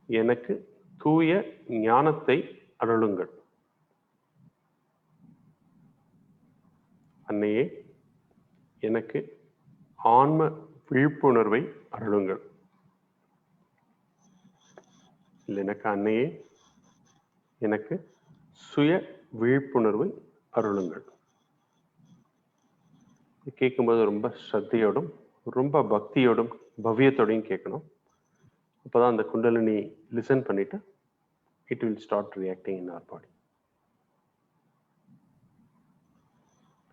எனக்கு தூய ஞானத்தை அருளுங்கள். அன்னையே, எனக்கு ஆன்ம விழிப்புணர்வை அருளுங்கள். எனக்கு அன்னையே, எனக்கு சுய விழிப்புணர்வை அருளுங்கள். கேட்கும்போது ரொம்ப ஸ்ரத்தையோடும் ரொம்ப பக்தியோடும் பவ்யத்தோடையும் கேட்கணும். அப்போதான் அந்த குண்டலினி லிசன் பண்ணிட்டு it will start reacting in our body.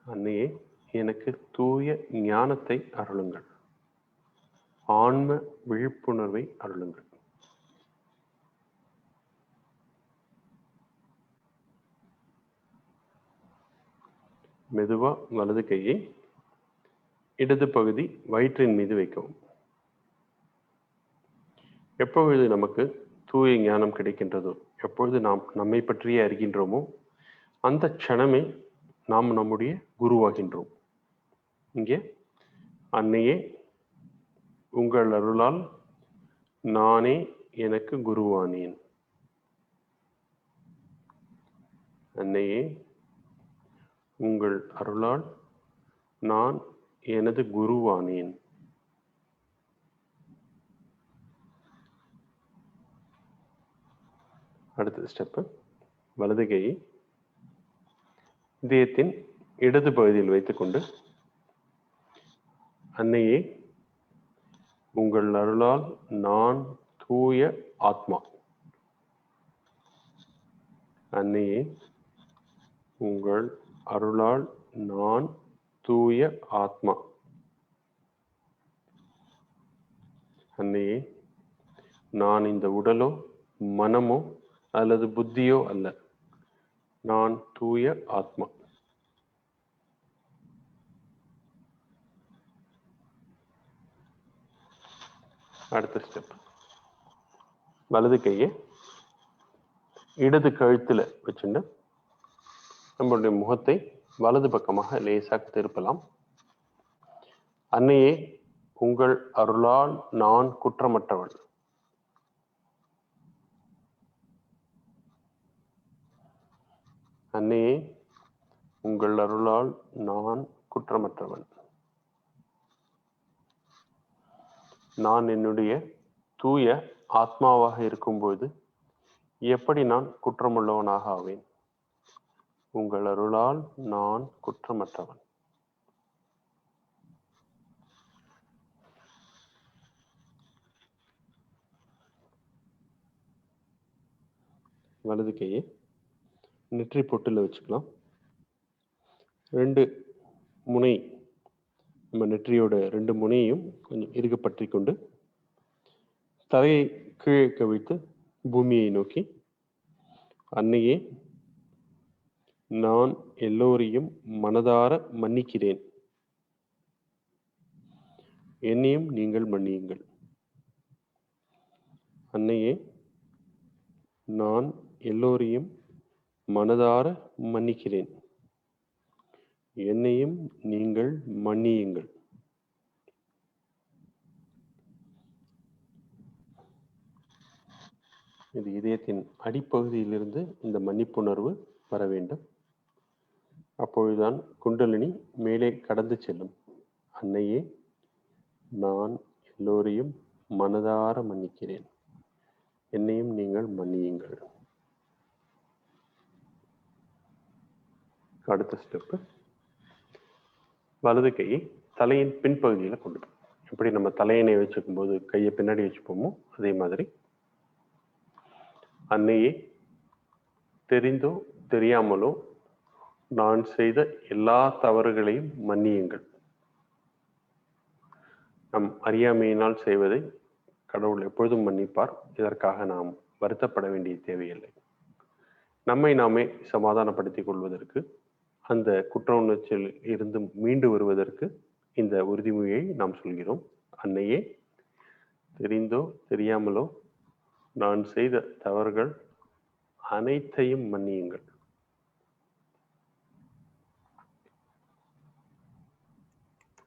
அன்னையே, எனக்கு தூய ஞானத்தை அருளுங்கள். ஆன்ம விழிப்புணர்வை அருளுங்கள். மெதுவா வலது கையை இடது பகுதி வயிற்றின் மீது வைக்கவும். எப்பொழுது நமக்கு தூய ஞானம் கிடைக்கின்றதோ, எப்பொழுது நாம் நம்மை பற்றியே அறிகின்றோமோ, அந்த க்ஷணமே நாம் நம்முடைய குருவாகின்றோம். இங்கே அன்னையே, உங்கள் அருளால் நானே எனக்கு குருவானேன். அன்னையே, உங்கள் அருளால் நான் எனது குருவானேன். அடுத்த ஸ்டெப்பு, வலது கையை இதயத்தின் இடது பகுதியில் வைத்துக்கொண்டு, அன்னையே, உங்கள் அருளால் நான் தூய ஆத்மா. அன்னையே, உங்கள் அருளால் நான் தூய ஆத்மா. அன்னையே, நான் இந்த உடலோ மனமோ அல்லது புத்தியோ அல்ல, நான் தூய ஆத்மா. அடுத்த ஸ்டெப், வலது கையை இடது கழுத்தில் வச்சுட்டு நம்மளுடைய முகத்தை வலது பக்கமாக லேசாக திருப்பலாம். அன்னையே, உங்கள் அருளால் நான் குற்றமற்றவள். அன்னையே, உங்கள் அருளால் நான் குற்றமற்றவன். நான் என்னுடைய தூய ஆத்மாவாக இருக்கும்போது எப்படி நான் குற்றமுள்ளவனாக ஆவேன்? உங்கள் அருளால் நான் குற்றமற்றவன். வலது கையை நெற்றி பொட்டுல வச்சுக்கலாம். 2 முனை, நம்ம நெற்றியோட 2 முனையும் கொஞ்சம் இறுக பற்றி கொண்டு தலையை கீழே கவிழ்த்து பூமியை நோக்கி, அன்னையே, நான் எல்லோரையும் மனதார மன்னிக்கிறேன். என்னையும் நீங்கள் மன்னியுங்கள். அன்னையே, நான் எல்லோரையும் மனதார மன்னிக்கிறேன். என்னையும் நீங்கள் மன்னியுங்கள். இது இதயத்தின் அடிப்பகுதியிலிருந்து இந்த மன்னிப்புணர்வு வர வேண்டும். அப்பொழுதுதான் குண்டலினி மேலே கடந்து செல்லும். அன்னையே, நான் எல்லோரையும் மனதார மன்னிக்கிறேன். என்னையும் நீங்கள் மன்னியுங்கள். அடுத்த ஸ்டெப்பு, வலது கையை தலையின் பின்பகுதியில் கொண்டு போய், எப்படி நம்ம தலையணை வச்சுக்கும் போது கையை பின்னாடி வச்சுப்போமோ அதே மாதிரி, அன்னையே, தெரிந்தோ தெரியாமலோ நான் செய்த எல்லா தவறுகளையும் மன்னியுங்கள். நம் அறியாமையினால் செய்வதை கடவுள் எப்பொழுதும் மன்னிப்பார். இதற்காக நாம் வருத்தப்பட வேண்டிய தேவையில்லை. நம்மை நாமே சமாதானப்படுத்திக் கொள்வதற்கு, அந்த குற்ற உணர்ச்சியில் இருந்து மீண்டு வருவதற்கு இந்த உறுதிமொழியை நாம் சொல்கிறோம். அன்னையே, தெரிந்தோ தெரியாமலோ நான் செய்த தவறுகள் அனைத்தையும் மன்னியுங்கள்.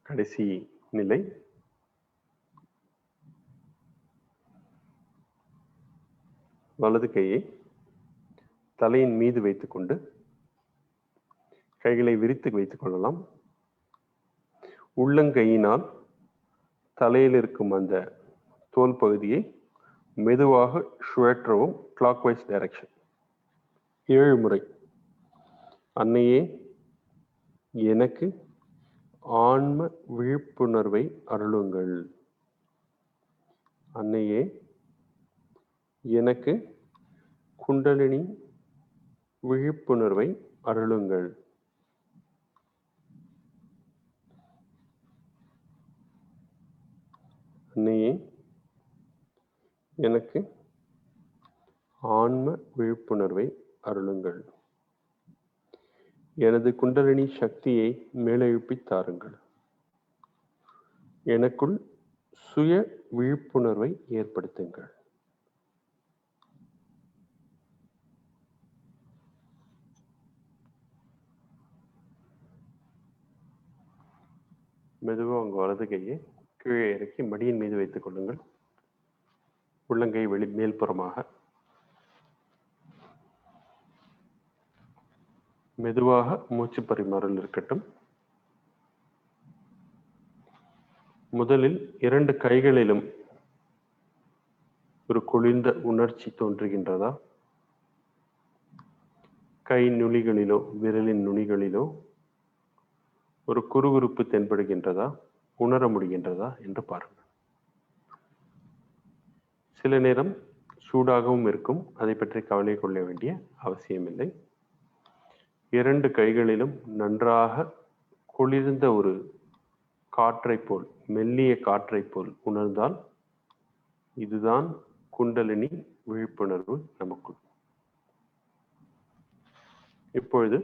கடைசி நிலை, வலது கையை தலையின் மீது வைத்துக்கொண்டு கைகளை விரித்து வைத்துக் கொள்ளலாம். உள்ளங்கையினால் தலையில் இருக்கும் அந்த தோல் பகுதியை மெதுவாக சுழற்றவும். கிளாக் வைஸ் டைரக்ஷன் 7 முறை. அன்னையே, எனக்கு ஆன்ம விழிப்புணர்வை அருளுங்கள். அன்னையே, எனக்கு குண்டலினி விழிப்புணர்வை அருளுங்கள். அன்னையே, எனக்கு ஆன்ம விழிப்புணர்வை அருளுங்கள். எனது குண்டலினி சக்தியை மேலெழுப்பித் தாருங்கள். எனக்குள் சுய விழிப்புணர்வை ஏற்படுத்துங்கள். மெதுவாக உங்கள் வலது கையை கீழே இறக்கி மடியின் மீது வைத்துக் கொள்ளுங்கள். உள்ளங்கை மேல்புறமாக. மெதுவாக மூச்சு பரிமாறல் இருக்கட்டும். முதலில் 2 கைகளிலும் ஒரு குளிர்ந்த உணர்ச்சி தோன்றுகின்றதா? கை நுனிகளிலோ விரலின் நுனிகளிலோ ஒரு குறுகுறுப்பு தென்படுகின்றதா, உணர முடிகின்றதா என்று பாருங்கள். சில நேரம் சூடாகவும் இருக்கும். அதை பற்றி கவலை கொள்ள வேண்டிய அவசியமில்லை. 2 கைகளிலும் நன்றாக குளிர்ந்த ஒரு காற்றை போல், மெல்லிய காற்றை போல் உணர்ந்தால் இதுதான் குண்டலினி விழிப்புணர்வு நமக்குள். இப்பொழுது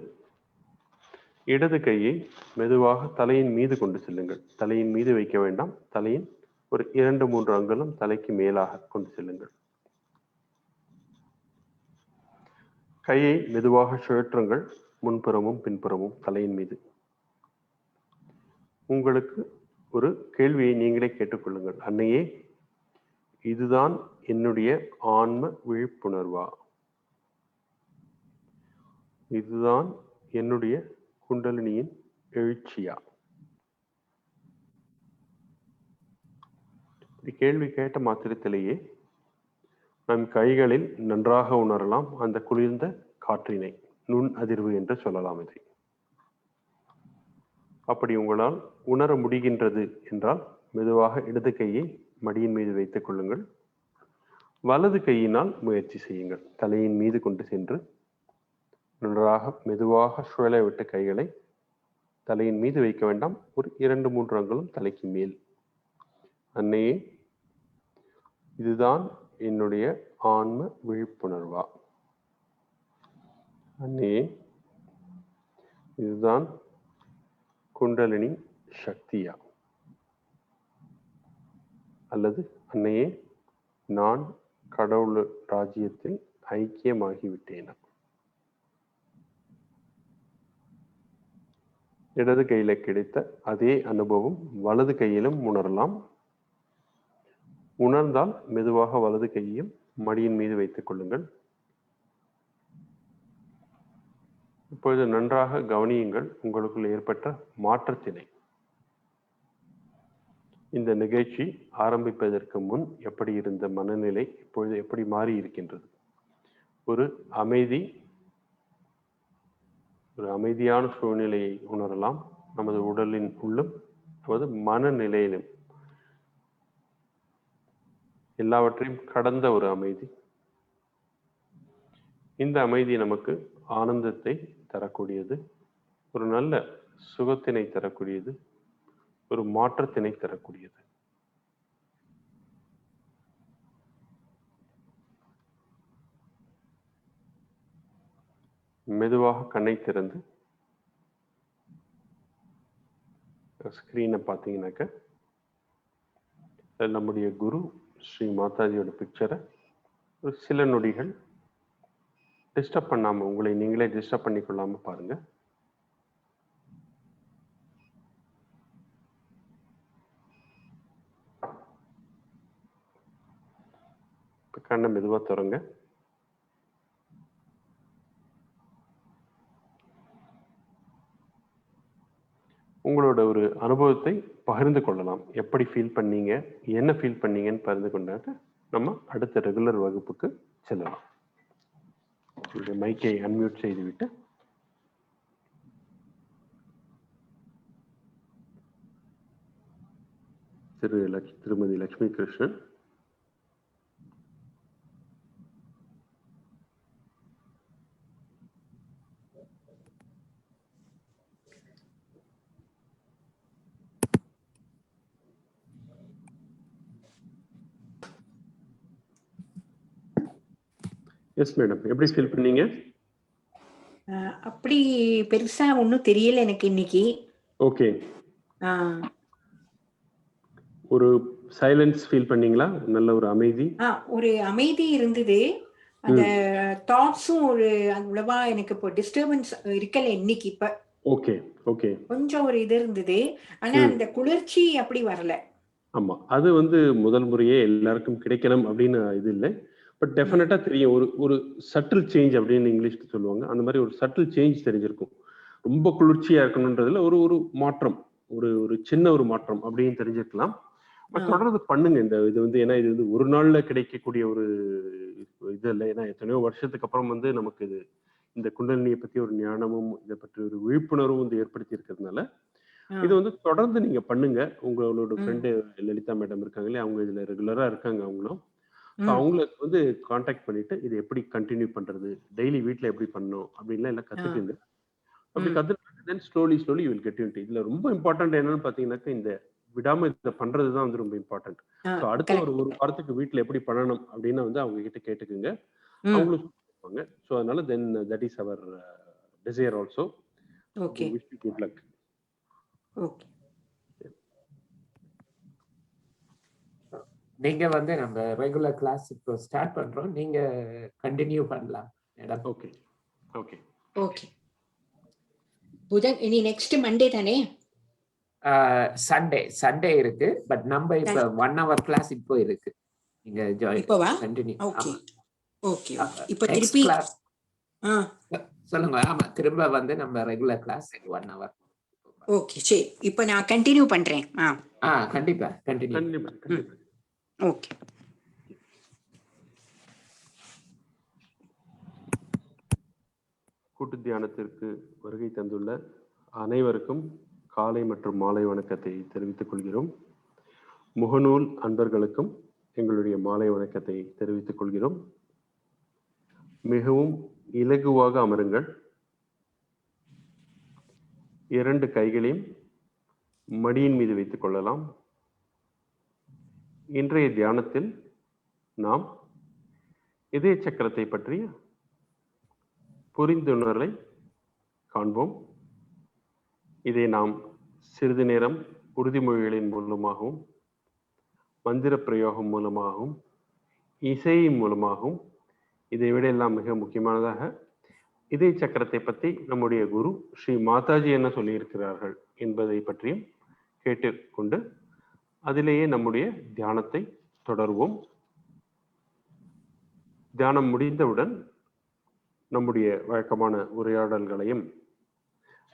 இடது கையை மெதுவாக தலையின் மீது கொண்டு செல்லுங்கள். தலையின் மீது வைக்க வேண்டாம். தலையின் ஒரு 2-3 அங்குலம் தலைக்கு மேலாக கொண்டு செல்லுங்கள். கையை மெதுவாக சுழற்றுங்கள், முன்புறமும் பின்புறமும் தலையின் மீது. உங்களுக்கு ஒரு கேள்வியை நீங்களே கேட்டுக்கொள்ளுங்கள். அன்னையே, இதுதான் என்னுடைய ஆன்ம விழிப்புணர்வா? இதுதான் என்னுடைய குண்டலினியின் எழுச்சியா? கேள்வி கேட்ட மாத்திரத்திலேயே நம் கைகளில் நன்றாக உணரலாம் அந்த குளிர்ந்த காற்றினை. நுண் அதிர்வு என்று சொல்லலாம் இதை. அப்படி உங்களால் உணர முடிகின்றது என்றால் மெதுவாக இடது கையை மடியின் மீது வைத்துக் கொள்ளுங்கள். வலது கையினால் முயற்சி செய்யுங்கள். தலையின் மீது கொண்டு சென்று நன்றாக மெதுவாக சுழல விட்டு கைகளை தலையின் மீது வைக்க வேண்டாம். ஒரு 2-3 அங்குலம் தலைக்கு மேல். அன்னையே, இதுதான் என்னுடைய ஆன்ம விழிப்புணர்வா? அன்னையே, இதுதான் குண்டலினி சக்தியா? அல்லது அன்னையே, நான் கடவுள் ராஜ்யத்தில் ஐக்கியமாகிவிட்டேனா? இடது கையில கிடைத்த அதே அனுபவம் வலது கையிலும் உணரலாம். உணர்ந்தால் மெதுவாக வலது கையையும் மடியின் மீது வைத்துக் கொள்ளுங்கள். இப்பொழுது நன்றாக கவனியுங்கள் உங்களுக்குள் ஏற்பட்ட மாற்றத்தினை. இந்த நிகழ்ச்சி ஆரம்பிப்பதற்கு முன் எப்படி இருந்த மனநிலை இப்பொழுது எப்படி மாறி இருக்கின்றது? ஒரு அமைதியான சூழ்நிலையை உணரலாம். நமது உடலின் உள்ளும் நமது மனநிலையிலும் எல்லாவற்றையும் கடந்த ஒரு அமைதி. இந்த அமைதி நமக்கு ஆனந்தத்தை தரக்கூடியது, ஒரு நல்ல சுகத்தினை தரக்கூடியது, ஒரு மாற்றத்தினை தரக்கூடியது. மெதுவாக கண்ணை திறந்து ஸ்கிரீனை பார்த்தீங்கன்னாக்க நம்முடைய குரு ஸ்ரீ மாதாஜியோட பிக்சரை ஒரு சில நொடிகள் டிஸ்டர்ப் பண்ணாம, உங்களை நீங்களே டிஸ்டர்ப் பண்ணிக்கொள்ளாம பாருங்க. கண்ணை மெதுவா திறங்க. உங்களோட ஒரு அனுபவத்தை பகிர்ந்து கொள்ளலாம். எப்படி ஃபீல் பண்ணீங்க, என்ன ஃபீல் பண்ணீங்கன்னு பகிர்ந்து கொண்டாக்க நம்ம அடுத்த ரெகுலர் வகுப்புக்கு செல்லலாம். உங்களுடைய மைக்கை அன்மியூட் செய்துவிட்டு திருமதி லட்சுமி கிருஷ்ணன். எஸ் மேடம், எப்படி ஃபீல் பண்ணீங்க? அப்படி பெருசா ஒன்றும் தெரியல எனக்கு இன்னைக்கு. ஓகே. ஒரு சைலன்ஸ் ஃபீல் பண்ணீங்களா? நல்ல ஒரு அமைதி. ஒரு அமைதி இருந்தது. அந்த தாட்ஸும் ஒரு அவ்வளவா எனக்கு இப்போ டிஸ்டர்பன்ஸ் இருக்கல இன்னைக்கு. இப்ப ஓகே ஓகே, கொஞ்சம் ஒரு இது இருந்தது. ஆனா அந்த குளிர்ச்சி அப்படி வரல. ஆமா, அது முதல் முறையே எல்லாருக்கும் கிடைக்கணும் அப்படின்னு இது இல்லை. பட் டெஃபினட்டா தெரியும். ஒரு சட்டில் சேஞ்ச் அப்படின்னு இங்கிலீஷ்ல சொல்லுவாங்க. அந்த மாதிரி ஒரு சட்டில் சேஞ்ச் தெரிஞ்சிருக்கும். ரொம்ப குளிர்ச்சியா இருக்கணும்ன்றதுல ஒரு மாற்றம், ஒரு சின்ன ஒரு மாற்றம் அப்படின்னு தெரிஞ்சிருக்கலாம். பட் தொடர்ந்து பண்ணுங்க. இது ஏன்னா இது ஒரு நாள்ல கிடைக்கக்கூடிய ஒரு இது இல்லை. ஏன்னா எத்தனையோ வருஷத்துக்கு அப்புறம் நமக்கு இந்த குண்டலினியை பத்தி ஒரு ஞானமும் இதை பற்றி ஒரு விழிப்புணர்வும் ஏற்படுத்தி இருக்கிறதுனால இது தொடர்ந்து நீங்க பண்ணுங்க. உங்களோட ஃப்ரெண்டு லலிதா மேடம் இருக்காங்களே, அவங்க இதுல ரெகுலரா இருக்காங்க. அவங்களும் அவங்களுக்கு கான்டாக்ட் பண்ணிட்டு இது எப்படி கண்டினியூ பண்றது, டெய்லி வீட்ல எப்படி பண்ணணும் அப்படின்லாம் எல்லாம் கத்துக்குங்க. அப்படி கத்துக்கிட்டு தென் slowly you will get into. இதுல ரொம்ப இம்பார்ட்டன்ட் என்னன்னு பாத்தீங்கன்னாக்கா, இந்த விடாம இதை பண்றதுதான் ரொம்ப இம்பார்ட்டன்ட். ஸோ அடுத்த ஒரு வாரத்துக்கு வீட்ல எப்படி பண்ணணும் அப்படின்னு அவங்க கிட்ட கேட்டுக்குங்க. அவங்களும் சொல்லுவாங்க. ஸோ அதனால then that is our desire also. Okay, wish you good luck. Okay. நீங்க நம்ம ரெகுலர் கிளாஸ் இப்போ ஸ்டார்ட் பண்றோம். நீங்க கண்டினியூ பண்ணலாம் மேடம். Okay okay okay. புதன் இனி நெக்ஸ்ட் மண்டே தானே? சண்டே இருக்கு. பட் நம்ம இப்ப 1 hour கிளாஸ் இப்போ இருக்கு. நீங்க இப்போவா? கண்டினியூ. Okay okay. இப்போ திருப்பி சொல்லுங்க. ஆமா, திரும்ப நம்ம ரெகுலர் கிளாஸ் 1 hour. ஓகே, சரி. இப்போ நான் கண்டினியூ பண்றேன். கண்டிப்பா கண்டினியூ. ஓகே. கூட்டு தியானத்திற்கு வருகை தந்துள்ள அனைவருக்கும் காலை மற்றும் மாலை வணக்கத்தை தெரிவித்துக் கொள்கிறோம். முகநூல் அன்பர்களுக்கும் எங்களுடைய மாலை வணக்கத்தை தெரிவித்துக் கொள்கிறோம். மிகவும் இலகுவாக அமருங்கள். 2 கைகளையும் மடியின் மீது வைத்துக் கொள்ளலாம். இன்றைய தியானத்தில் நாம் இதய சக்கரத்தை பற்றிய புரிந்துணர்வை காண்போம். இதை நாம் சிறிது நேரம் உறுதிமொழிகளின் மூலமாகவும், மந்திர பிரயோகம் மூலமாகவும், இசையின் மூலமாகவும், இதை விட எல்லாம் மிக முக்கியமானதாக இதய சக்கரத்தை பற்றி நம்முடைய குரு ஸ்ரீ மாதாஜி என்ன சொல்லியிருக்கிறார்கள் என்பதை பற்றியும் கேட்டுக்கொண்டு அதிலேயே நம்முடைய தியானத்தை தொடர்வோம். தியானம் முடிந்தவுடன் நம்முடைய வழக்கமான உரையாடல்களையும்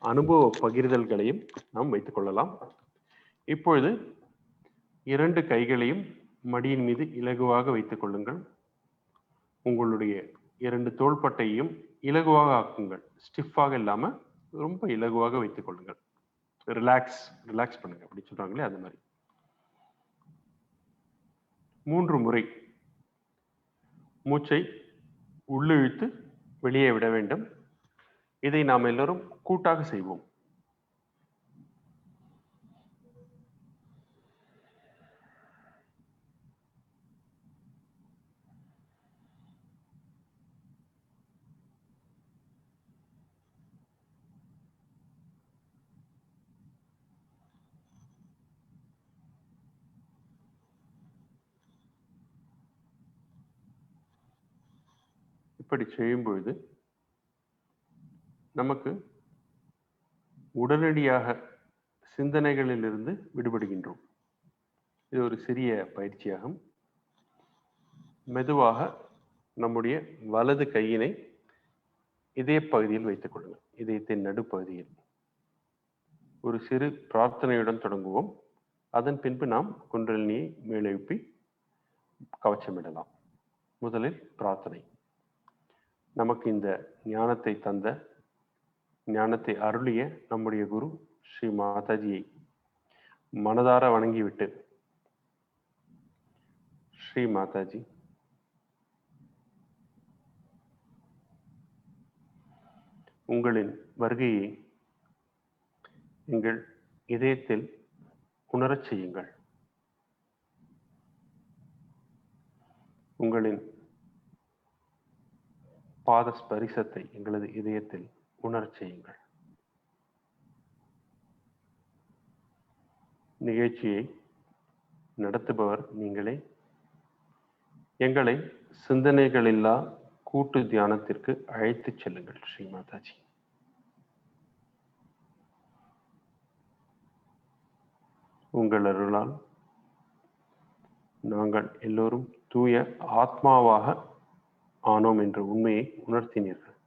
அனுபவ பகிர்தல்களையும் நாம் வைத்துக் கொள்ளலாம். இப்பொழுது 2 கைகளையும் மடியின் மீது இலகுவாக வைத்துக் கொள்ளுங்கள். உங்களுடைய 2 தோள்பட்டையும் இலகுவாக ஆக்குங்கள். ஸ்டிஃபாக இல்லாம ரொம்ப இலகுவாக வைத்துக் கொள்ளுங்கள். ரிலாக்ஸ் பண்ணுங்க, அப்படி சொல்றாங்களே அது மாதிரி. 3 முறை மூச்சை உள்ளிழுத்து வெளியே விட வேண்டும். இதை நாம் எல்லோரும் கூட்டாக செய்வோம். இப்படி செய்யும் பொழுது நமக்கு உடனடியாக சிந்தனைகளிலிருந்து விடுபடுகின்றோம். இது ஒரு சிறிய பயிற்சியாகும். மெதுவாக நம்முடைய வலது கையினை இதய பகுதியில் வைத்துக் கொள்ளுங்கள். இதயத்தின் நடுப்பகுதியில் ஒரு சிறு பிரார்த்தனையுடன் தொடங்குவோம். அதன் பின்பு நாம் குண்டலினியை மேலெழுப்பி கவச்சமிடலாம். முதலில் பிரார்த்தனை. நமக்கு இந்த ஞானத்தை தந்த, ஞானத்தை அருளிய நம்முடைய குரு ஸ்ரீ மாதாஜியை மனதார வணங்கிவிட்டு, ஸ்ரீ மாதாஜி, உங்களின் வருகையை எங்கள் இதயத்தில் உணரச் செய்யுங்கள். உங்களின் பாத ஸ்பரிசத்தை எங்களது இதயத்தில் உணரச் செய்யுங்கள். நிகழ்ச்சியை நடத்துபவர் நீங்களே. எங்களை சிந்தனைகளில்லா கூட்டு தியானத்திற்கு அழைத்துச் செல்லுங்கள் ஸ்ரீ மாதாஜி. உங்கள் அருளால் நாங்கள் எல்லோரும் தூய ஆத்மாவாக ஆனோம் என்ற உண்மையை உணர்த்தினீர்கள்.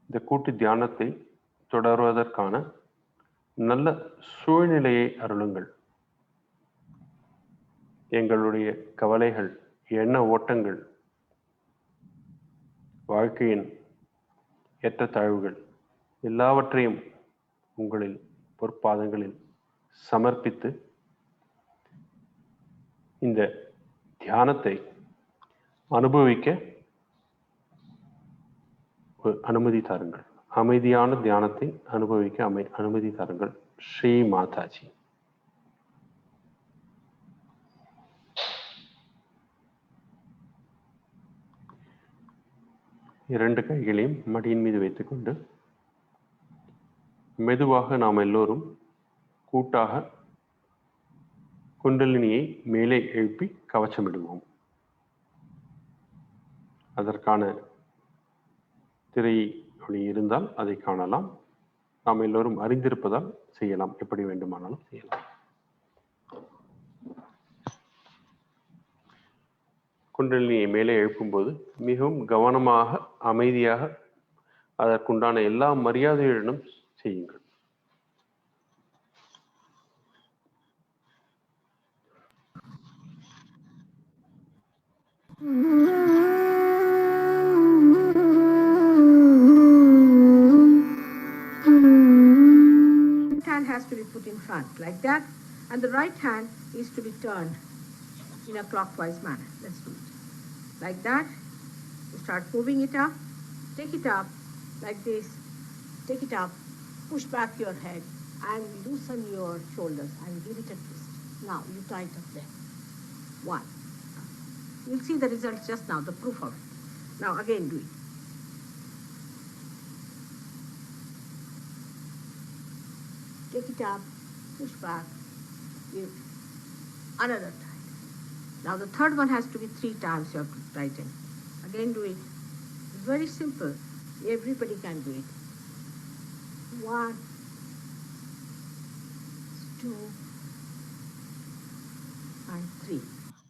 இந்த கூட்டு தியானத்தை தொடர்வதற்கான நல்ல சூழ்நிலையை அருளுங்கள். எங்களுடைய கவலைகள், எண்ண ஓட்டங்கள், வாழ்க்கையின் ஏற்றத்தாழ்வுகள் எல்லாவற்றையும் உங்களின் பொற்பாதங்களில் சமர்ப்பித்து இந்த தியானத்தை அனுபவிக்க அனுமதி தாருங்கள். அமைதியான தியானத்தை அனுபவிக்க அனுமதி தாருங்கள் ஸ்ரீ மாதாஜி. இரண்டு கைகளையும் மடியின் மீது வைத்துக்கொண்டு மெதுவாக நாம் எல்லோரும் கூட்டாக குண்டலினியை மேலே எழுப்பி கவச்சமிடுவோம். அதற்கான திரை ஒளி இருந்தால் அதை காணலாம். நாம் எல்லோரும் அறிந்திருப்பதால் செய்யலாம், எப்படி வேண்டுமானாலும் செய்யலாம். குண்டலினியை மேலே எழுப்பும்போது மிகவும் கவனமாக, அமைதியாக, அதற்குண்டான எல்லா மரியாதையுடனும் செய்யுங்கள். Hand has to be put in front like that, and the right hand is to be turned in a clockwise manner. Let's do it like that. You start moving it up, take it up like this, take it up, push back your head and loosen your shoulders and give it a twist. Now you tighten up there. One. You'll see the results just now, the proof of it. Now again do it. Take it up, push back, give another time. Now the third one has to be 3 times you have to tighten. Again do it. It's very simple. Everybody can do it. 1, 2, and 3.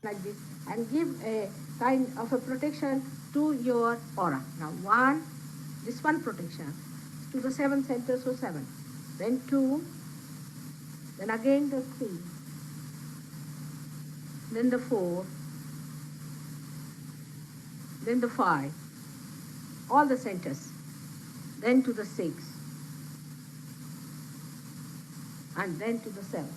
Like this. And give a kind of a protection to your aura. Now 1, this one protection to the 7 centers, so 7. Then 2, then again the 3, then the 4, then the 5, all the centers, then to the 6, and then to the 7.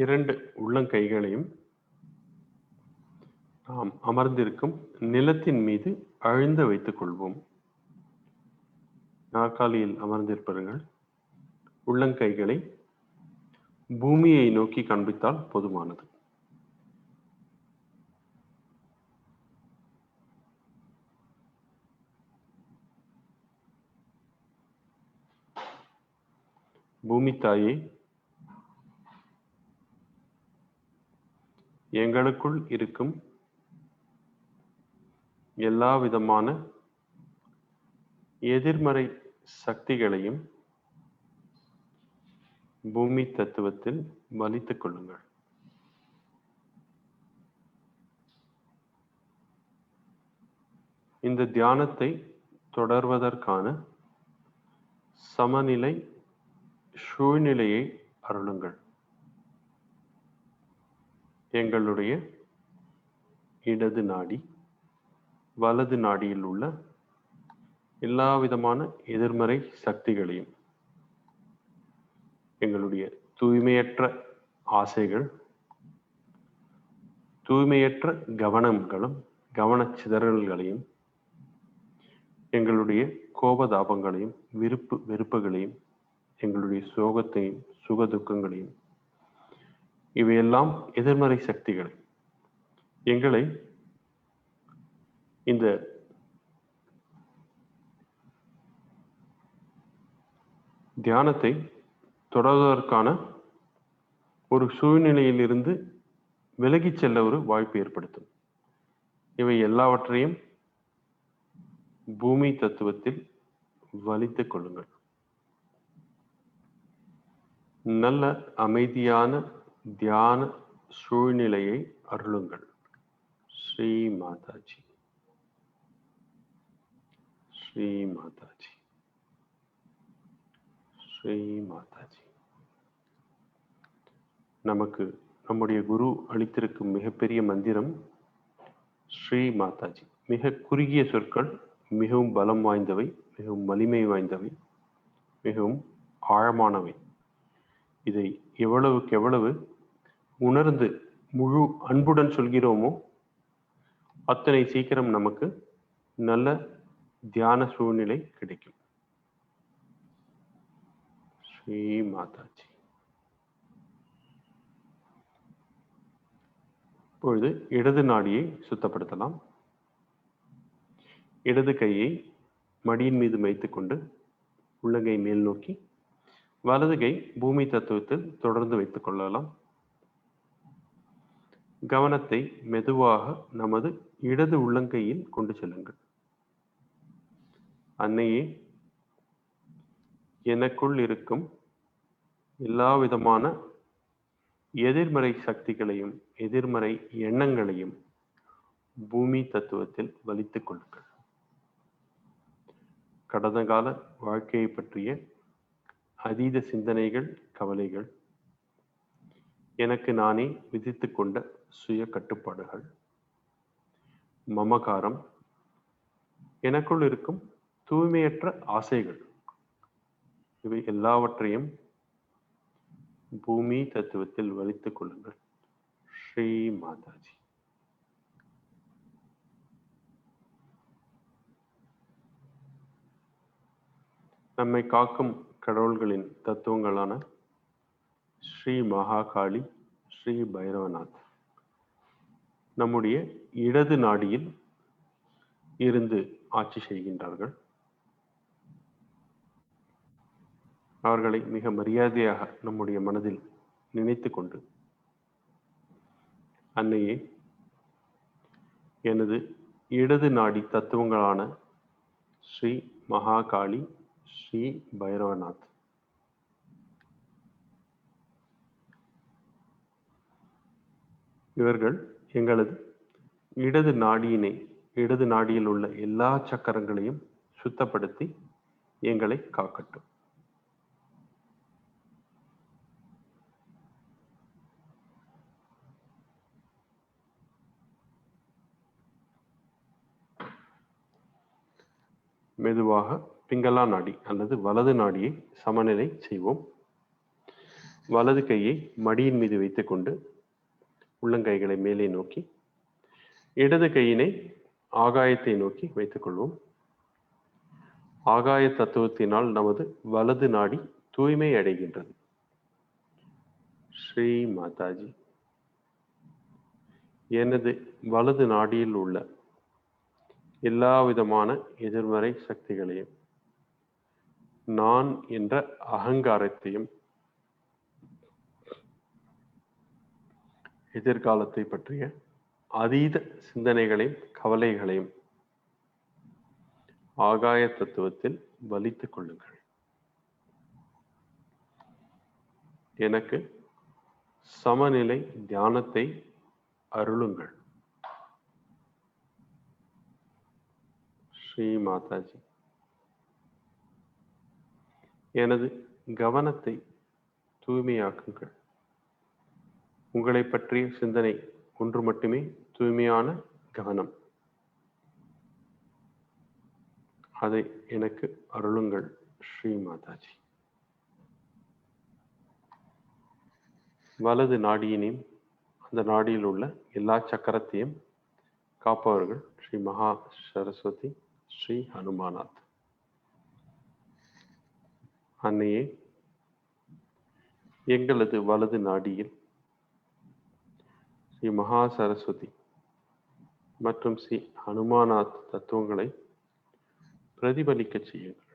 இரண்டு உள்ளங்கைகளையும் நாம் அமர்ந்திருக்கும் நிலத்தின் மீது அழுந்த வைத்துக் கொள்வோம். நாற்காலியில் அமர்ந்திருப்பவர்கள் உள்ளங்கைகளை பூமியை நோக்கி காண்பித்தால் போதுமானது. பூமி தாயே, எங்களுக்குள் இருக்கும் எல்லா விதமான எதிர்மறை சக்திகளையும் பூமி தத்துவத்தில் வலித்துக் கொள்ளுங்கள். இந்த தியானத்தை தொடர்வதற்கான சமநிலை சூழ்நிலையை அருளுங்கள். எங்களுடைய இடது நாடி, வலது நாடியில் உள்ள எல்லா விதமான எதிர்மறை சக்திகளையும், எங்களுடைய தூய்மையற்ற ஆசைகள், தூய்மையற்ற கவனங்களும் கவனச்சிதறல்களையும், எங்களுடைய கோபதாபங்களையும் விருப்பு வெறுப்புகளையும், எங்களுடைய சோகத்தையும் சுகதுக்கங்களையும், இவையெல்லாம் எதிர்மறை சக்திகள் எங்களை இந்த தியானத்தை தொடர்வதற்கான ஒரு சூழ்நிலையிலிருந்து விலகிச் செல்ல ஒரு வாய்ப்பு ஏற்படுத்தும். இவை எல்லாவற்றையும் பூமி தத்துவத்தில் வலித்துக் கொள்ளுங்கள். நல்ல அமைதியான தியான சூழ்நிலையை அருளுங்கள். ஸ்ரீ மாதாஜி, ஸ்ரீ மாதாஜி, ஸ்ரீ மாதாஜி. நமக்கு நம்முடைய குரு அளித்திருக்கும் மிகப்பெரிய மந்திரம் ஸ்ரீ மாதாஜி. மிக குறுகிய சொற்கள், மிகவும் பலம் வாய்ந்தவை, மிகவும் வலிமை வாய்ந்தவை, மிகவும் ஆழமானவை. இதை எவ்வளவுக்கு எவ்வளவு உணர்ந்து முழு அன்புடன் சொல்கிறோமோ அத்தனை சீக்கிரம் நமக்கு நல்ல தியான சூழ்நிலை கிடைக்கும். ஸ்ரீ மாதாஜி. இப்பொழுது இடது நாடியை சுத்தப்படுத்தலாம். இடது கையை மடியின் மீது வைத்துக்கொண்டு உள்ளங்கை மேல் நோக்கி, வலது கை பூமி தத்துவத்தில் தொடர்ந்து வைத்துக் கொள்ளலாம். கவனத்தை மெதுவாக நமது இடது உள்ளங்கையில் கொண்டு செல்லுங்கள். அன்னையே, எனக்குள் இருக்கும் எல்லா விதமான எதிர்மறை சக்திகளையும் எதிர்மறை எண்ணங்களையும் பூமி தத்துவத்தில் வலித்துக் கொள்ளுங்கள். கடந்த கால வாழ்க்கையை பற்றிய அதீத சிந்தனைகள், கவலைகள், எனக்கு நானே விதித்துக் கொண்ட சுய கட்டுப்பாடுகள், மமகாரம், எனக்குள் இருக்கும் தூய்மையற்ற ஆசைகள், இவை எல்லாவற்றையும் பூமி தத்துவத்தில் வலித்துக் கொள்ளுங்கள். ஸ்ரீ மாதாஜி. நம்மை காக்கும் கடவுள்களின் தத்துவங்களான ஸ்ரீ மகாகாளி, ஸ்ரீ பைரவநாத் நம்முடைய இடது நாடியில் இருந்து ஆட்சி செய்கின்றார்கள். அவர்களை மிக மரியாதையாக நம்முடைய மனதில் நினைத்து கொண்டு, அன்னையே, எனது இடது நாடி தத்துவங்களான ஸ்ரீ மகாகாளி, ஸ்ரீ பைரவநாத் இவர்கள் எங்களது இடது நாடியில் உள்ள எல்லா சக்கரங்களையும் சுத்தப்படுத்தி எங்களை காக்கட்டும். மெதுவாக பிங்களா நாடி அல்லது வலது நாடியை சமநிலை செய்வோம். வலது கையை மடியின் மீது வைத்துக்கொண்டு உள்ளங்கைகளை மேலே நோக்கி, இடது கையினை ஆகாயத்தை நோக்கி வைத்துக் கொள்வோம். ஆகாய தத்துவத்தினால் நமது வலது நாடி தூய்மை அடைகின்றது. ஸ்ரீ மாதாஜி. எனது வலது நாடியில் உள்ள எல்லா விதமான எதிர்மறை சக்திகளையும், நான் என்ற அகங்காரத்தையும் எதிர்காலத்தை பற்றிய அதீத சிந்தனைகளையும் கவலைகளையும் ஆகாய தத்துவத்தில் வலித்துக் கொள்ளுங்கள். எனக்கு சமநிலை தியானத்தை அருளுங்கள். ஸ்ரீ மாதாஜி. எனது கவனத்தை தூய்மையாக்குங்கள். உங்களை பற்றிய சிந்தனை ஒன்று மட்டுமே தூய்மையான கவனம். அதை எனக்கு அருளுங்கள் ஸ்ரீ மாதாஜி. வலது நாடியினையும் அந்த நாடியில் உள்ள எல்லா சக்கரத்தையும் காப்பவர்கள் ஸ்ரீ மகா சரஸ்வதி, ஸ்ரீ ஹனுமானாத். அன்னையே, எங்களது வலது நாடியில் ஸ்ரீ மகா சரஸ்வதி மற்றும் ஸ்ரீ ஹனுமானாத் தத்துவங்களை பிரதிபலிக்க செய்யுங்கள்.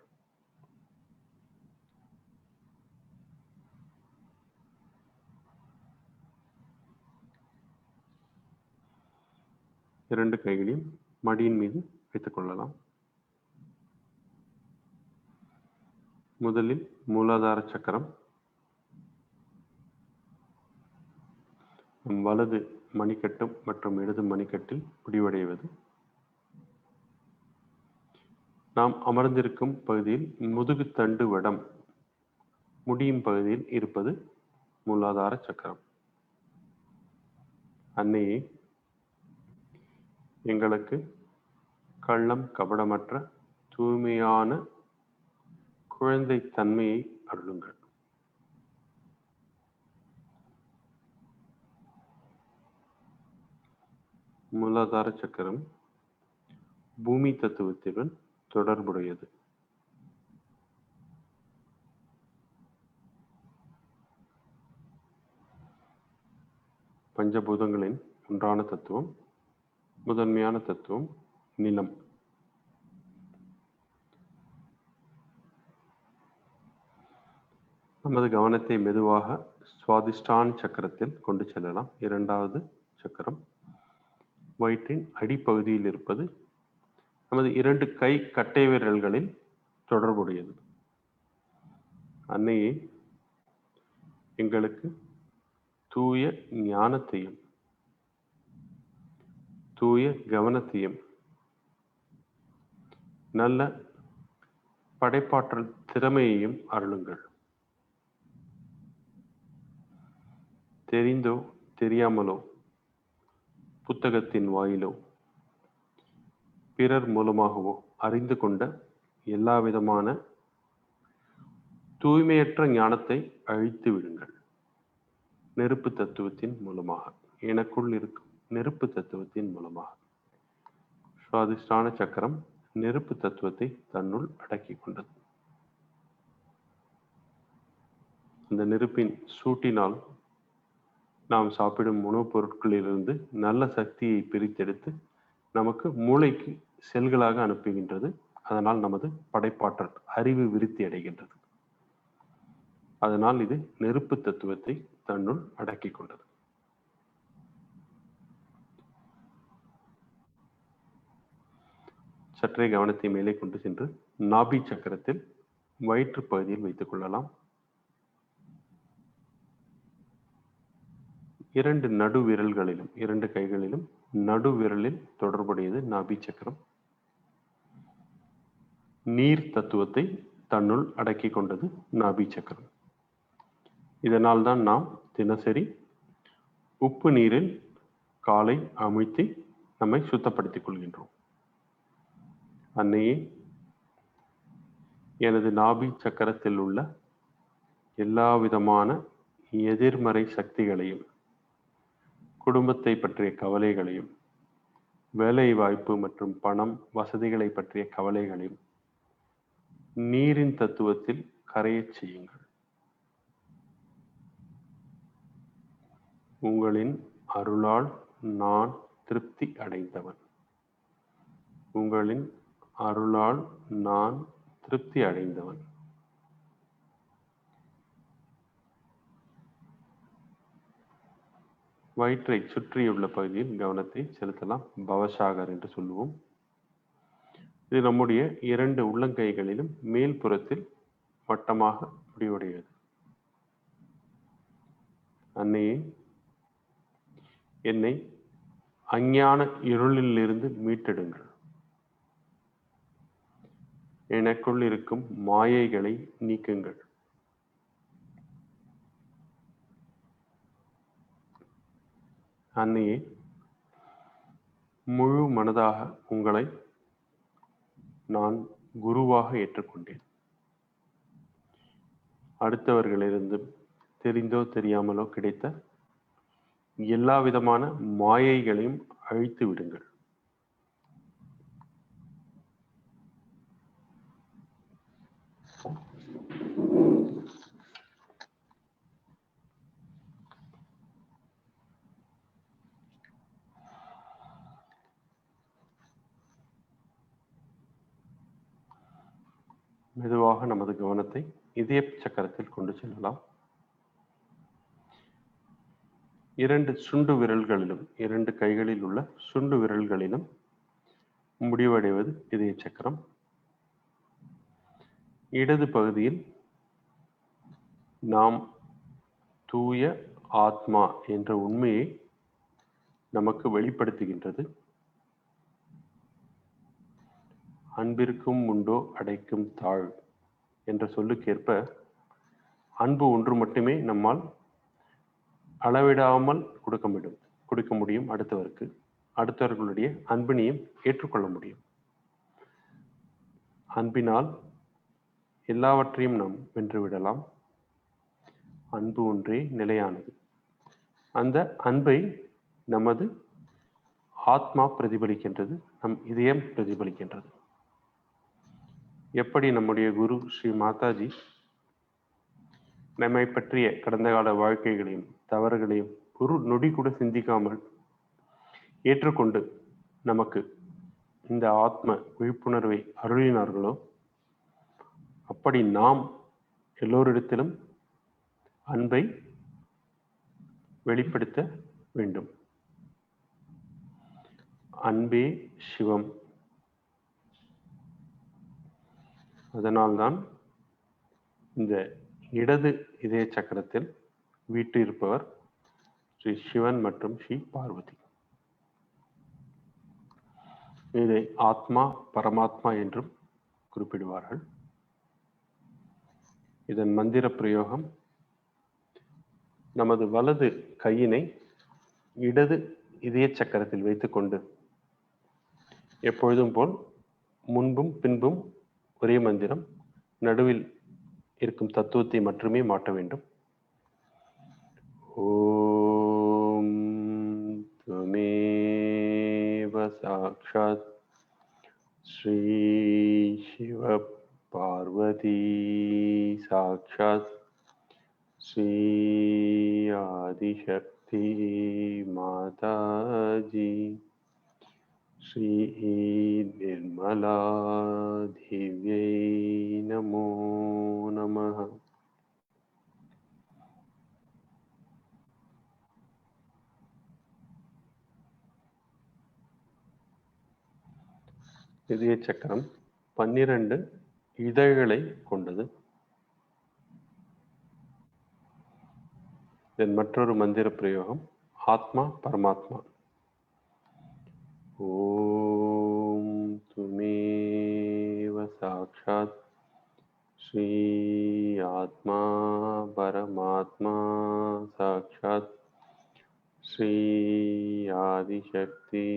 இரண்டு கைகளையும் மடியின் மீது வைத்துக் கொள்ளலாம். முதலில் மூலாதார சக்கரம் வலது மணிக்கட்டு மற்றும் இடது மணிக்கட்டில் முடிவடைவது. நாம் அமர்ந்திருக்கும் பகுதியில் முதுகு தண்டு வடம் முடியும் பகுதியில் இருப்பது மூலாதார சக்கரம். அன்னையே, எங்களுக்கு கள்ளம் கபடமற்ற தூய்மையான குழந்தை தன்மையை அருளுங்கள். மூலாதார சக்கரம் பூமி தத்துவத்துடன் தொடர்புடையது. பஞ்சபூதங்களின் ஒன்றான தத்துவம், முதன்மையான தத்துவம் நிலம். நமது கவனத்தை மெதுவாக சுவாதிஷ்டான சக்கரத்தில் கொண்டு செல்லலாம். இரண்டாவது சக்கரம் வயிற்றின் அடிப்பகுதியில் இருப்பது நமது இரண்டு கை கட்டை விரல்களில் தொடர்புடையது. அன்னையே, எங்களுக்கு தூய ஞானத்தையும் தூய கவனத்தையும் நல்ல படைப்பாற்றல் திறமையையும் அருளுங்கள். தெரிந்தோ தெரியாமலோ, புத்தகத்தின் வாயிலோ, பிறர் மூலமாகவோ அறிந்து கொண்ட எல்லா விதமான தூய்மையற்ற ஞானத்தை அழித்து விடுங்கள். நெருப்பு தத்துவத்தின் மூலமாக, எனக்குள் இருக்கும் நெருப்பு தத்துவத்தின் மூலமாக. சுவாதிஷ்டான சக்கரம் நெருப்பு தத்துவத்தை தன்னுள் அடக்கி கொண்டது. அந்த நெருப்பின் சூட்டினால் நாம் சாப்பிடும் உணவுப் பொருட்களிலிருந்து நல்ல சக்தியை பிரித்தெடுத்து நமக்கு மூளைக்கு செல்களாக அனுப்புகின்றது. அதனால் நமது படைப்பாற்றல் அறிவு விருத்தி அடைகின்றது. அதனால் இது நெருப்பு தத்துவத்தை தன்னுள் அடக்கி கொண்டது. சற்றே கவனத்தை மேலே கொண்டு சென்று நாபி சக்கரத்தில் வயிற்று பகுதியில் வைத்துக் கொள்ளலாம். இரண்டு நடு விரல்களிலும், இரண்டு கைகளிலும் நடு விரலில் தொடர்புடையது நாபி சக்கரம். நீர் தத்துவத்தை தன்னுள் அடக்கி கொண்டது நாபி சக்கரம். இதனால் தான் நாம் தினசரி உப்பு நீரில் காலை அமிழ்த்தி நம்மை சுத்தப்படுத்திக் கொள்கின்றோம். அன்னையே, எனது நாபி சக்கரத்தில் உள்ள எல்லா விதமான எதிர்மறை சக்திகளையும், குடும்பத்தை பற்றிய கவலைகளையும், வேலை வாய்ப்பு மற்றும் பணம் வசதிகளை பற்றிய கவலைகளையும் நீரின் தத்துவத்தில் கரையச் செய்யுங்கள். உங்களின் அருளால் நான் திருப்தி அடைந்தவன். உங்களின் அருளால் நான் திருப்தி அடைந்தவன். வயிற்றை சுற்றியுள்ள பகுதியில் கவனத்தை செலுத்தலாம். பவசாகர் என்று சொல்லுவோம். இது நம்முடைய 2 உள்ளங்கைகளிலும் மேல் புறத்தில் வட்டமாக முடிவடைகிறது. அன்னையே, என்னை அஞ்ஞான இருளிலிருந்து மீட்டெடுங்கள். எனக்குள் இருக்கும் மாயைகளை நீக்குங்கள். அன்னையே, முழு மனதாக உங்களை நான் குருவாக ஏற்றுக்கொண்டேன். அடுத்தவர்களிலிருந்து தெரிந்தோ தெரியாமலோ கிடைத்த எல்லா விதமான மாயைகளையும் அழித்து விடுங்கள். மெதுவாக நமது கவனத்தை இதய சக்கரத்தில் கொண்டு செல்லலாம். 2 சுண்டு விரல்களிலும், 2 கைகளில் உள்ள சுண்டு விரல்களிலும் முடிவடைவது இதய சக்கரம். இடது பகுதியில் நாம் தூய ஆத்மா என்ற உண்மையை நமக்கு வெளிப்படுத்துகின்றது. அன்பிற்கும் உண்டோ அடைக்கும் தாழ் என்ற சொல்லுக்கேற்ப அன்பு ஒன்று மட்டுமே நம்மால் அளவிடாமல் கொடுக்க முடியும் அடுத்தவருக்கு. அடுத்தவர்களுடைய அன்பினையும் ஏற்றுக்கொள்ள முடியும். அன்பினால் எல்லாவற்றையும் நாம் வென்றுவிடலாம். அன்பு ஒன்றே நிலையானது. அந்த அன்பை நமது ஆத்மா பிரதிபலிக்கின்றது, நம் இதயம் பிரதிபலிக்கின்றது. எப்படி நம்முடைய குரு ஸ்ரீ மாதாஜி நம்மை பற்றிய கடந்த கால வாழ்க்கைகளையும் தவறுகளையும் ஒரு நொடி கூட சிந்திக்காமல் ஏற்றுக்கொண்டு நமக்கு இந்த ஆத்ம விழிப்புணர்வை அருளினார்களோ, அப்படி நாம் எல்லோரிடத்திலும் அன்பை வெளிப்படுத்த வேண்டும். அன்பே சிவம். அதனால்தான் இந்த இடது இதய சக்கரத்தில் வீற்றிருப்பவர் ஸ்ரீ சிவன் மற்றும் ஸ்ரீ பார்வதி. இதை ஆத்மா பரமாத்மா என்றும் குறிப்பிடுவார்கள். இதன் மந்திர பிரயோகம் நமது வலது கையினை இடது இதய சக்கரத்தில் வைத்துக்கொண்டு எப்பொழுதும் போல் முன்பும் பின்பும் ஒரே மந்திரம், நடுவில் இருக்கும் தத்துவத்தை மட்டுமே மாற்ற வேண்டும். ஓம் துமேவ சாக்ஷாத் ஸ்ரீ சிவ பார்வதி சாக்ஷாத் ஸ்ரீ ஆதிசக்தி மாதாஜி ஸ்ரீ நிர்மலா திவ்யை நமோ நமः. இதய சக்கரம் 12 இதழ்களை கொண்டது. இதன் மற்றொரு மந்திர பிரயோகம் ஆத்மா பரமாத்மா. ஓம் துமேவ சாக்ஷாத் ஸ்ரீ ஆத்மா பரமாத்மா சாக்ஷாத் ஸ்ரீ ஆதிசக்தி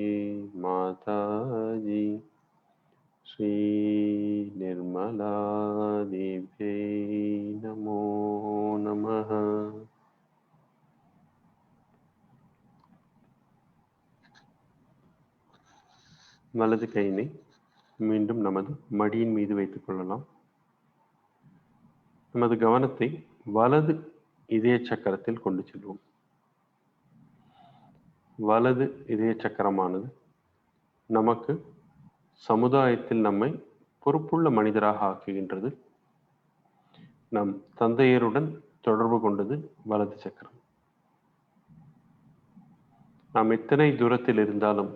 மாதாஜி ஸ்ரீ நிர்மலா தேவ்யை நமோ நமः. வலது கையினை மீண்டும் நமது மடியின் மீது வைத்துக் கொள்ளலாம். நமது கவனத்தை வலது இதய சக்கரத்தில் கொண்டு செல்வோம். வலது இதய சக்கரமானது நமக்கு சமுதாயத்தில் நம்மை பொறுப்புள்ள மனிதராக ஆக்குகின்றது. நம் தந்தையருடன் தொடர்பு கொண்டது வலது சக்கரம். நாம் எத்தனை தூரத்தில் இருந்தாலும்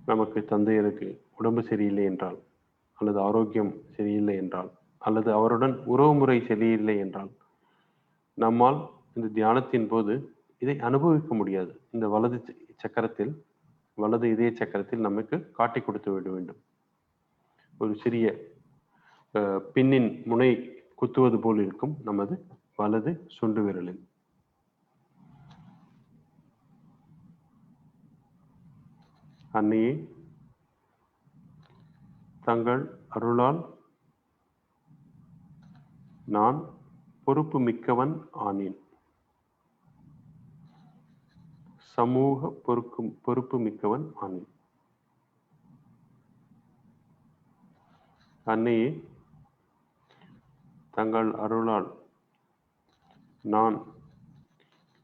நமக்கு தந்தையருக்கு உடம்பு சரியில்லை என்றால், அல்லது ஆரோக்கியம் சரியில்லை என்றால், அல்லது அவருடன் உறவுமுறை சரியில்லை என்றால், நம்மால் இந்த தியானத்தின் போது இதை அனுபவிக்க முடியாது. இந்த சக்கரத்தில் வலது இதய சக்கரத்தில் நமக்கு காட்டி கொடுத்து விட வேண்டும். ஒரு சிறிய பின்னின் முனை குத்துவது போல் இருக்கும் நமது வலது சுண்டு விரலில். அன்னையே, தங்கள் அருளால் நான் பொறுப்பு மிக்கவன் ஆனேன். சமூக பொறுப்பு மிக்கவன் ஆனேன். அன்னையே, தங்கள் அருளால் நான்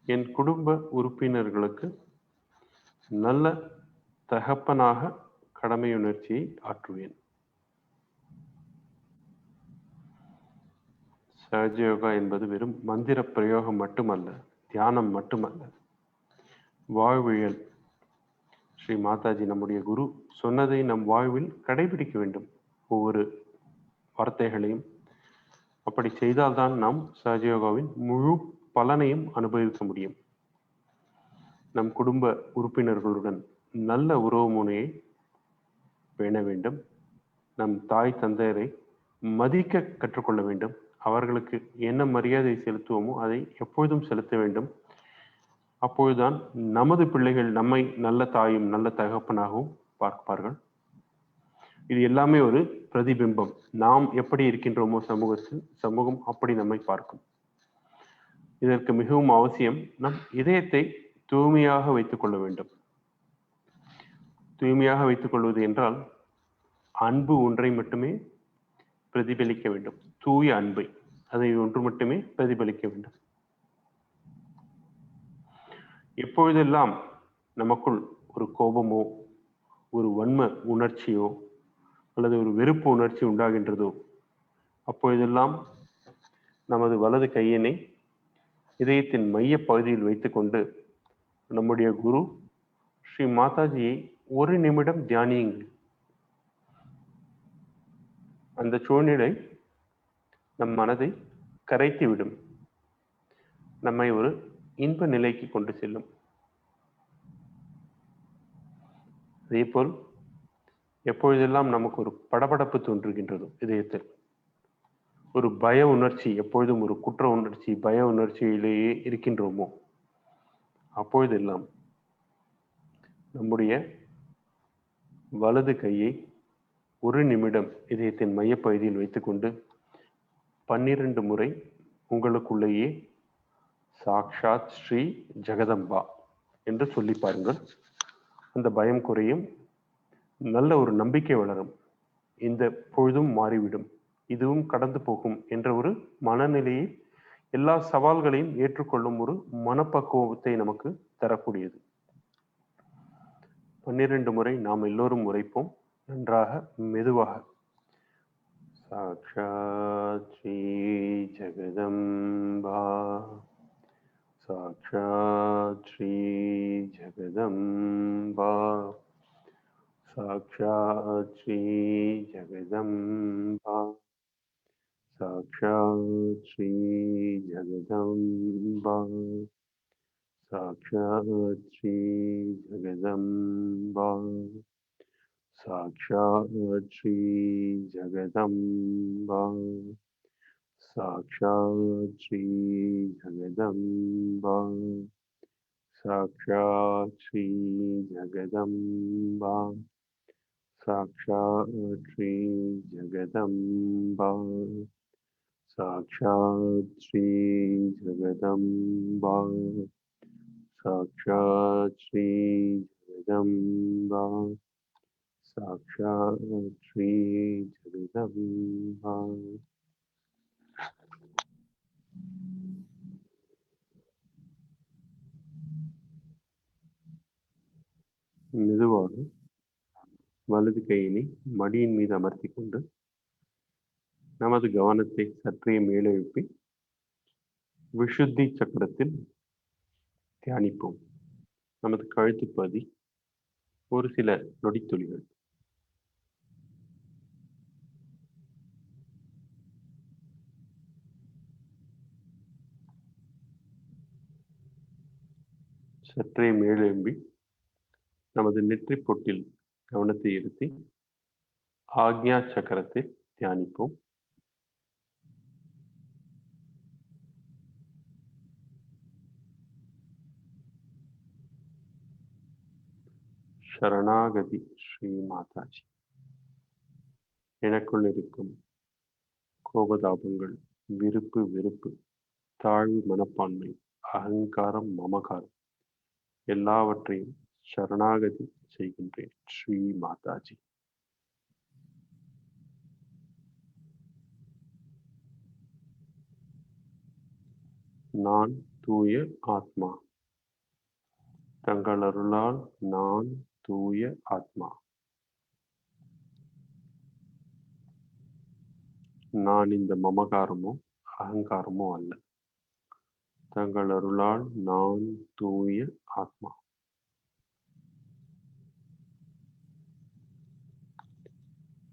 என் குடும்ப உறுப்பினர்களுக்கு நல்ல தகப்பனாக கடமையுணர்ச்சியை ஆற்றுவேன். சஹஜயோகா என்பது வெறும் மந்திர பிரயோகம் மட்டுமல்ல, தியானம் மட்டுமல்ல, வாழ்வியல். ஸ்ரீ மாதாஜி நம்முடைய குரு சொன்னதை நம் வாழ்வில் கடைபிடிக்க வேண்டும். ஒவ்வொரு வார்த்தைகளையும் அப்படி செய்தால்தான் நாம் சஹஜயோகாவின் முழு பலனையும் அனுபவிக்க முடியும். நம் குடும்ப உறுப்பினர்களுடன் நல்ல உறவு முறையை பேண வேண்டும். நம் தாய் தந்தையரை மதிக்க கற்றுக்கொள்ள வேண்டும். அவர்களுக்கு என்ன மரியாதை செலுத்துவோமோ அதை எப்பொழுதும் செலுத்த வேண்டும். அப்பொழுதுதான் நமது பிள்ளைகள் நம்மை நல்ல தாயும் நல்ல தகப்பனாகவும் பார்ப்பார்கள். இது எல்லாமே ஒரு பிரதிபிம்பம். நாம் எப்படி இருக்கின்றோமோ சமூகத்தில், சமூகம் அப்படி நம்மை பார்க்கும். இதற்கு மிகவும் அவசியம் நம் இதயத்தை தூய்மையாக வைத்துக் கொள்ள வேண்டும். தூய்மையாக வைத்துக் கொள்வது என்றால் அன்பு ஒன்றை மட்டுமே பிரதிபலிக்க வேண்டும். தூய அன்பை, அதை ஒன்று மட்டுமே பிரதிபலிக்க வேண்டும். எப்பொழுதெல்லாம் நமக்குள் ஒரு கோபமோ, ஒரு வன்ம உணர்ச்சியோ, அல்லது ஒரு வெறுப்பு உணர்ச்சி உண்டாகின்றதோ, அப்பொழுதெல்லாம் நமது வலது கையினை இதயத்தின் மைய பகுதியில் வைத்துக்கொண்டு நம்முடைய குரு ஸ்ரீ மாதாஜியை ஒரு நிமிடம் தியானியுங்கள். அந்த சூழ்நிலை நம் மனதை கரைத்துவிடும். நம்மை ஒரு இன்ப நிலைக்கு கொண்டு செல்லும். அதேபோல் எப்பொழுதெல்லாம் நமக்கு ஒரு படபடப்பு தோன்றுகின்றதோ இதயத்தில், ஒரு பய உணர்ச்சி, எப்பொழுதும் ஒரு குற்ற உணர்ச்சி, பய உணர்ச்சியிலேயே இருக்கின்றோமோ, அப்பொழுதெல்லாம் நம்முடைய வலது கையை ஒரு நிமிடம் இதயத்தின் மையப்பகுதியில் வைத்துக்கொண்டு 12 முறை உங்களுக்குள்ளேயே சாக்ஷாத் ஸ்ரீ ஜெகதம்பா என்று சொல்லி பாருங்கள். அந்த பயம் குறையும், நல்ல ஒரு நம்பிக்கை வளரும். இந்த பொழுதும் மாறிவிடும், இதுவும் கடந்து போகும் என்ற ஒரு மனநிலையை, எல்லா சவால்களையும் ஏற்றுக்கொள்ளும் ஒரு மனப்பக்குவத்தை நமக்கு தரக்கூடியது. 12 முறை நாம் எல்லோரும் உரைப்போம், நன்றாக மெதுவாக. சாக்ஷாத் ஸ்ரீ ஜெகதம்பா, சாக்ஷாத் ஸ்ரீ ஜெகதம்பா, சாக்ஷாத் ஸ்ரீ ஜெகதம்பா, சாக்ஷாத் ஸ்ரீ ஜெகதம்பா, சாக்ஷாத் ஸ்ரீ ஜெகதம்பா, சாக்ஷாத் ஸ்ரீ ஜெகதம்பா, சாக்ஷாத் ஸ்ரீ ஜெகதம்பா, சாக்ஷாத் ஸ்ரீ ஜெகதம்பா, சாக்ஷாத் ஸ்ரீ ஜெகதம்பா, சாக்ஷாத் ஸ்ரீ ஜெகதம்பா, சாக்ஷாத் ஸ்ரீ ஜெகதம்பா, சாக்ஷாத் ஸ்ரீ ஜெகதம்பா. மெதுவாக வலது கையினை மடியின் மீது அமர்த்தி கொண்டு நமது கவனத்தை சற்றே மேலெழுப்பி விஷுத்தி சக்கரத்தில் தியானிப்போம். நமது கழுத்து பகுதி ஒரு சில நொடித்துளிகள். சற்றே மேலெழும்பி நமது நெற்றி பொட்டில் கவனத்தை இருத்தி ஆக்ஞா சக்கரத்தை தியானிப்போம். சரணாகதி ஸ்ரீ மாதாஜி. எனக்குள் இருக்கும் கோபதாபங்கள், விருப்பு வெறுப்பு, தாழ்வு மனப்பான்மை, அகங்காரம், மமகாரம் எல்லாவற்றையும் சரணாகதி செய்கின்றேன் ஸ்ரீ மாதாஜி. நான் தூய ஆத்மா. தங்கள் அருளால் நான் தூய ஆத்மா. நான் இந்த மமகாரமோ அகங்காரமோ அல்ல. தங்கள் அருளால் நான் தூய ஆத்மா.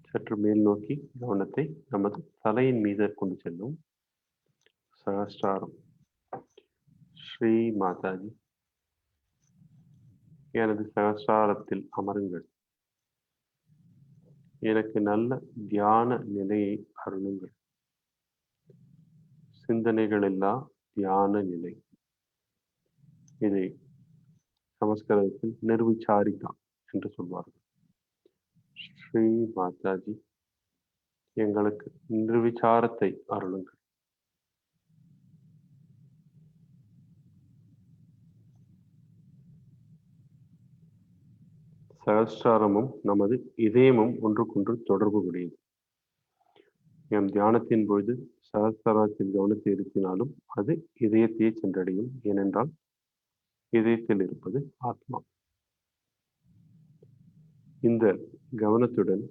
சற்று மேல் நோக்கி கவனத்தை நமது தலையின் மீது கொண்டு செல்லும். சகஸ்ராரம். ஸ்ரீ மாதாஜி, எனது சகஸ்ராரத்தில் அமருங்கள். எனக்கு நல்ல தியான நிலையை அருளுங்கள். சிந்தனைகள் இல்லா தியான நிலை. இதை சமஸ்கிருதத்தில் நிர்விசாரிகா என்று சொல்வார்கள். ஸ்ரீ மாதாஜி, எங்களுக்கு நிர்விசாரத்தை அருளுங்கள். சகஸ்ராரமும் நமது இதயமும் ஒன்றுக்கொன்று தொடர்பு உடையது. எம் தியானத்தின் பொழுது சகஸ்ராரத்தில் கவனத்தை இருத்தினாலும் அது இதயத்தையே சென்றடையும். ஏனென்றால் இதயத்தில் இருப்பது ஆத்மா. இந்த கவனத்துடன்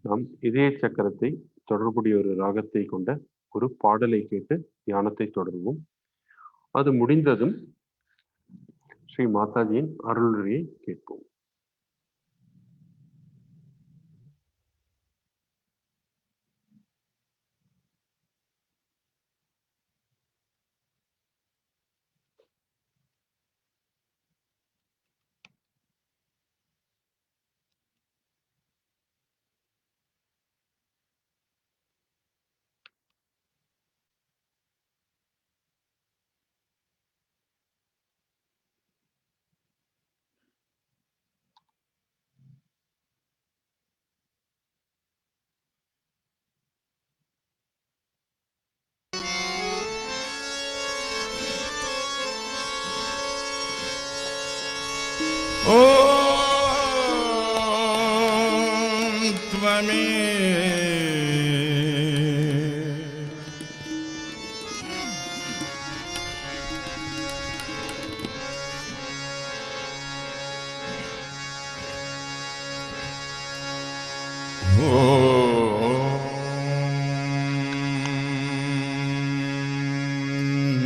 நாம் இதய சக்கரத்தை தொடர்புடைய ஒரு ராகத்தை கொண்ட ஒரு பாடலை கேட்டு தியானத்தை தொடர்வோம். அது முடிந்ததும் ஸ்ரீ மாதாஜியின் அருளுரையை கேட்போம். ॐ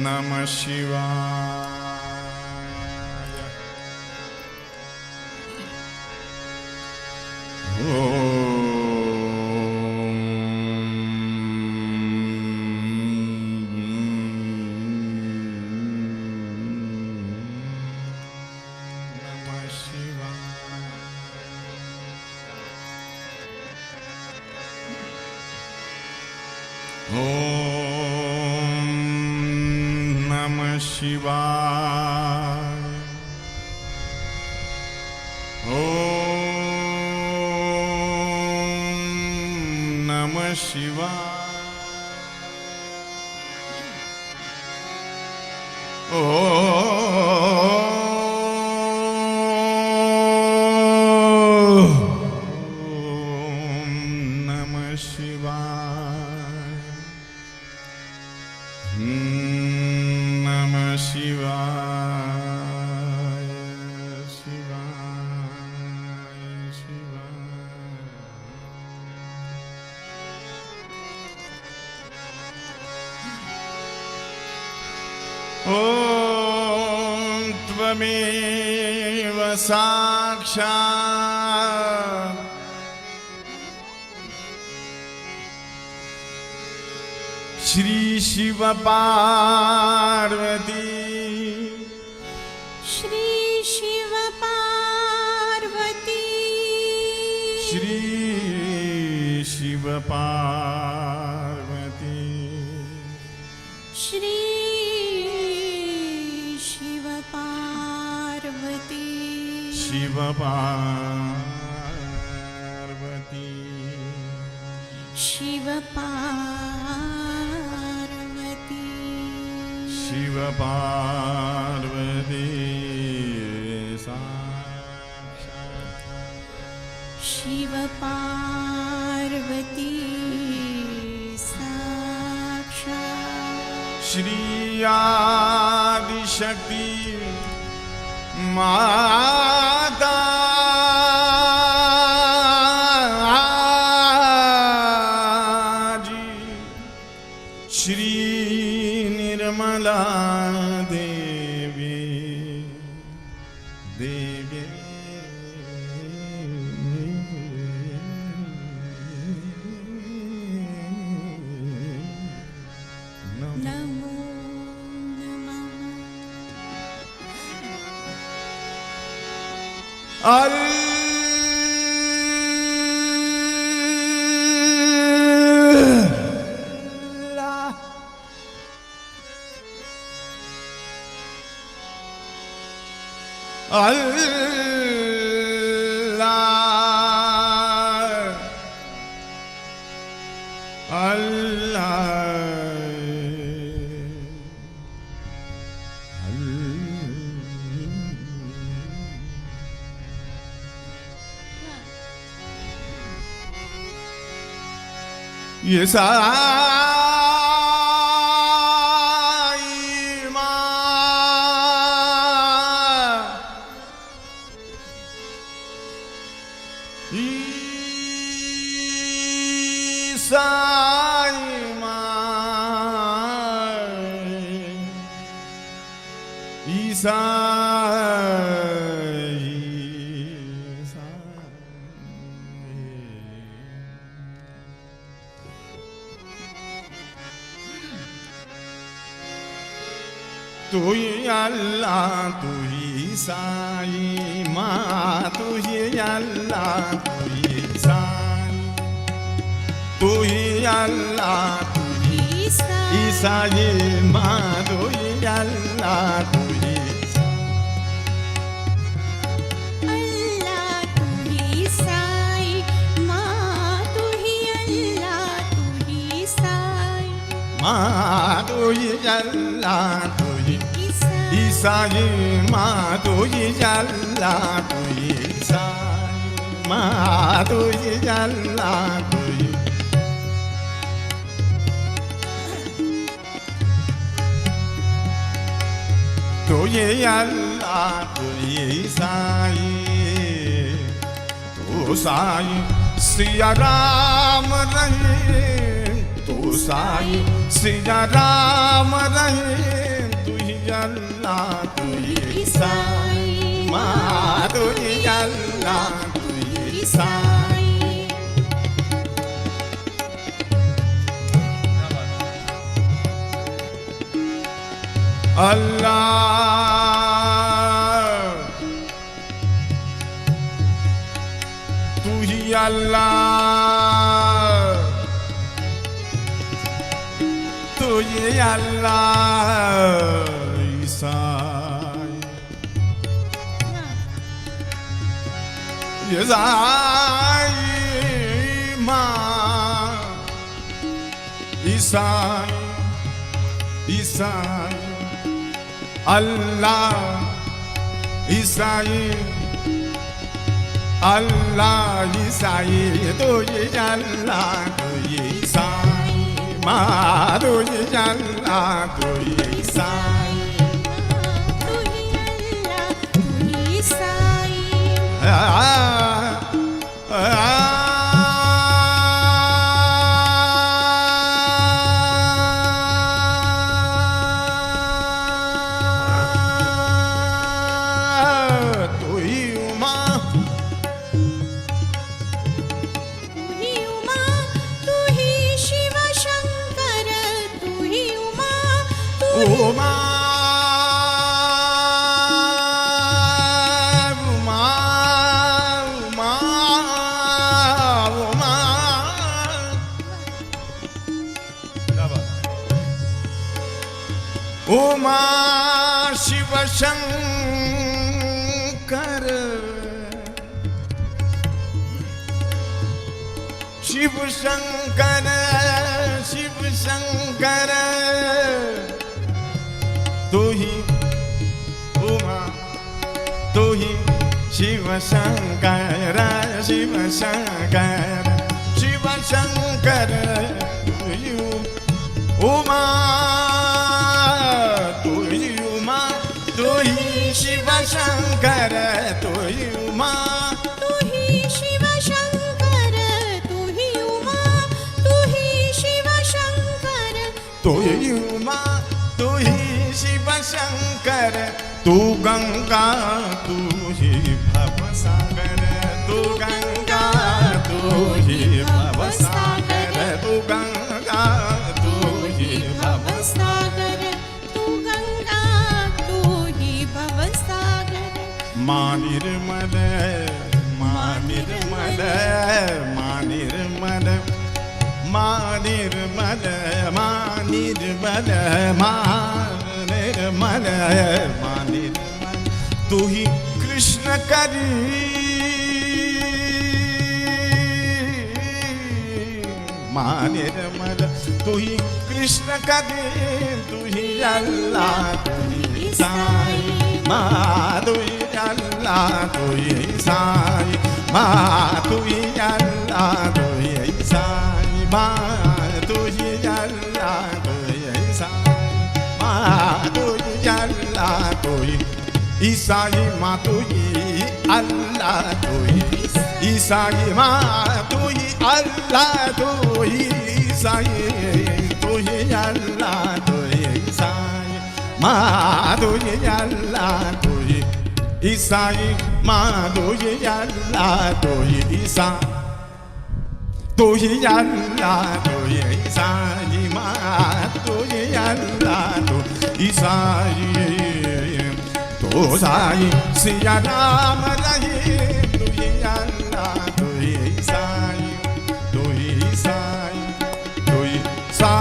नमः शिवाय। नमः शिवाय। नमः शिवाय। नमः शिवाय। नमः शिवाय। नमः शिवाय। शिवाय शिवाय। ॐ त्वमेव साक्षात् श्री शिव पार्वती श्री शिव पार्वती श्री शिव पार्वती श्री शिव पार्वती शिव पार्वती शिव पार्वती शिव पार्वती साक्षात् शिव पार्वती साक्षात् श्री आदिशक्ति माता जी श्री निर्मला देवी देवी नमो नमः Allah Allah Yes, तू ही अल्लाह तू ही साई माँ तू ही अल्लाह तू ही साई तू ही अल्लाह तू ही ईसाई माँ तू ही अल्लाह तू ही अल्लाह तू ही साई माँ तू ही अल्लाह तू ही साई माँ तू ही अल्लाह तू ही ईसाई माँ तू ही अल्लाह तू ही ईसाई माँ तू ही अल्लाह तू ही तू ये अल्लाह तू ये ईसाई तू साई सिया राम रहे तू साई सिया राम रहे तू ही अल्लाह तू ही ईसाई माँ तू ही अल्लाह तू ही ईसाई अल्लाह तू ही अल्लाह तू ही अल्लाह ईसाई ईसाई माँ ईसाई ईसाई अल्लाह ईसाई अल्लाह ईसाई तो ये अल्लाह तो ये ईसाई माँ तो ये अल्लाह तो ये ईसाई तू ही अल्लाह तू ही Sai Uma, Uma, Uma, Uma. Uma Shiva Shankar, Shiv Shankar, Shiv Shankar, tu hi Uma, tu hi Shiva Shankar, Shiva Shankar, Shiva Shankar, tu hi Uma, tu hi Uma, tu hi Shiva Shankar, tu hi Uma. तू ही शिव शंकर तू ही उमा तू ही Shiv Shankar Tu hi Uma, tu hi Shiva Shankar, tu Ganga, tu hi Bhavasagar, tu Ganga, tu hi Bhavasagar, tu Ganga, tu hi भवसागर तू गंगा तू ही भवसागर Manirmal, Manirmal, Manirmal, Manirmal, Manirmal, Manirmal, Manirmal, tu hi Krishna Kari, Manirmal, tu hi Krishna Kari, tu hi Allah, tu hi Sai, Ma tu hi Allah, tu hi Sai, Ma tu hi Allah, tu hi Sai, Ma tu hi Allah, tu hi Sai, Ma tu hi Allah, tu hi Isai, Ma tu hi Allah, tu hi Isai, Ma tu hi Allah, tu hi Isai, tu hi Allah, tu hi Isai, Ma tu hi Allah, tu hi Isai, Ma tu hi Allah, tu hi Isai, tu hi Allah, tu hi Isai, Ma tu hi Allah, tu Isai, tu Sai, Siya Ram Rahim, tu hi Allah, tu hi Isai, tu hi Isai, tu hi Sai.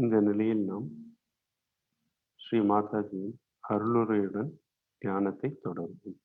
இந்த நிலையில் நாம் ஸ்ரீ மாதாஜியின் அருளுரையுடன் தியானத்தை தொடர்வோம்.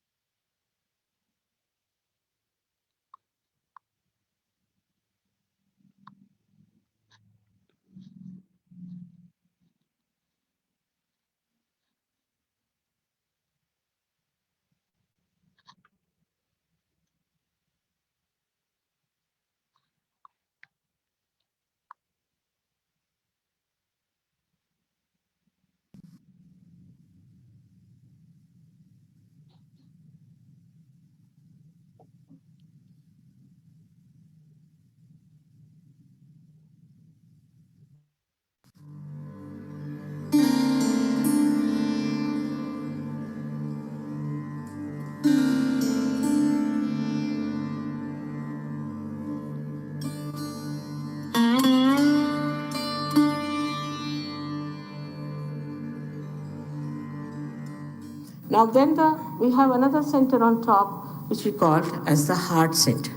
Now then we have another center on top which we call as the heart center.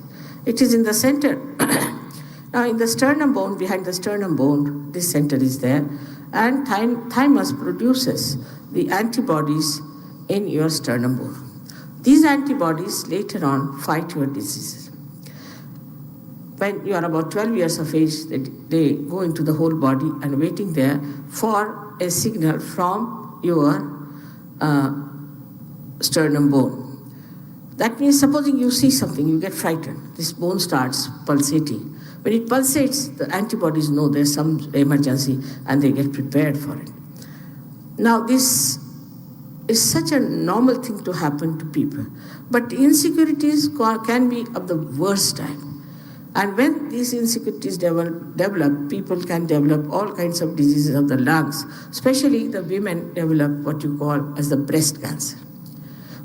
It is in the center. Now in the sternum bone, behind the sternum bone, this center is there, and thymus produces the antibodies in your sternum bone. These antibodies later on fight your diseases. When you are about 12 years of age, they go into the whole body and waiting there for a signal from your sternum bone. That means supposing you see something, you get frightened. This bone starts pulsating. When it pulsates, the antibodies know there's some emergency and they get prepared for it. Now, this is such a normal thing to happen to people, but insecurities can be of the worst type. And when these insecurities develop, people can develop all kinds of diseases of the lungs, especially the women develop what you call as the breast cancer.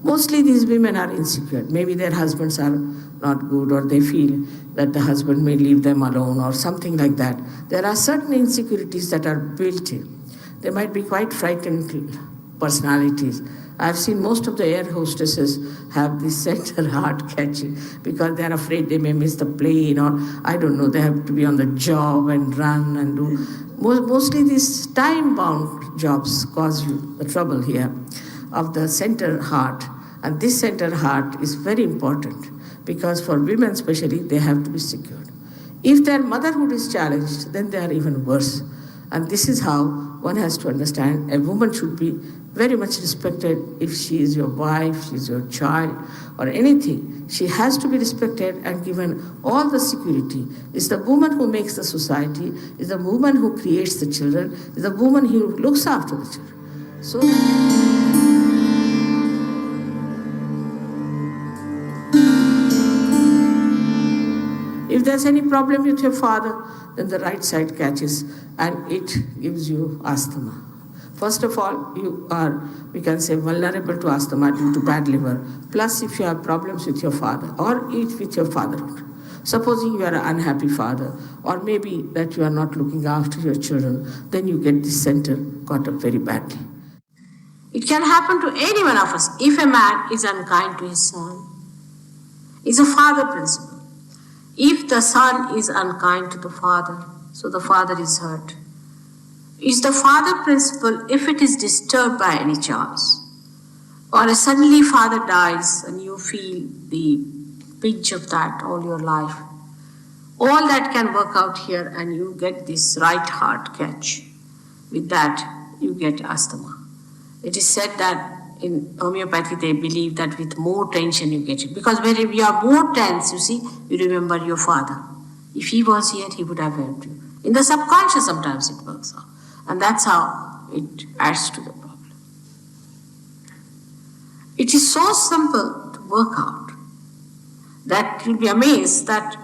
Mostly these women are insecure. Maybe their husbands are not good, or they feel that the husband may leave them alone or something like that. There are certain insecurities that are built in. They might be quite frightened personalities. I've seen most of the air hostesses have this center heart catching because they're afraid they may miss the plane, or I don't know, they have to be on the job and run and do. Mostly these time-bound jobs cause you the trouble here of the center heart. And this center heart is very important because for women especially, they have to be secured. If their motherhood is challenged, then they are even worse. And this is how one has to understand a woman should be very much respected. If she is your wife, she is your child, or anything, she has to be respected and given all the security. It's the woman who makes the society, it's the woman who creates the children, it's the woman who looks after the children. So if there's any problem with your father, then the right side catches and it gives you asthma. First of all, you are, we can say, vulnerable to asthma due to bad liver. Plus, if you have problems with your father or eat with your fatherhood. Supposing you are an unhappy father, or maybe that you are not looking after your children, then you get this center caught up very badly. It can happen to any one of us. If a man is unkind to his son, it's a father principle. If the son is unkind to the father, so the father is hurt. It's the father principle if it is disturbed by any chance, or suddenly father dies and you feel the pinch of that all your life. All that can work out here and you get this right heart catch. With that, you get asthma. It is said that in homeopathy, they believe that with more tension you get it. Because when you are more tense, you see, you remember your father. If he was here, he would have helped you. In the subconscious, sometimes it works out. And that's how it adds to the problem. It is so simple to work out that you'll be amazed that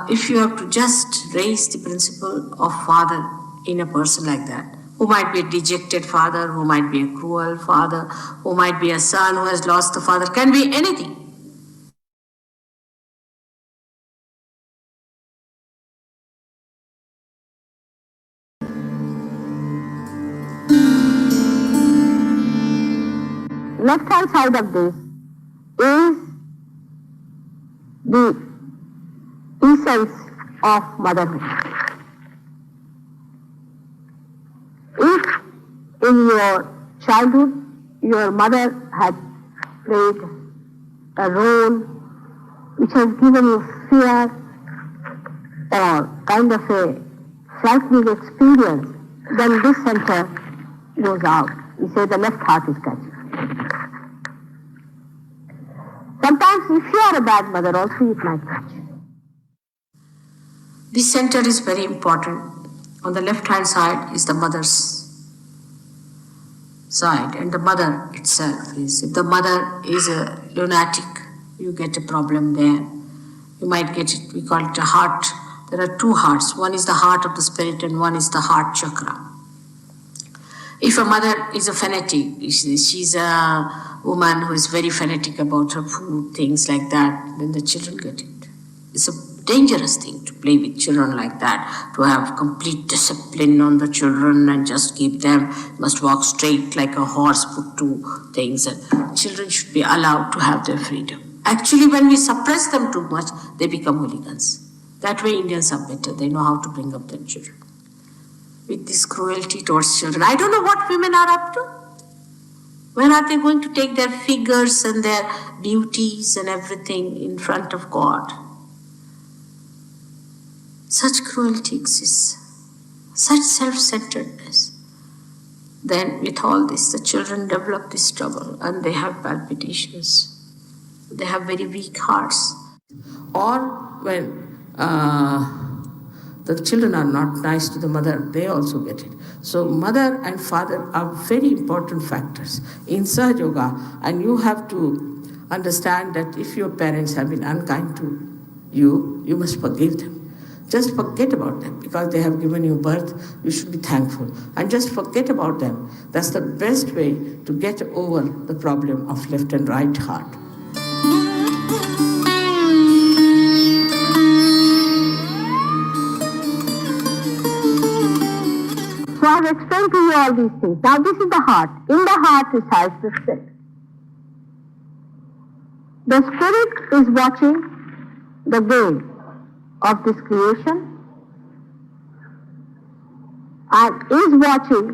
if you have to just raise the principle of father in a person like that, who might be a dejected father, who might be a cruel father, who might be a son who has lost the father, can be anything. Left-hand side of this is the essence of motherhood. If in your childhood your mother had played a role which has given you fear or kind of a frightening experience, then this center goes out. We say the left heart is catching. Sometimes if you are a bad mother also it might catch. This center is very important. On the left-hand side is the mother's side, and the mother itself is. If the mother is a lunatic, you get a problem there. You might get it, we call it a heart. There are two hearts. One is the heart of the spirit and one is the heart chakra. If a mother is a fanatic, she's a woman who is very fanatic about her food, things like that, then the children get it. It's a dangerous thing to play with children like that, to have complete discipline on the children and just keep them, must walk straight like a horse, put to things. And children should be allowed to have their freedom. Actually, when we suppress them too much, they become hooligans. That way Indians are better. They know how to bring up their children. With this cruelty towards children, I don't know what women are up to. When are they going to take their figures and their beauties and everything in front of God? Such cruelty exists, such self-centeredness. Then with all this, the children develop this trouble and they have palpitations. They have very weak hearts. Or when the children are not nice to the mother, they also get it. So mother and father are very important factors in Sahaja Yoga, and you have to understand that if your parents have been unkind to you, you must forgive them. Just forget about them because they have given you birth. You should be thankful and just forget about them. That's the best way to get over the problem of left and right heart. So I have explained to you all these things. Now this is the heart. In the heart resides the spirit. The spirit is watching the game of this creation and is watching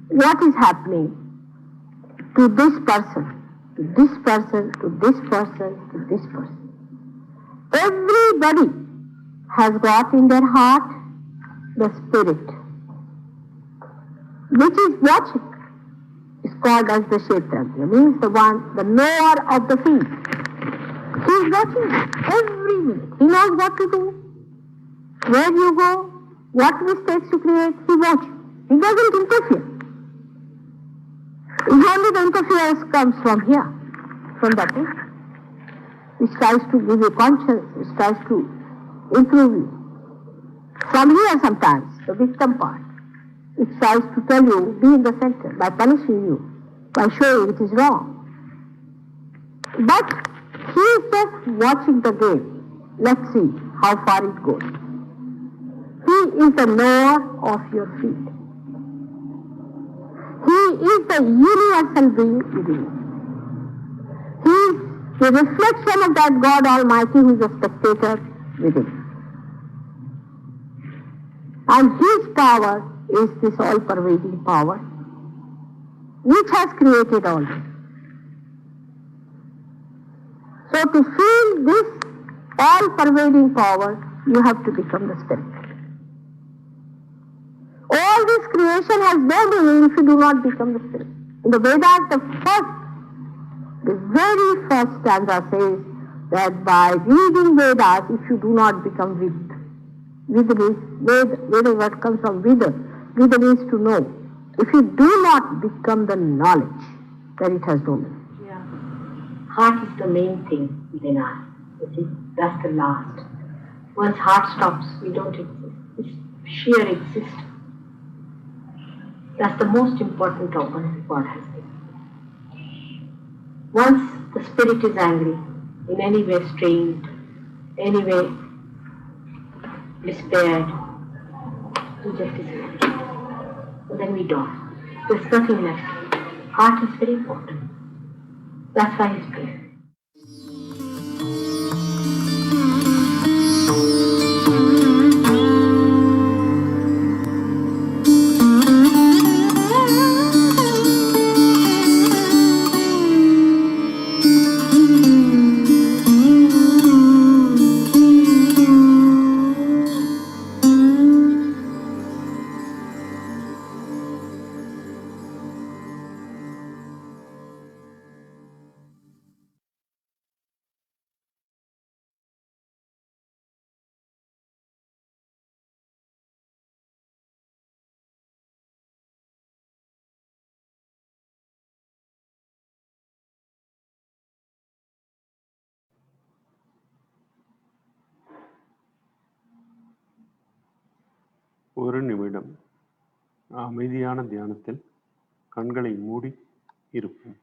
what is happening to this person, to this person, to this person, to this person. Everybody has got in their heart the spirit, which is watching. It's called as the Kshetrajna, means the one, the knower of the field. He is watching every minute. He knows what to do, where you go, what mistakes you create. He watches. He doesn't interfere. If only the interference comes from here, from that way. It tries to give you conscience, it tries to improve you. From here sometimes, the victim part, it tries to tell you, be in the center, by punishing you, by showing it is wrong. But he is just watching the game. Let's see how far it goes. He is the knower of your feet. He is the universal being within you. He is the reflection of that God Almighty who is a spectator within you. And his power is this all-pervading power which has created all this. So to feel this all-pervading power, you have to become the spirit. All this creation has no meaning if you do not become the spirit. In the Vedas, the very first stanza says that by reading Vedas, if you do not become Vid, Veda word comes from Vida. Vida means to know. If you do not become the knowledge, then it has no meaning. Yeah. Heart is the main thing within us. You see, that's the last. Once heart stops, we don't exist. It's sheer existence. That's the most important organ God has given. Once the spirit is angry, in any way strained, any way despaired, we just disappear. And then we die. There's nothing left. Heart is very important. That's why He's prayer. ஒரு நிமிடம் அமைதியான தியானத்தில் கண்களை மூடி இருப்போம்.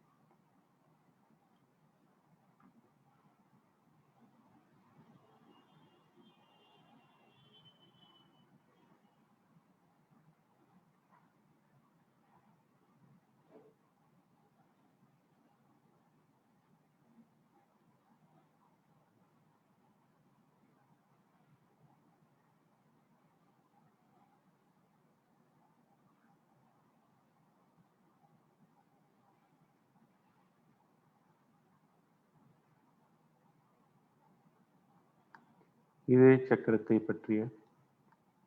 இதய சக்கரத்தை பற்றிய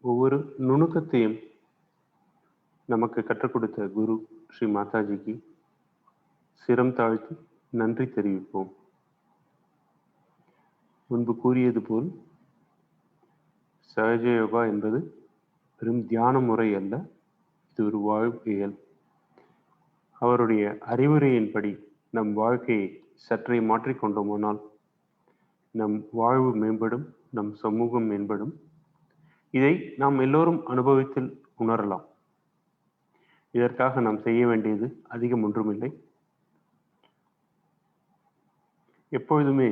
ஒவ்வொரு நுணுக்கத்தையும் நமக்கு கற்றுக் கொடுத்த குரு ஸ்ரீ மாதாஜிக்கு சிரம் தாழ்த்தி நன்றி தெரிவிப்போம். முன்பு கூறியது போல் சகஜ யோகா என்பது வெறும் தியான முறை அல்ல, இது ஒரு வாழ்வியல். அவருடைய அறிவுரையின்படி நம் வாழ்க்கையை சற்றே மாற்றிக்கொண்டோமானால் நம் வாழ்வு மேம்படும், நம் சமூகம் மேம்படும். இதை நாம் எல்லோரும் அனுபவத்தில் உணரலாம். இதற்காக நாம் செய்ய வேண்டியது அதிகம் ஒன்றுமில்லை. எப்பொழுதுமே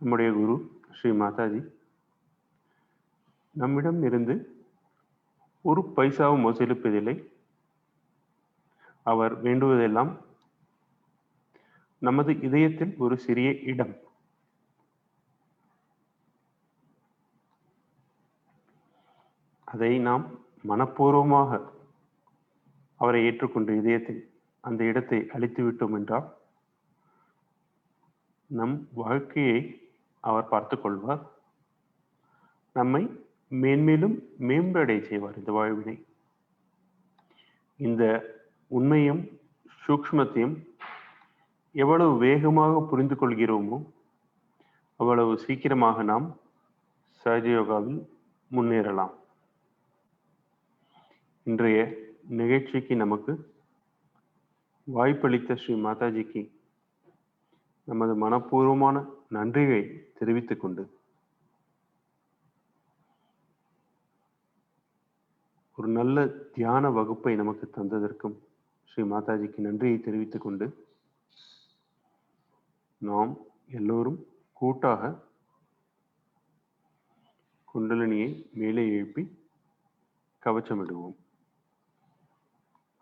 நம்முடைய குரு ஸ்ரீ மாதாஜி நம்மிடம் இருந்து ஒரு பைசாவும் வசூலிப்பதில்லை. அவர் வேண்டுவதெல்லாம் நமது இதயத்தில் ஒரு சிறிய இடம். அதை நாம் மனப்பூர்வமாக அவரை ஏற்றுக்கொண்டு இதயத்தில் அந்த இடத்தை அளித்து விட்டோம் என்றால் நம் வாழ்க்கையை அவர் பார்த்து கொள்வார். நம்மை மேன்மேலும் மேம்படை செய்வார் இந்த வாழ்வினை. இந்த உண்மையும் சூக்ஷ்மத்தையும் எவ்வளவு வேகமாக புரிந்து கொள்கிறோமோ அவ்வளவு சீக்கிரமாக நாம் சஹஜயோகாவில் முன்னேறலாம். இன்றைய நிகழ்ச்சிக்கு நமக்கு வாய்ப்பளித்த ஸ்ரீ மாதாஜிக்கு நமது மனப்பூர்வமான நன்றியை தெரிவித்துக் கொண்டு ஒரு நல்ல தியான வகுப்பை நமக்கு தந்ததற்கும் ஸ்ரீ மாதாஜிக்கு நன்றியை தெரிவித்துக் கொண்டு நாம் எல்லோரும் கூட்டாக குண்டலினியை மேலே எழுப்பி கவச்சமிடுவோம்.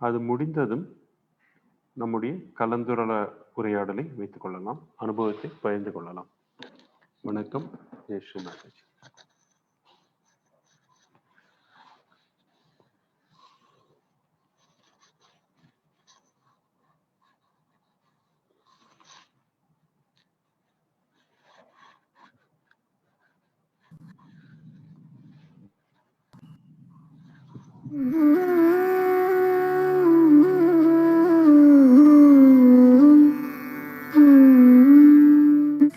அது முடிந்ததும் நம்முடைய உரையாடலை வைத்துக் கொள்ளலாம், அனுபவத்தை பகிர்ந்து கொள்ளலாம். வணக்கம். Jai Sri Mataji.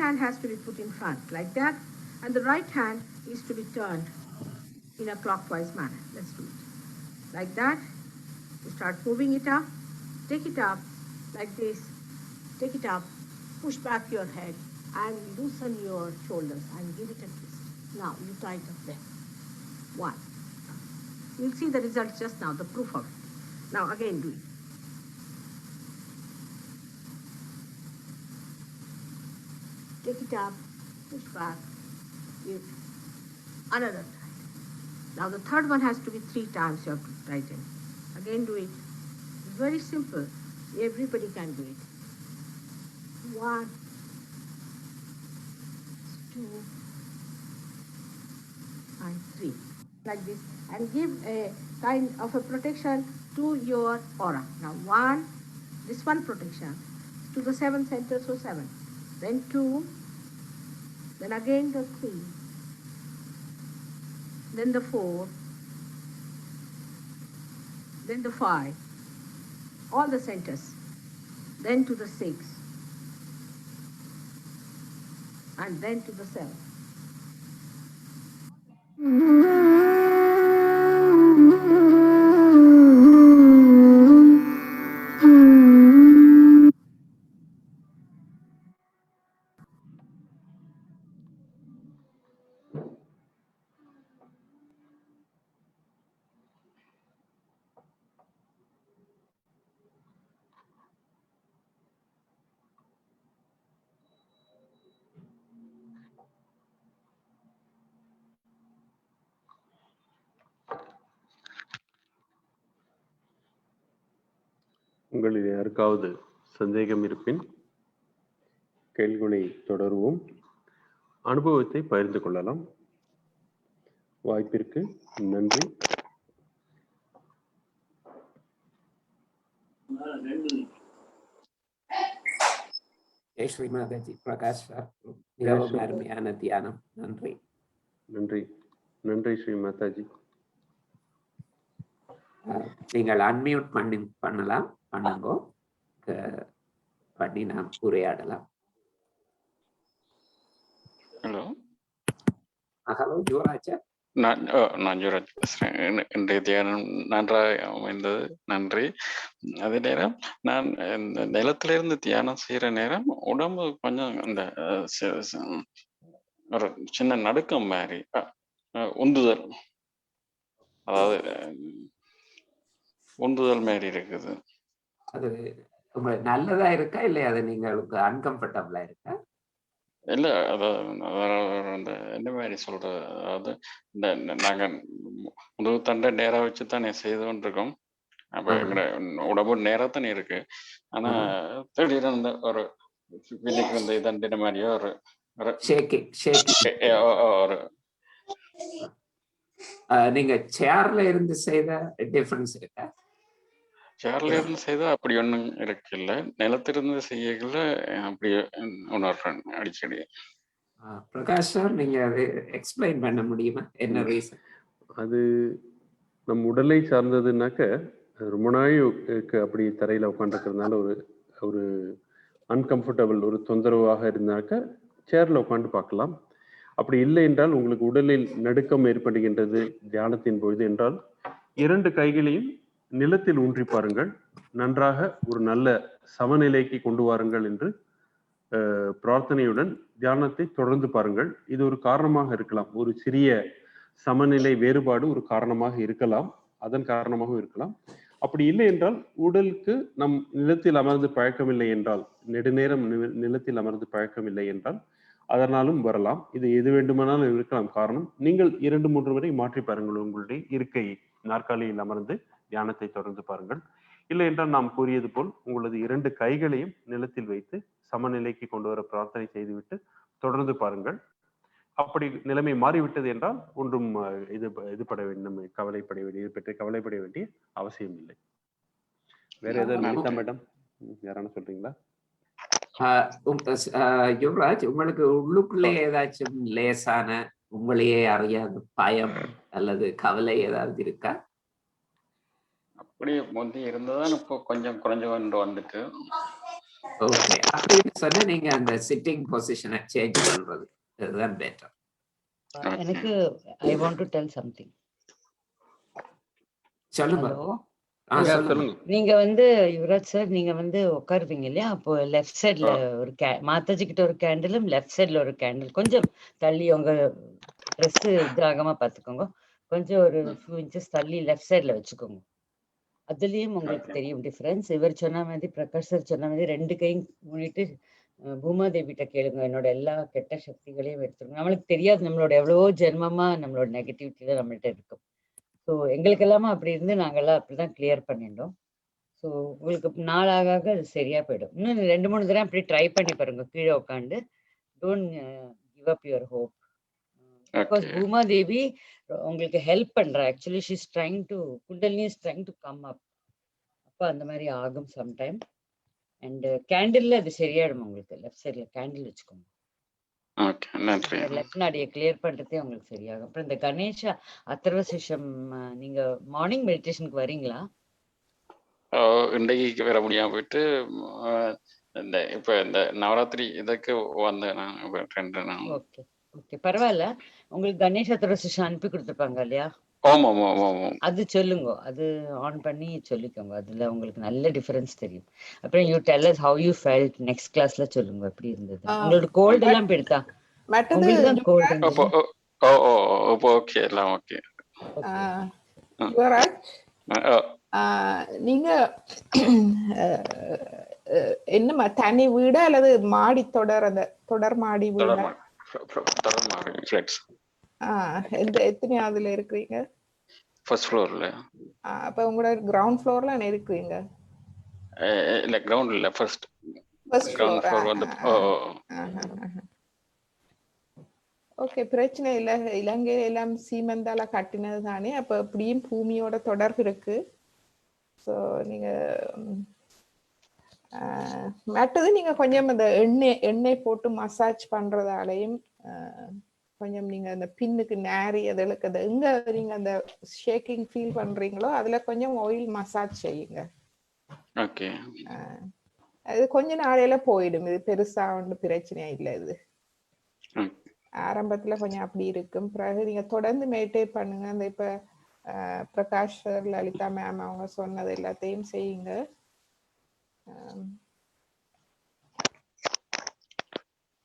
Hand has to be put in front like that, and the right hand is to be turned in a clockwise manner. Let's do it like that. You start moving it up, take it up like this, take it up, push back your head and loosen your shoulders and give it a twist. Now you tighten them. One. You'll see the result just now, the proof of it. Now again do it. Take it up, push back, give another time. Now the third one has to be 3 times you have to tighten. Again do it. It's very simple. Everybody can do it. 1, 2, and 3. Like this. And give a kind of a protection to your aura. Now 1, this one protection to the 7 centers, so 7. Then 2, then again the 3, then the 4, then the 5, all the centers, then to the 6, and then to the 7. உங்களில் யாருக்காவது சந்தேகம் இருப்பின் கேள்விகளை தொடருவோம், அனுபவத்தை பகிர்ந்து கொள்ளலாம். வாய்ப்பிற்கு நன்றி. ஜெய் ஸ்ரீ மாதாஜி. பிரகாஷ் சார், மிகவும் அருமையான தியானம். நன்றி. நன்றி. நன்றி ஸ்ரீ மாதாஜி. நீங்கள் அன்மியூட் பண்ணலாம், பண்ணுங்கோ, பண்ணி நாம் உரையாடலாம். ஹலோ ஹலோ யுவராஜா. நான் யுவராஜ் பேசுகிறேன். இன்றைய தியானம் நன்றாக அமைந்தது, நன்றி. அதே நேரம் நான் இந்த நிலத்திலிருந்து தியானம் செய்கிற நேரம் உடம்பு கொஞ்சம் இந்த ஒரு சின்ன நடுக்கம் மாதிரி உந்துதல், அதாவது உந்துதல் மாதிரி இருக்குது. அது உங்களுக்கு நல்லதா இருக்கா இல்லையா? அது உங்களுக்கு அன்கம்ஃபர்டபுளா இருக்கா? இல்ல அந்த என்ன மாதிரி சொல்றது, அதாவது இந்த நாங்க முதுகு தண்டை நேரா வச்சு தானே செய்து கொண்டிருக்கோம். அப்ப எங்கட உடம்பு நேரா தானே இருக்கு. ஆனா திடீர்னு அந்த ஒரு வீட்டுக்கு இந்த இதண்டின மாதிரியோ ஒரு ஒரு நீங்க சேர்ல இருந்து செய்த டிஃபரன்ஸ் இருக்கா? சேர்ல இருந்து செய்தா அப்படி ஒன்றும் இருக்கு இல்லை, நிலத்திலிருந்து செய்யல அப்படி உணர்றேன் அடிக்கடி. பிரகாஷ் சார், நீங்க அதை எக்ஸ்பிளைன் பண்ண முடியுமா, என்ன ரீசன்? அது நம் உடலை சார்ந்ததுனாக்க ரொம்ப நாள் அப்படி தரையில் உட்காந்துருக்கிறதுனால ஒரு அன்கம்ஃபர்டபுள், ஒரு தொந்தரவாக இருந்தாக்க சேர்ல உட்காந்து பார்க்கலாம். அப்படி இல்லை என்றால் உங்களுக்கு உடலில் நடுக்கம் ஏற்படுகின்றது தியானத்தின் பொழுது என்றால் 2 கைகளையும் நிலத்தில் ஊன்றி பாருங்கள். நன்றாக ஒரு நல்ல சமநிலைக்கு கொண்டு வாருங்கள் என்று பிரார்த்தனையுடன் தியானத்தை தொடர்ந்து பாருங்கள். இது ஒரு காரணமாக இருக்கலாம், ஒரு சிறிய சமநிலை வேறுபாடு ஒரு காரணமாக இருக்கலாம், அதன் காரணமாக இருக்கலாம். அப்படி இல்லை என்றால் உடலுக்கு நம் நிலத்தில் அமர்ந்து பழக்கமில்லை என்றால், நெடுநேரம் நிலத்தில் அமர்ந்து பழக்கமில்லை என்றால் அதனாலும் வரலாம். இது எது வேண்டுமானாலும் இருக்கலாம் காரணம். நீங்கள் 2-3 முறை மாற்றி பாருங்கள். உங்களுடைய இருக்கை நாற்காலியில் அமர்ந்து தியானத்தை தொடர்ந்து பாருங்கள். இல்லை என்றால் நாம் கூறியது போல் உங்களது 2 கைகளையும் நிலத்தில் வைத்து சமநிலைக்கு கொண்டு வர பிரார்த்தனை செய்துவிட்டு தொடர்ந்து பாருங்கள். அப்படி நிலைமை மாறிவிட்டது என்றால் ஒன்றும் இதுபட வேண்டும், கவலைப்பட வேண்டிய அவசியம் இல்லை. வேற ஏதாவது மேடம் யாரான சொல்றீங்களா? யுவராஜ், உங்களுக்கு உள்ளுக்குள்ளே ஏதாச்சும் லேசான, உங்களையே அறியாத பயம் அல்லது கவலை ஏதாவது இருக்கா? அப்படி முந்தி இருந்ததான் இப்போ கொஞ்சம் குறைஞ்சு வந்துட்டு. ஓகே, அப்படின்னு சொன்னா நீங்க அந்த சிட்டிங் பொசிஷனை சேஞ்ச் பண்றது இதுதான் பெட்டர். எனக்கு I want to tell something. சொல்லுங்க. நீங்க யுவராஜ் சார், நீங்க உட்காருவீங்க இல்லையா, அப்போ லெஃப்ட் சைட்ல ஒரு மாதாஜி கிட்ட ஒரு கேண்டிலும் லெஃப்ட் சைட்ல ஒரு கேண்டில், கொஞ்சம் தள்ளி உங்க ட்ரெஸ் இதாகாம பாத்துக்கோங்க. கொஞ்சம் ஒரு ஃபியூ இன்ச்சஸ் தள்ளி லெஃப்ட் சைட்ல வச்சுக்கோங்க. அதுலயும் உங்களுக்கு தெரியும் டிஃபரன்ஸ். இவர் சொன்ன மாதிரி, பிரகாஷ் சார் சொன்ன மாதிரி 2 கையும் மூடிட்டு பூமாதேவிட்ட கேளுங்க, என்னோட எல்லா கெட்ட சக்திகளையும் எடுத்துருங்க. நம்மளுக்கு தெரியாது, நம்மளோட எவ்வளவோ ஜென்மமா நம்மளோட நெகட்டிவிட்டி தான் நம்மள்ட்ட இருக்கும். ஸோ எங்களுக்கு எல்லாமே அப்படி இருந்து நாங்கள்லாம் அப்படிதான் கிளியர் பண்ணிட்டோம். ஸோ உங்களுக்கு நாளாக அது சரியா போயிடும். இன்னும் 2-3 தடவை அப்படி ட்ரை பண்ணி பாருங்க, கீழே உட்காந்து. Don't give up your hope. Because Bhoomadevi உங்களுக்கு ஹெல்ப் பண்றா. Actually she is trying to, Kundalini is trying to come up. அப்போ அந்த மாதிரி ஆகும் சம்டைம். அண்ட் கேண்டில்ல அது சரியாயிடும் உங்களுக்கு. லெஃப்ட் சைட்ல கேண்டில் வச்சுக்கோங்க. லெஃப்ட் நாடியை கிளியர் பண்றதே உங்களுக்கு சரியாகும். அப்புறம் இந்த கணேஷா அத்தர்வ சிஷம், நீங்க மார்னிங் மெடிடேஷனுக்கு வரீங்களா? இன்றைக்கு வர முடியாம போயிட்டு இப்ப இந்த நவராத்திரி இதுக்கு வந்தேன். ஓகே ஓகே, பரவாயில்ல. உங்களுக்கு கணேஷ் அத்தர்வ சிஷம் அனுப்பி கொடுத்துருப்பாங்க இல்லையா? அது சொல்லுங்க, அது ஆன் பண்ணி சொல்லிக்கோங்க. அதுல உங்களுக்கு நல்ல டிஃபரன்ஸ் தெரியும். அப்புறம் you tell us how you felt. Next கிளாஸ்ல சொல்லுங்க எப்படி இருந்தது. உங்களோட கோல்ட் எல்லாம் போயிடுதா? உங்களுக்கு தான் கோல்ட் இருந்தது. ஓகே எல்லாம் ஓகே. நீங்க என்ன தனி வீடு அல்லது மாடி தொடர், அந்த தொடர் மாடி வீடு? எத்தனையாவதுல இருக்கிறீங்க? ஃபர்ஸ்ட் ஃப்ளோர்ல. அப்ப உங்களோட கிரவுண்ட் ஃப்ளோர்ல இருக்கிறீங்க? இல்ல கிரவுண்ட் இல்ல, ஃபர்ஸ்ட் ஃப்ளோர் வந்து. ஓகே, பிரச்சனை இல்ல. இலங்கையில எல்லாம் சீமெந்தால கட்டினது தானே, அப்ப எப்படியும் பூமியோட தொடர்பு இருக்கு. ஸோ நீங்க மற்றது நீங்க கொஞ்சம் அந்த எண்ணெய் போட்டு மசாஜ் பண்றதாலையும் கொஞ்சம் நீங்க அந்த பின்னுக்கு நேரி அதுக்கு அந்த எங்க நீங்க அந்த ஷேக்கிங் ஃபீல் பண்றீங்களோ அதுல கொஞ்சம் ஆயில் மசாஜ் செய்யுங்க. ஓகே, அது கொஞ்ச நாளையில போயிடும். இது பெருசா ஒன்றும் பிரச்சனையா இல்லை. இது ஆரம்பத்துல கொஞ்சம் அப்படி இருக்கும். பிறகு நீங்க தொடர்ந்து மெடிடேட் பண்ணுங்க. அந்த இப்ப பிரகாஷ் சார், லலிதா மேம் அவங்க சொன்னது எல்லாத்தையும் செய்யுங்க.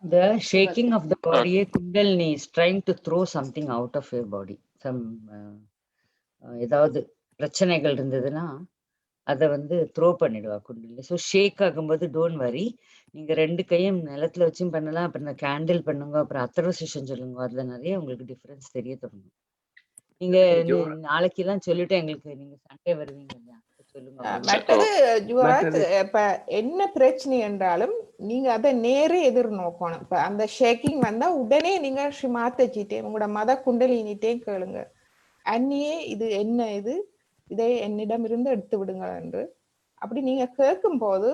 The shaking of the body, Kundalini is trying to throw something out of your body. Some ஏதாவது பிரச்சனைகள் இருந்ததுன்னா அதை வந்து த்ரோ பண்ணிடுவா குண்டலினி. ஸோ ஷேக் ஆகும்போது டோன்ட் வரி, நீங்க 2 கையும் நிலத்துல வச்சும் பண்ணலாம், அப்புறம் கேண்டில் பண்ணுங்க, அப்புறம் அத்தர்வ செஷன் சொல்லுங்க. அதுல நிறைய உங்களுக்கு டிஃபரன்ஸ் தெரிய தொடங்கும். நீங்க நாளைக்கு எல்லாம் சொல்லிட்டு எங்களுக்கு நீங்க சண்டே வருவீங்க இல்லையா, சொல்லுங்க. மற்றது யுவராஜ், இப்ப என்ன பிரச்சனை என்றாலும் நீங்க அதை நேரே எதிர்நோக்கணும். இப்ப அந்த ஷேக்கிங் வந்தா உடனே நீங்க ஸ்ரீ மாதாஜிட்டே உங்களோட மத குண்டலினிட்டே கேளுங்க, அன்னியே இது என்ன, இதை என்னிடம் இருந்து எடுத்து விடுங்க என்று. அப்படி நீங்க கேட்கும் போது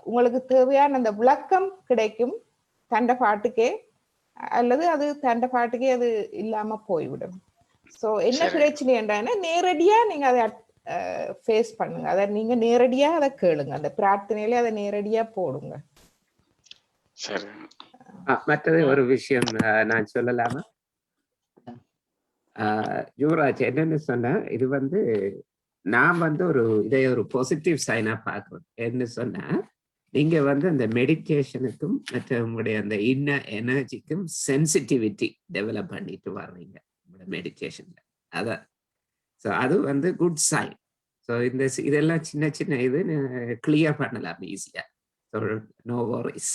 உங்களுக்கு தேவையான அந்த விளக்கம் கிடைக்கும் தண்ட பாட்டுக்கே, அல்லது அது தண்ட பாட்டுக்கே அது இல்லாம போய்விடும். சோ என்ன பிரச்சனை என்றான நேரடியா நீங்க அதை ஃபேஸ் பண்ணுங்க, அதை நீங்க நேரடியா அதை கேளுங்க, அந்த பிரார்த்தனையில அதை நேரடியா போடுங்க. சரி. மற்றது ஒரு விஷயம் நான் சொல்லலாமா? யுவராஜ், என்னன்னு சொன்னா, இது வந்து நான் வந்து இதை ஒரு பாசிட்டிவ் சைனா பார்க்கிறேன். என்ன சொன்னா, நீங்க வந்து அந்த மெடிடேஷனுக்கும் மற்ற உங்களுடைய அந்த இன்னர் எனர்ஜிக்கும் சென்சிட்டிவிட்டி டெவலப் பண்ணிட்டு வர்றீங்க மெடிடேஷன்ல. அதான் அது வந்து குட் சைன். ஸோ இதெல்லாம் சின்ன சின்ன இது கிளியர் பண்ணலாம் ஈஸியா. No worries.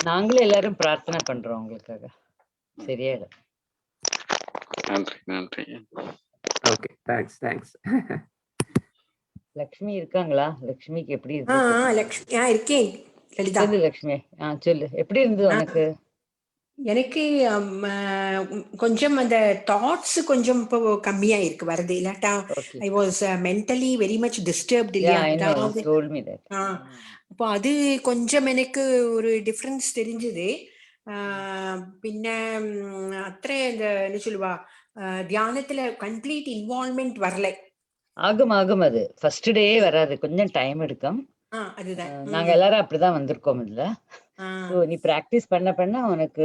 நாங்களும் எல்லாரும் பிரார்த்தனை பண்றோம் உங்களுக்காக. சரியாயிடும். நன்றி நன்றி. Okay, thanks. லக்ஷ்மி இருக்காங்களா? லக்ஷ்மிக்கு எப்படி இருக்கு? லக்ஷ்மி இருக்கேன் லலிதா. லக்ஷ்மி சொல்லு, எப்படி இருந்தது உனக்கு? எனக்கு கொஞ்சம் அந்த தாட்ஸ் கொஞ்சம் இப்போ கம்மியா இருக்கு வருது. இல்லாட்டா I was mentally very much disturbed இல்லையா? அப்போ அது கொஞ்சம் எனக்கு ஒரு டிஃபரன்ஸ் தெரிஞ்சது. பின்ன அത്ര என்ன சொல்லுவா, தியானத்துல கம்ப்ளீட் இன்வால்வ்மெண்ட் வரல. ஆகும் அது ஃபர்ஸ்ட் டே வராது, கொஞ்சம் டைம் எடுக்கும். நாங்க எல்லாரும் அப்படிதான் வந்திருக்கோம் இதுல. நீ பிராக்டிஸ் பண்ண உனக்கு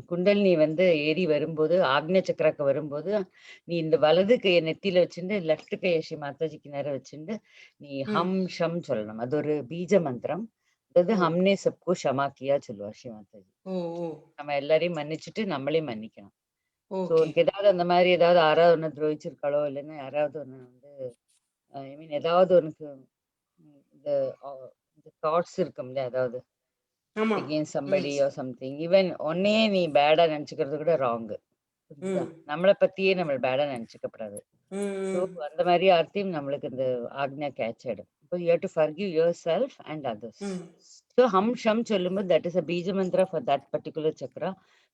குண்டலினி வந்து ஏறி வரும்போது, ஆக்ஞ சக்கராக்கு வரும்போது, நீ இந்த வலது கையை நெத்தியில வச்சுட்டு லெஃப்ட் கையை ஸ்ரீ மாதாஜிக்கு நேரம் வச்சுட்டு நீ ஹம் ஷம் சொல்லணும். அது ஒரு பீஜ மந்திரம். அதாவது ஹம்னே சப்கோ ஷமா கியா சொல்லுவா ஸ்ரீ மாதாஜி. நம்ம எல்லாரையும் மன்னிச்சுட்டு நம்மளையும் மன்னிக்கணும். உனக்கு ஏதாவது அந்த மாதிரி ஏதாவது யாராவது ஒண்ணு துரோகிச்சிருக்காளோ, இல்லைன்னா யாராவது ஒண்ணு வந்து ஐ மீன் ஏதாவது உனக்கு இந்த தாட்ஸ் இருக்கும் இல்லையா, அதாவது against somebody or something, even ஒன்னையே நீ பேடா நினைச்சுக்கிறது கூட ராங். நம்மளை பத்தியே நம்ம பேடா நினைச்சுக்கப்படாது. அந்த மாதிரி அர்த்தம் நம்மளுக்கு இந்த ஆக்ஞா கேட்ச் ஆயிடும். you have to forgive yourself and others. So hum sham சொல்லும்போது that is a பீஜ மந்திரா for that particular chakra.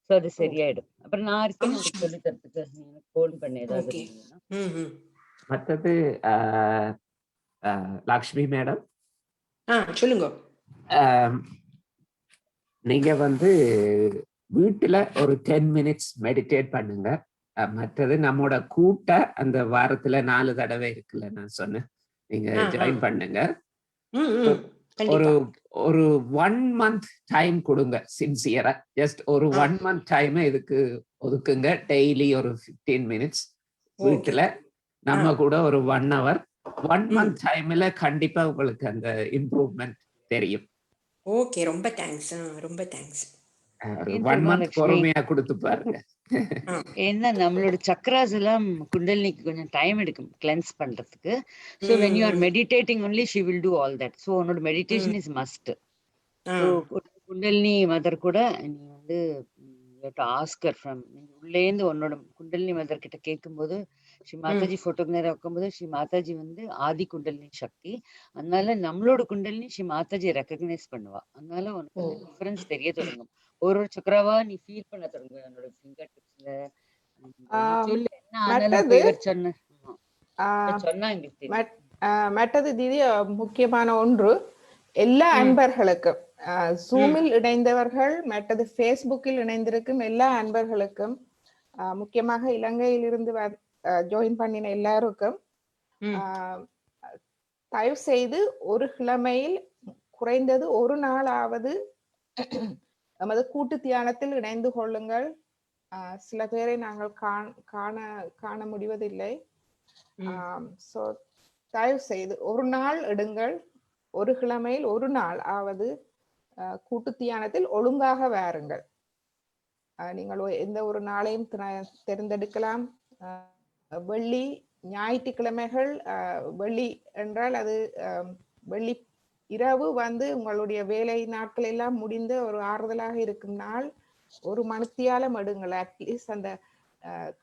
So அது சரியாயிடும். அப்புறம் நான் இருக்கேன் உங்களுக்கு சொல்லி தரத்துக்கு, நீங்க போன் பண்ண ஏதாவது. மற்றது லக்ஷ்மி மேடம் சொல்லுங்க. நீங்க வந்து வீட்டுல ஒரு 10 minutes மெடிடேட் பண்ணுங்க. மற்றது நம்மோட கூட்ட அந்த வாரத்துல 4 தடவை இருக்குல்ல, நான் சொன்னேன், நீங்க ஜாயின் பண்ணுங்க. ஒரு 1 month டைம் கொடுங்க சின்சியரா. ஜஸ்ட் ஒரு 1 month டைம் இதுக்கு ஒதுக்குங்க. டெய்லி ஒரு 15 minutes வீட்டுல நம்ம கூட ஒரு 1 hour. 1 month டைம்ல கண்டிப்பா உங்களுக்கு அந்த இம்ப்ரூவ்மெண்ட் தெரியும். ஓகே, ரொம்ப தேங்க்ஸ். 1 month பொறுமையா கொடுத்து பாருங்க. ஏன்னா நம்மளோட சக்கராஸ் எல்லாம் குண்டலினிக்கு கொஞ்சம் டைம் எடுக்கும் கிளென்ஸ் பண்றதுக்கு. So when you are meditating only she will do all that. So உன்னோட meditation is must. So kundalini mother கூட நீ வந்து ask her from உள்ளேந்து உன்னோட குண்டலினி மதர் கிட்ட கேட்கும்போது, ஸ்ரீ மாதாஜி போட்டோக்கு நேரம் வைக்கும்போது ஸ்ரீ மாதாஜி வந்து ஆதி குண்டலினி சக்தி. அதனால நம்மளோட குண்டலினி ஸ்ரீ மாதாஜி ரெக்கக்னைஸ் பண்ணுவா. அதனால உனக்கு டிஃபரன்ஸ் தெரிய தொடங்கும். ஒரு சக்கராவா நீ ஃபீல் பண்ண தொடங்குவ என்னோட ஃபிங்கர் டிப்ஸ்ல. சொல்லு என்ன ஆனாலும் சொன்னா எங்களுக்கு தெரியும். மற்றது தீதி முக்கியமான ஒன்று, எல்லா அன்பர்களுக்கும் ஜூமில் இணைந்தவர்கள், மற்றது ஃபேஸ்புக்கில் இணைந்திருக்கும் எல்லா அன்பர்களுக்கும், முக்கியமாக இலங்கையில் இருந்து ஜாயின் பண்ணின எல்லாருக்கும் தயவு செய்து ஒரு கிழமையில் குறைந்தது ஒரு நாளாவது நமது கூட்டு தியானத்தில் இணைந்து கொள்ளுங்கள். சில பேரை நாங்கள் காண முடிவதில்லை. ஸோ தயவு செய்து ஒரு நாள் எடுங்கள், ஒரு கிழமையில் ஒரு நாள் ஆவது கூட்டு தியானத்தில் ஒழுங்காக வாருங்கள். நீங்கள் எந்த ஒரு நாளையும் தேர்ந்தெடுக்கலாம். வெள்ளி, ஞாயிற்றுக்கிழமைகள், வெள்ளி என்றால் அது வெள்ளி இரவு வந்து உங்களுடைய வேலை நாட்கள் எல்லாம் முடிந்து ஒரு ஆறுதலாக இருக்கும் நாள், ஒரு மணித்தியாலம் எடுங்கள். அட்லீஸ்ட் அந்த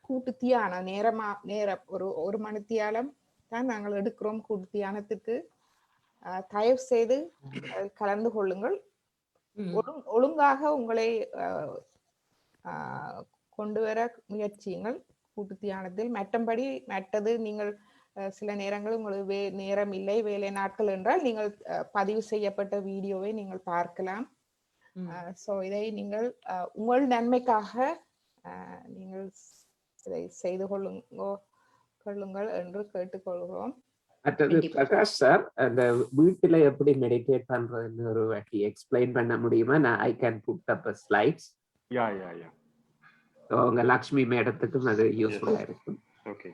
கூட்டு தியானம் நேரம் ஒரு மணித்தியாலம் தான் நாங்கள் எடுக்கிறோம் கூட்டு தியானத்துக்கு. தயவு செய்து கலந்து கொள்ளுங்கள். ஒழுங்காக உங்களை கொண்டு வர முயற்சியுங்கள் கூட்டு தியானத்தில். மற்றது நீங்கள் சில நேரங்கள் உங்களுக்கு நேரம் இல்லை, வேலை நாட்கள் என்றால் நீங்கள் பதிவு செய்யப்பட்ட வீடியோவை நீங்கள் பார்க்கலாம். ஸோ இதை நீங்கள் உங்கள் நன்மைக்காக நீங்கள் இதை செய்து கொள்ளுங்கள் என்று கேட்டுக்கொள்கிறோம். மற்றது பிரகாஷ் சார், அந்த வீட்டுல எப்படி மெடிடேட் பண்றதுன்னு ஒரு வாட்டி எக்ஸ்பிளைன் பண்ண முடியுமா? நான் I can put up slides. Yeah உங்க லக்ஷ்மி மேடத்துக்கும் அது யூஸ்ஃபுல்லா இருக்கும். ஓகே.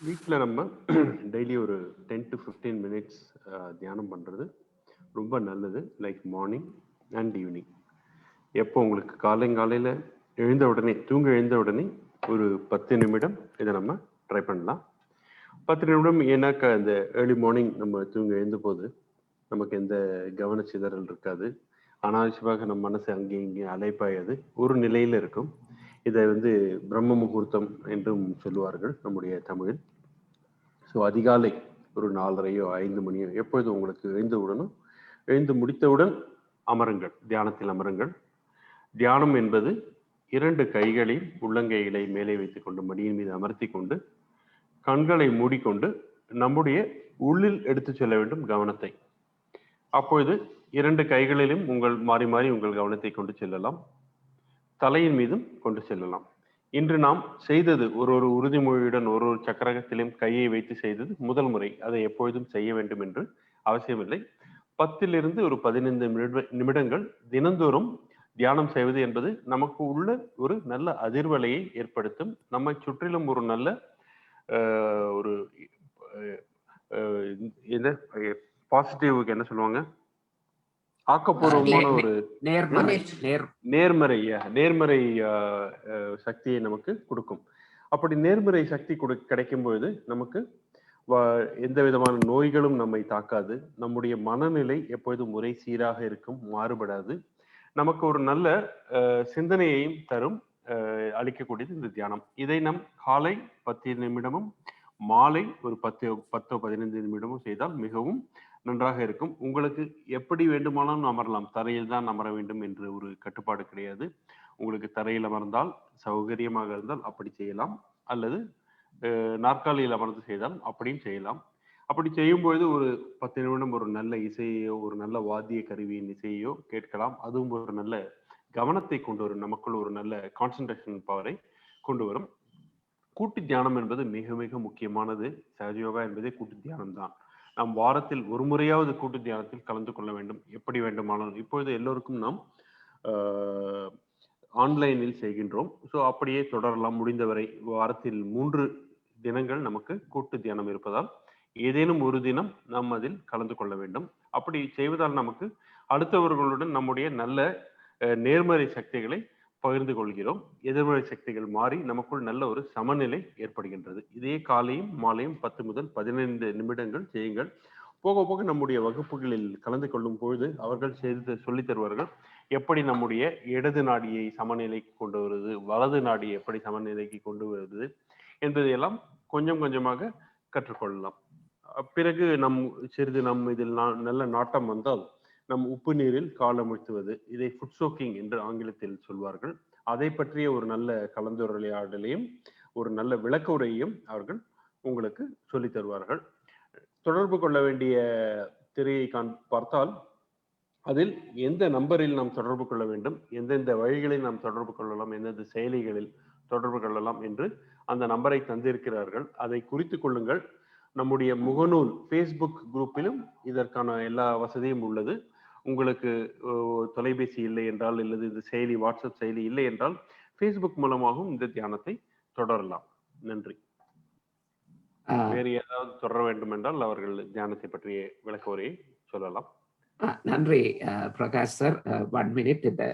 வீட்டில் நம்ம டெய்லி ஒரு 10 to 15 minutes தியானம் பண்ணுறது ரொம்ப நல்லது. Like morning and evening. எப்போ உங்களுக்கு காலையில் தூங்க எழுந்த உடனே ஒரு 10 நிமிடம் இதை நம்ம ட்ரை பண்ணலாம். 10 நிமிடம் ஏன்னாக்கா இந்த ஏர்லி மார்னிங் நம்ம தூங்க எழுந்த போது நமக்கு எந்த கவனச்சிதறல் இருக்காது. அனாவசியமாக நம்ம மனசு அங்கேயும் இங்கேயும் அலைப்பாயாது, ஒரு நிலையில் இருக்கும். இதை பிரம்ம முகூர்த்தம் என்றும் சொல்லுவார்கள் நம்முடைய தமிழில். ஸோ அதிகாலை ஒரு 4:30 5 மணியோ எப்பொழுது உங்களுக்கு எழுந்து முடித்தவுடன் அமருங்கள், தியானத்தில் அமருங்கள். தியானம் என்பது 2 கைகளையும் உள்ளங்கைகளை மேலே வைத்துக் கொண்டு மடியின் மீது அமர்த்தி கொண்டு கண்களை மூடிக்கொண்டு நம்முடைய உள்ளில் எடுத்து செல்ல வேண்டும் கவனத்தை. அப்பொழுது 2 கைகளிலும் மாறி மாறி உங்கள் கவனத்தை கொண்டு செல்லலாம், தலையின் மீதும் கொண்டு செல்லலாம். இன்று நாம் செய்தது ஒரு உறுதிமொழியுடன் ஒரு சக்கரத்திலும் கையை வைத்து செய்தது முதல் முறை. அதை எப்பொழுதும் செய்ய வேண்டும் என்று அவசியமில்லை. 10 to 15 நிமிடங்கள் தினந்தோறும் தியானம் செய்வது என்பது நமக்கு உள்ள ஒரு நல்ல அதிர்வலையை ஏற்படுத்தும். நம்மை சுற்றிலும் ஒரு நல்ல ஒரு பாசிட்டிவ்க்கு என்ன சொல்லுவாங்க, ஆக்கப்பூர்வமான ஒரு நேர்மறை சக்தியை நமக்கு கொடுக்கும். அப்படி நேர்மறை சக்தி கிடைக்கும் பொழுது நமக்கு எந்த விதமான நோய்களும் நம்மை தாக்காது. நம்முடைய மனநிலை எப்பொழுதும் ஒரே சீராக இருக்கும், மாறுபடாது. நமக்கு ஒரு நல்ல சிந்தனையையும் தரும், அளிக்கக்கூடியது இந்த தியானம். இதை நம் காலை 10 நிமிடமும் மாலை ஒரு 10-15 நிமிடமும் செய்தால் மிகவும் நன்றாக இருக்கும். உங்களுக்கு எப்படி வேண்டுமானாலும் அமரலாம், தரையில் தான் அமர வேண்டும் என்று ஒரு கட்டுப்பாடு கிடையாது. உங்களுக்கு தரையில் அமர்ந்தால் சௌகரியமாக இருந்தால் அப்படி செய்யலாம், அல்லது நாற்காலியில் அமர்ந்து செய்தால் அப்படியும் செய்யலாம். அப்படி செய்யும்பொழுது ஒரு 10 நிமிடம் ஒரு நல்ல இசையோ ஒரு நல்ல வாத்திய கருவியின் இசையோ கேட்கலாம். அதுவும் ஒரு நல்ல கவனத்தை கொண்டு வரும், நமக்குள் ஒரு நல்ல கான்சன்ட்ரேஷன் பவரை கொண்டு வரும். கூட்டு தியானம் என்பது மிக மிக முக்கியமானது. சகஜயோகா என்பதே கூட்டு தியானம் தான். நாம் வாரத்தில் ஒரு முறையாவது கூட்டு தியானத்தில் கலந்து கொள்ள வேண்டும், எப்படி வேண்டுமானாலும். இப்பொழுது எல்லோருக்கும் நாம் ஆன்லைனில் செய்கின்றோம். ஸோ அப்படியே தொடரலாம். முடிந்தவரை வாரத்தில் 3 தினங்கள் நமக்கு கூட்டு தியானம் இருப்பதால் ஏதேனும் ஒரு தினம் நாம் அதில் கலந்து கொள்ள வேண்டும். அப்படி செய்வதால் நமக்கு அடுத்தவர்களுடன் நம்முடைய நல்ல நேர்மறை சக்திகளை பகிர்ந்து கொள்கிறோம். எதிர்மறை சக்திகள் மாறி நமக்குள் நல்ல ஒரு சமநிலை ஏற்படுகின்றது. இதே காலையும் மாலையும் 10 முதல் 15 நிமிடங்கள் செய்யுங்கள். போக போக நம்முடைய வகுப்புகளில் கலந்து கொள்ளும் பொழுது அவர்கள் சொல்லித் தருவார்கள், எப்படி நம்முடைய இடது நாடியை சமநிலைக்கு கொண்டு வருவது, வலது நாடியை எப்படி சமநிலைக்கு கொண்டு வருவது என்பதையெல்லாம் கொஞ்சம் கொஞ்சமாக கற்றுக்கொள்ளலாம். பிறகு சிறிது இதில் நல்ல நாட்டம் வந்தால் நம் உப்பு நீரில் காலமுழ்த்துவது, இதை ஃபுட் சோக்கிங் என்று ஆங்கிலத்தில் சொல்வார்கள். அதை பற்றிய ஒரு நல்ல கலந்துரையாடலையும் ஒரு நல்ல விளக்க உரையையும் அவர்கள் உங்களுக்கு சொல்லித் தருவார்கள். தொடர்பு கொள்ள வேண்டிய திரையை பார்த்தால் அதில் எந்த நம்பரில் நாம் தொடர்பு கொள்ள வேண்டும், எந்தெந்த வழிகளில் நாம் தொடர்பு கொள்ளலாம், எந்தெந்த செயலிகளில் தொடர்பு கொள்ளலாம் என்று அந்த நம்பரை தந்திருக்கிறார்கள். அதை குறித்து கொள்ளுங்கள். நம்முடைய முகநூல் ஃபேஸ்புக் குரூப்பிலும் இதற்கான எல்லா வசதியும் உள்ளது. உங்களுக்கு தொலைபேசி இல்லை என்றால், அல்லது இந்த செயலி வாட்ஸ்அப் செயலி இல்லை என்றால் ஃபேஸ்புக் மூலமாகவும் இந்த தியானத்தை தொடரலாம். நன்றி. வேறு ஏதாவது தொடர வேண்டும் என்றால் அவர்கள் தியானத்தை பற்றிய விளக்க உரையை சொல்லலாம். நன்றி பிரகாஷ் சார். 1 minute. இந்த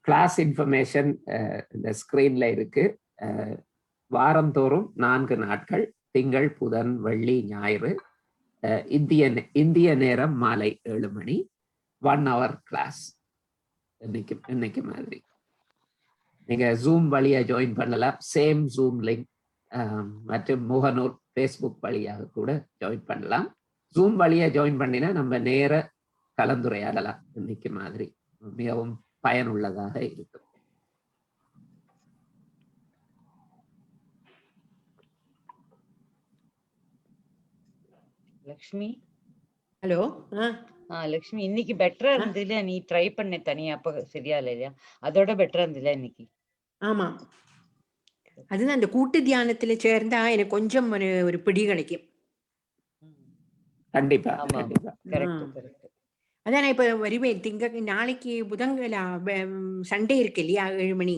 கிளாஸ் இன்ஃபர்மேஷன் இந்த ஸ்கிரீன்ல இருக்கு. வாரந்தோறும் 4 நாட்கள், திங்கள், புதன், வெள்ளி, ஞாயிறு, இந்திய நேரம் மாலை 7 மணி, 1 hour கிளாஸ். இன்னைக்கு மாதிரி நீங்க ஜூம் வழியா ஜாயின் பண்ணலாம். சேம் ஜூம் லிங்க் மற்றும் முகநூல் ஃபேஸ்புக் வழியாக கூட ஜாயின் பண்ணலாம். ஜூம் வழியா ஜாயின் பண்ணினா நம்ம நேர கலந்துரையாடலாம். இன்னைக்கு மாதிரி மிகவும் பயனுள்ளதாக இருக்கும். லக்ஷ்மி, ஹலோ. லக்ஷ்மி, இன்னைக்கு பெட்டரா இருந்ததுல? நீ ட்ரை பண்ண தனியா, அப்ப சரியா இல்லையா? அதோட பெட்டரா இருந்ததுல இன்னைக்கு? ஆமா, அதுதான் அந்த கூட்டு தியானத்துல சேர்ந்தா எனக்கு கொஞ்சம் ஒரு பிடி கிடைக்கும். கண்டிப்பா. அதான் நான் இப்ப வருவேன். நாளைக்கு சண்டே இருக்கு இல்லையா, 7 மணி.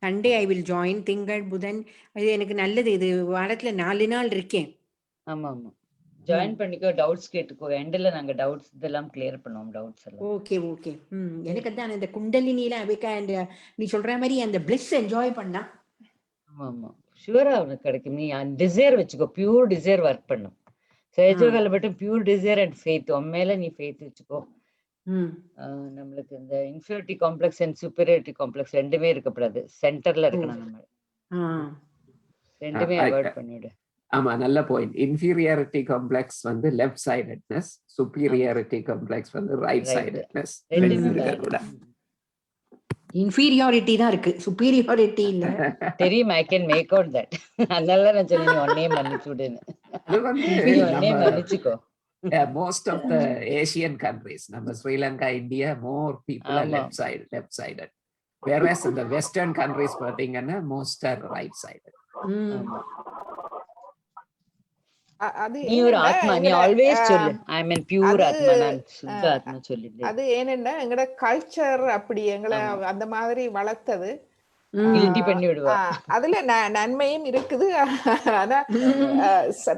Sunday I will join. திங்கள், புதன், அது எனக்கு நல்லது. இது வாரத்துல 4 நாள் இருக்கேன். ஆமா ஆமா, ஜாயின் பண்ணிக்கோ. டவுட்ஸ் கேட்டுக்கோ. எண்ட்ல நாங்க டவுட்ஸ் இதெல்லாம் கிளியர் பண்ணுவோம். டவுட்ஸ் எல்லாம். ஓகே. எனக்கு தான் இந்த குண்டலினில நீ சொல்ற மாதிரி அந்த பிளஸ் என்ஜாய் பண்ணா. ஆமா ஆமா, ஷூரா உனக்கு கிடைக்கும். நீ டிசைர் வச்சுக்கோ. பியூர் டிசைர் ஒர்க் பண்ணும். சைஜோகால மட்டும் பியூர் டிசைர் அண்ட் ஃபெய்த். உன் மேல நீ ஃபெய்த் வச்சுக்கோ. நம்மளுக்கு இந்த inferiority complex and superiority complex ரெண்டுமே இருக்கக்கூடாது. சென்டர்ல இருக்கணும் நம்ம. ரெண்டுமே அவாய்ட் பண்ணிவிடு. ஆமா, நல்ல பாயிண்ட். இன்ஃபீரியாரிட்டி காம்ப்ளெக்ஸ் வந்து லெஃப்ட் சைடட்னஸ், சுப்பீரியாரிட்டி காம்ப்ளெக்ஸ் வந்து ரைட் சைடட்னஸ். இன்ஃபீரியாரிட்டி தான் இருக்கு, சுப்பீரியாரிட்டி இல்ல. தெரியும், I can make out that. அதனால நான் சொன்னேன், நீ ஒன்னே மன்னிச்சுடுன்னு. நீ ஒன்னே மன்னிச்சுக்கோ. Most of the Asian countries, நம்ம Sri Lanka, India, more people are left sided. Whereas in the Western countries பாத்தீங்கன்னா most are right sided. நீ ஒரு ஆத்மா, நீ ஆல்வேஸ் சொல்லு ஐ மீன் பியூர் ஆத்மா, நான் சுத்த ஆத்மா சொல்லிடு. அது ஏனென்னா எங்கட கல்ச்சர் அப்படி எங்களை அந்த மாதிரி வளர்த்தது. கில்ட்டி பண்ணி விடுவா. அதுல நன்மையும் இருக்குது, ஆனா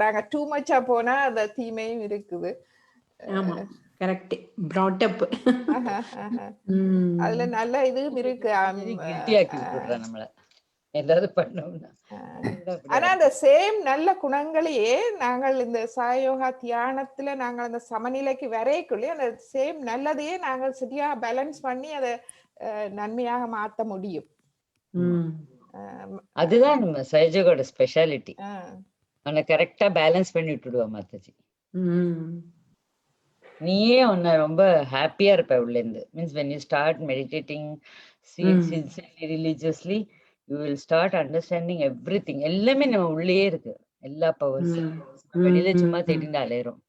நாங்க டூ மச்சா போனா அந்த தீமையும் இருக்குது. ஆமா, கரெக்ட். brought up. அதுல நல்ல இதுவும் இருக்கு. கில்ட்டி ஆக்கி விடுறா நம்மள ஏதாவது பண்ணோம்னா. ஆனா அந்த சேம் நல்ல குணங்களையே நாங்கள் இந்த சாயோகா தியானத்துல நாங்கள் அந்த சமநிலைக்கு வரைக்குள்ளே அந்த சேம் நல்லதையே நாங்கள் சரியா பேலன்ஸ் பண்ணி அதை நன்மையாக மாற்ற முடியும். அதுதான் நம்ம சைஜோகோட ஸ்பெஷாலிட்டி. உன்னை கரெக்டா பேலன்ஸ் பண்ணி விட்டுடுவா மாதாஜி. நீயே உன்னை ரொம்ப ஹாப்பியா இருப்ப உள்ள இருந்து. Means when you start meditating sincerely, religiously, you will start understanding everything. எல்லாமே நம்ம உள்ளே இருக்கு, எல்லா பவர்ஸ். வெளியில சும்மா தேடிட்டு அலையறோம்.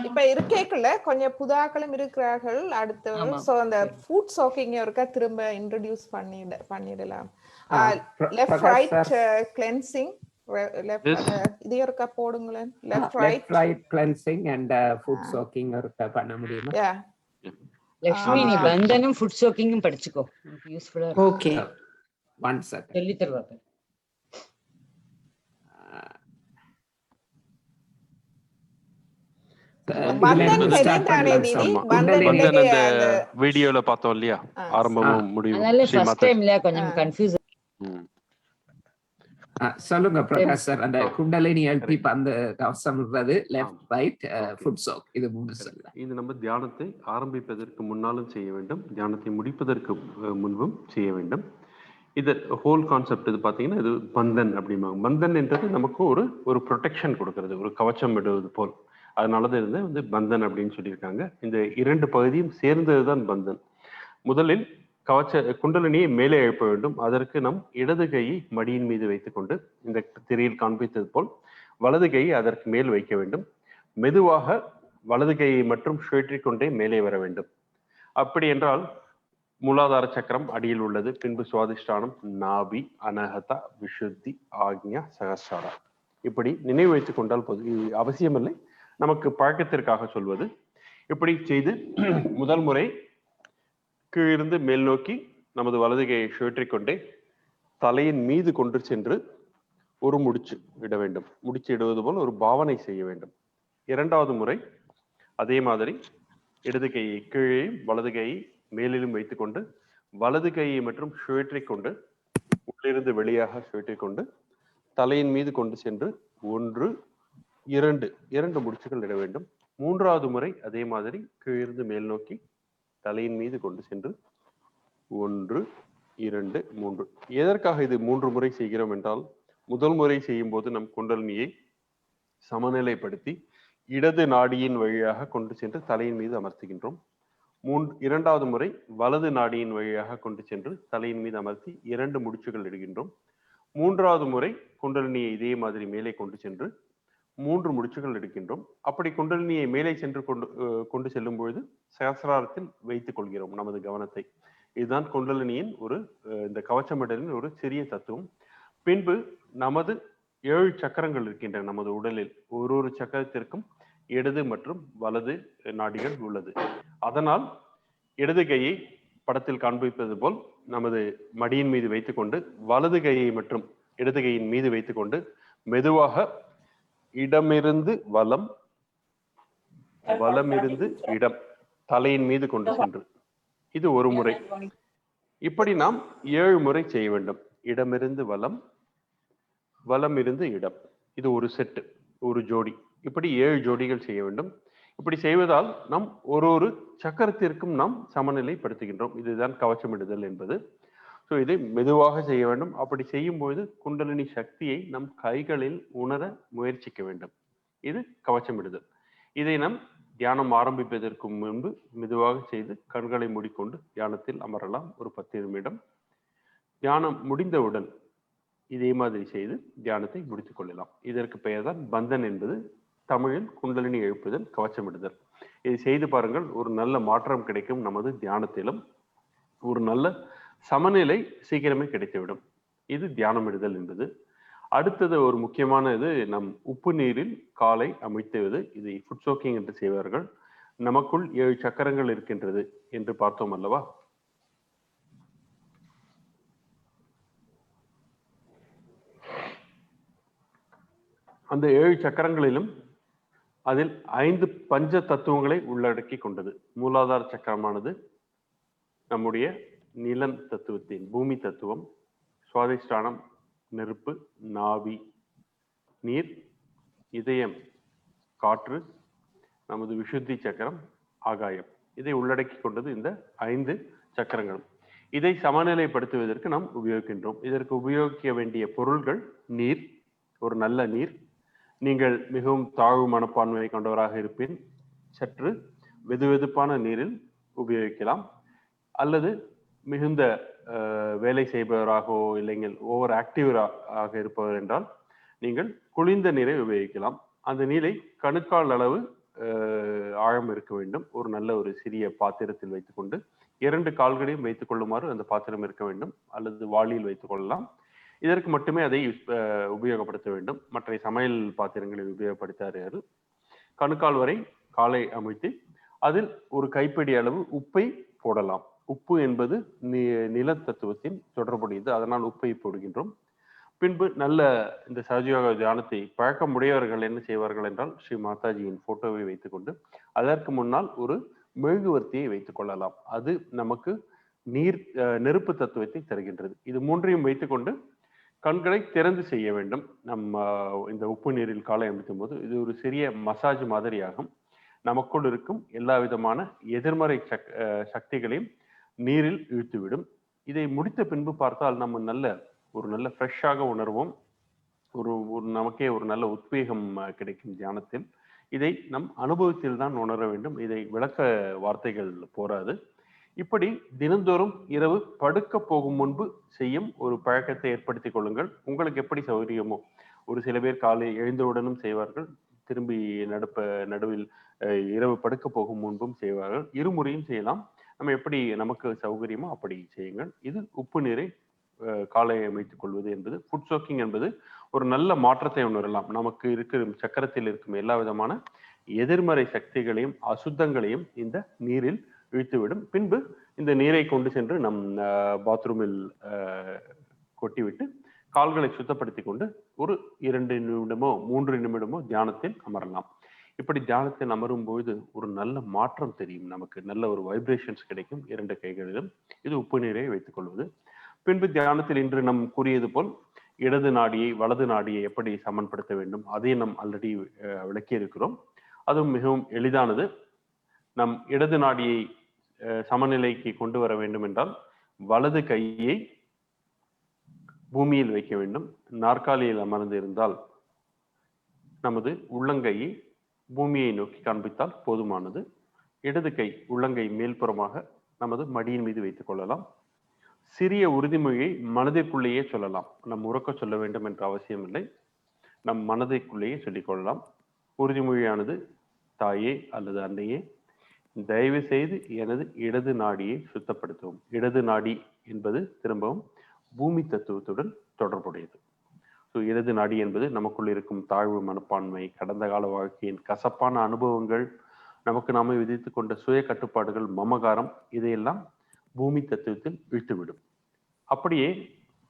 இப்ப இருக்கேக்குள்ள கொஞ்சம் புதாக்களும் இருக்கிறார்கள். அடுத்து சோ அந்த ஃபுட் சோக்கிங் ஒருக்கா திரும்ப இன்ட்ரோடியூஸ் பண்ணிடலாம். லெஃப்ட் ரைட் கிளென்சிங், இது ஒருக்கா போடுங்களேன். Left right cleansing and foot soaking ஒருக்கா பண்ண முடியுமா? லக்ஷ்மி, நீ பந்தனம் ஃபுட் சோக்கிங்கும் படிச்சுக்கோ, யூஸ்ஃபுல்லா இருக்கும். ஓகே, 1 second சொல்லி தருவாங்க. வீடியோல பார்த்தோம் இல்லையா, ஆரம்பமும் முடிவும். அதனால ஃபர்ஸ்ட் டைம்ல கொஞ்சம் கன்ஃபியூஸ். சொல்லுங்க பிரகாஷ் சார். அந்த குண்டலினி எழுப்பி அந்த கவசம்ன்றது லெஃப்ட் ரைட் ஃபுட் சோக், இது 3 சொல்லலாம். இது நம்ம தியானத்தை ஆரம்பிப்பதற்கு முன்னாலும் செய்ய வேண்டும், தியானத்தை முடிப்பதற்கு முன்பும் செய்ய வேண்டும். இது ஹோல் கான்செப்ட். இது பார்த்தீங்கன்னா இது பந்தன் அப்படிம்பாங்க. பந்தன் என்றது நமக்கு ஒரு ப்ரொடெக்ஷன் கொடுக்கறது, ஒரு கவச்சம் விடுவது போல். அதனாலதான் இருந்து வந்து பந்தன் அப்படின்னு சொல்லியிருக்காங்க. இந்த 2 பகுதியும் சேர்ந்ததுதான் பந்தன். முதலில் குண்டலினியை மேலே எழுப்ப வேண்டும். அதற்கு நம் இடது கையை மடியின் மீது வைத்துக்கொண்டு இந்த திரையில் காண்பித்தது போல் வலது கையை அதற்கு மேல் வைக்க வேண்டும். மெதுவாக வலது கையை மட்டும் சுழற்றிக் கொண்டே மேலே வர வேண்டும். அப்படி என்றால் மூலாதார சக்கரம் அடியில் உள்ளது. பின்பு சுவாதிஷ்டானம், நாபி, அனஹதா, விஷுத்தி, ஆக்ஞா, சகஸ்ராரா. இப்படி நினைவு வைத்துக் கொண்டால் போதும். இது அவசியமில்லை, நமக்கு பழக்கத்திற்காக சொல்வது. இப்படி செய்து முதல் முறை கீழிருந்து மேல் நோக்கி நமது வலது கையை சுழற்றிக் கொண்டே தலையின் மீது கொண்டு சென்று ஒரு முடிச்சு இட வேண்டும். முடிச்சு இடுவது போல் ஒரு பாவனை செய்ய வேண்டும். இரண்டாவது முறை அதே மாதிரி இடது கையை கீழே வலது கையை மேலிலும் வைத்துக்கொண்டு வலது கையை மற்றும் சுழற்றிக் கொண்டு உள்ளிருந்து வெளியாக சுழற்றிக் கொண்டு தலையின் மீது கொண்டு சென்று 1, 2 முடிச்சுகள் இட வேண்டும். மூன்றாவது முறை அதே மாதிரி கீழிருந்து மேல் நோக்கி தலையின் மீது கொண்டு சென்று 1, 2, 3. எதற்காக இது 3 முறை செய்கிறோம் என்றால், முதல் முறை செய்யும் போது நம் குண்டலினியை சமநிலைப்படுத்தி இடது நாடியின் வழியாக கொண்டு சென்று தலையின் மீது அமர்த்துகின்றோம். இரண்டாவது முறை வலது நாடியின் வழியாக கொண்டு சென்று தலையின் மீது அமர்த்தி 2 முடிச்சுகள் இடுகின்றோம். மூன்றாவது முறை குண்டலினியை இதே மாதிரி மேலே கொண்டு சென்று 3 முடிச்சுகள் எடுக்கின்றோம். அப்படி குண்டலினியை மேலே சென்று கொண்டு செல்லும் பொழுது சகஸ்ராரத்தில் வைத்துக் கொள்கிறோம் நமது கவனத்தை. இதுதான் குண்டலினியின் இந்த கவச்சமிடலின் ஒரு சிறிய தத்துவம். பின்பு நமது 7 சக்கரங்கள் இருக்கின்றன நமது உடலில். ஒரு சக்கரத்திற்கும் இடது மற்றும் வலது நாடிகள் உள்ளது. அதனால் இடது கையை படத்தில் காண்பிப்பது போல் நமது மடியின் மீது வைத்துக்கொண்டு வலது கையை மற்றும் இடது கையின் மீது வைத்துக்கொண்டு மெதுவாக இடமிருந்து வலம், வலமிருந்து இடம், தலையின் மீது கொண்டு சென்று, இது ஒரு முறை. இப்படி நாம் 7 முறை செய்ய வேண்டும். இடமிருந்து வலம், வலம் இருந்து இடம். இது ஒரு செட்டு, ஒரு ஜோடி. இப்படி 7 ஜோடிகள் செய்ய வேண்டும். இப்படி செய்வதால் நாம் ஒரு சக்கரத்திற்கும் நாம் சமநிலைப்படுத்துகின்றோம். இதுதான் கவச்சமிடுதல் என்பது. ஸோ இதை மெதுவாக செய்ய வேண்டும். அப்படி செய்யும் பொழுது குண்டலினி சக்தியை நம் கைகளில் உணர முயற்சிக்க வேண்டும். இது கவச்சமிடுதல். இதை நாம் தியானம் ஆரம்பிப்பதற்கு முன்பு மெதுவாக செய்து கண்களை மூடிக்கொண்டு தியானத்தில் அமரலாம். ஒரு 10 நிமிடம். தியானம் முடிந்தவுடன் இதே மாதிரி செய்து தியானத்தை முடித்துக் கொள்ளலாம். இதற்கு பெயர் தான் பந்தன் என்பது. தமிழில் குண்டலினி எழுப்புதல், கவச்சமிடுதல். இதை செய்து பாருங்கள், ஒரு நல்ல மாற்றம் கிடைக்கும். நமது தியானத்திலும் ஒரு நல்ல சமநிலை சீக்கிரமே கிடைத்துவிடும். இது தியானமிடுதல் என்பது. அடுத்தது ஒரு முக்கியமான இது, நம் உப்பு நீரில் காலை அமைத்துவது. இதை ஃபுட் சோக்கிங் என்று செய்வார்கள். நமக்குள் 7 சக்கரங்கள் இருக்கின்றது என்று பார்த்தோம் அல்லவா? அந்த 7 சக்கரங்களிலும் அதில் 5 பஞ்ச தத்துவங்களை உள்ளடக்கி கொண்டது. மூலாதார சக்கரமானது நம்முடைய நிலம் தத்துவத்தின் பூமி தத்துவம், சுவாதிஷ்டானம் நெருப்பு, நாவி நீர், இதயம் காற்று, நமது விஷுத்தி சக்கரம் ஆகாயம். இதை உள்ளடக்கி கொண்டது இந்த 5 சக்கரங்களும். இதை சமநிலைப்படுத்துவதற்கு நாம் உபயோகிக்கின்றோம். இதற்கு உபயோகிக்க வேண்டிய பொருள்கள் நீர், ஒரு நல்ல நீர். நீங்கள் மிகவும் தாழ்வு மனப்பான்மை கொண்டவராக இருப்பின் சற்று வெதுவெதுப்பான நீரில் உபயோகிக்கலாம். அல்லது மிகுந்த வேலை செய்பவராகவோ இல்லைங்கள் ஓவர் ஆக்டிவராக இருப்பவர் என்றால் நீங்கள் குளிர்ந்த நீரை உபயோகிக்கலாம். அந்த நீரை கணுக்கால் அளவு ஆழம் இருக்க வேண்டும். ஒரு நல்ல ஒரு சிறிய பாத்திரத்தில் வைத்துக்கொண்டு 2 கால்களையும் வைத்துக் கொள்ளுமாறு அந்த பாத்திரம் இருக்க வேண்டும். அல்லது வாளியில் வைத்துக் கொள்ளலாம். இதற்கு மட்டுமே அதை உபயோகப்படுத்த வேண்டும். மற்ற சமையல் பாத்திரங்களில் உபயோகப்படுத்தார்கள். கணுக்கால் வரை காலை அமைத்து அதில் ஒரு கைப்பிடி அளவு உப்பை போடலாம். உப்பு என்பது நில தத்துவத்தின் தொடர்புடையது. அதனால் உப்பை போடுகின்றோம். பின்பு நல்ல இந்த சஹஜயோக தியானத்தை பழக்கமுடையவர்கள் என்ன செய்வார்கள் என்றால், ஸ்ரீ மாதாஜியின் போட்டோவை வைத்துக்கொண்டு அதற்கு முன்னால் ஒரு மெழுகுவர்த்தியை வைத்துக் கொள்ளலாம். அது நமக்கு நெருப்பு தத்துவத்தை தருகின்றது. இது 3ஐயும் வைத்துக்கொண்டு கண்களை திறந்து செய்ய வேண்டும். நம்ம இந்த உப்பு நீரில் காலை அமைத்தும் போது இது ஒரு சிறிய மசாஜ் மாதிரியாகும். நமக்குள் இருக்கும் எல்லா விதமான எதிர்மறை சக்திகளையும் நீரில் இழுத்துவிடும். இதை முடித்த பின்பு பார்த்தால் நம்ம ஒரு நல்ல ஃப்ரெஷ்ஷாக உணர்வோம். ஒரு நமக்கே ஒரு நல்ல உத்வேகம் கிடைக்கும் தியானத்தில். இதை நம் அனுபவத்தில் தான் உணர வேண்டும். இதை விளக்க வார்த்தைகள் போராது. இப்படி தினந்தோறும் இரவு படுக்க போகும் முன்பு செய்யும் ஒரு பழக்கத்தை ஏற்படுத்திக் கொள்ளுங்கள். உங்களுக்கு எப்படி சௌகரியமோ ஒரு சில பேர் காலை எழுந்தவுடனும் செய்வார்கள், திரும்பி நடுவில் இரவு படுக்க போகும் முன்பும் செய்வார்கள். இருமுறையும் செய்யலாம். நம்ம எப்படி நமக்கு சௌகரியமோ அப்படி செய்யுங்கள். இது உப்பு நீரை காலையை அமைத்துக் கொள்வது என்பது, ஃபுட் சோக்கிங் என்பது ஒரு நல்ல மாற்றத்தை உணரலாம். நமக்கு இருக்கிற சக்கரத்தில் இருக்கும் எல்லா விதமான எதிர்மறை சக்திகளையும் அசுத்தங்களையும் இந்த நீரில் இழுத்துவிடும். பின்பு இந்த நீரை கொண்டு சென்று நம் பாத்ரூமில் கொட்டிவிட்டு கால்களை சுத்தப்படுத்தி கொண்டு ஒரு 2 நிமிடமோ 3 நிமிடமோ தியானத்தில் அமரலாம். இப்படி தியானத்தில் அமரும் பொழுது ஒரு நல்ல மாற்றம் தெரியும், நமக்கு நல்ல ஒரு வைப்ரேஷன்ஸ் கிடைக்கும் 2 கைகளிலும். இது உப்பு நீரை வைத்துக் கொள்வது. பின்பு தியானத்தில் இன்று நம் கூறியது போல் இடது நாடியை வலது நாடியை எப்படி சமன்படுத்த வேண்டும் அதை நாம் ஆல்ரெடி விளக்கி இருக்கிறோம். அதுவும் மிகவும் எளிதானது. நம் இடது நாடியை சமநிலைக்கு கொண்டு வர வேண்டும் என்றால் வலது கையை பூமியில் வைக்க வேண்டும். நாற்காலியில் அமர்ந்து இருந்தால் நமது உள்ளங்கையை பூமியை நோக்கி காண்பித்தால் போதுமானது. இடது கை உள்ளங்கை மேல்புறமாக நமது மடியின் மீது வைத்துக் கொள்ளலாம். சிறிய உறுதிமொழியை மனதிற்குள்ளேயே சொல்லலாம். நம் உறக்க சொல்ல வேண்டும் என்ற அவசியம் இல்லை, நம் மனதிற்குள்ளேயே சொல்லிக் கொள்ளலாம். உறுதிமொழியானது, தாயே அல்லது அன்னையே, தயவு செய்து எனது இடது நாடியை சுத்தப்படுத்தவும். இடது நாடி என்பது திரும்பவும் பூமி தத்துவத்துடன் தொடர்புடையது. ஸோ இடது நாடி என்பது நமக்குள் இருக்கும் தாழ்வு மனப்பான்மை, கடந்த கால வாழ்க்கையின் கசப்பான அனுபவங்கள், நமக்கு நாமே விதித்துக் கொண்ட சுய கட்டுப்பாடுகள், மமகாரம், இதையெல்லாம் பூமி தத்துவத்தில் இழுத்துவிடும். அப்படியே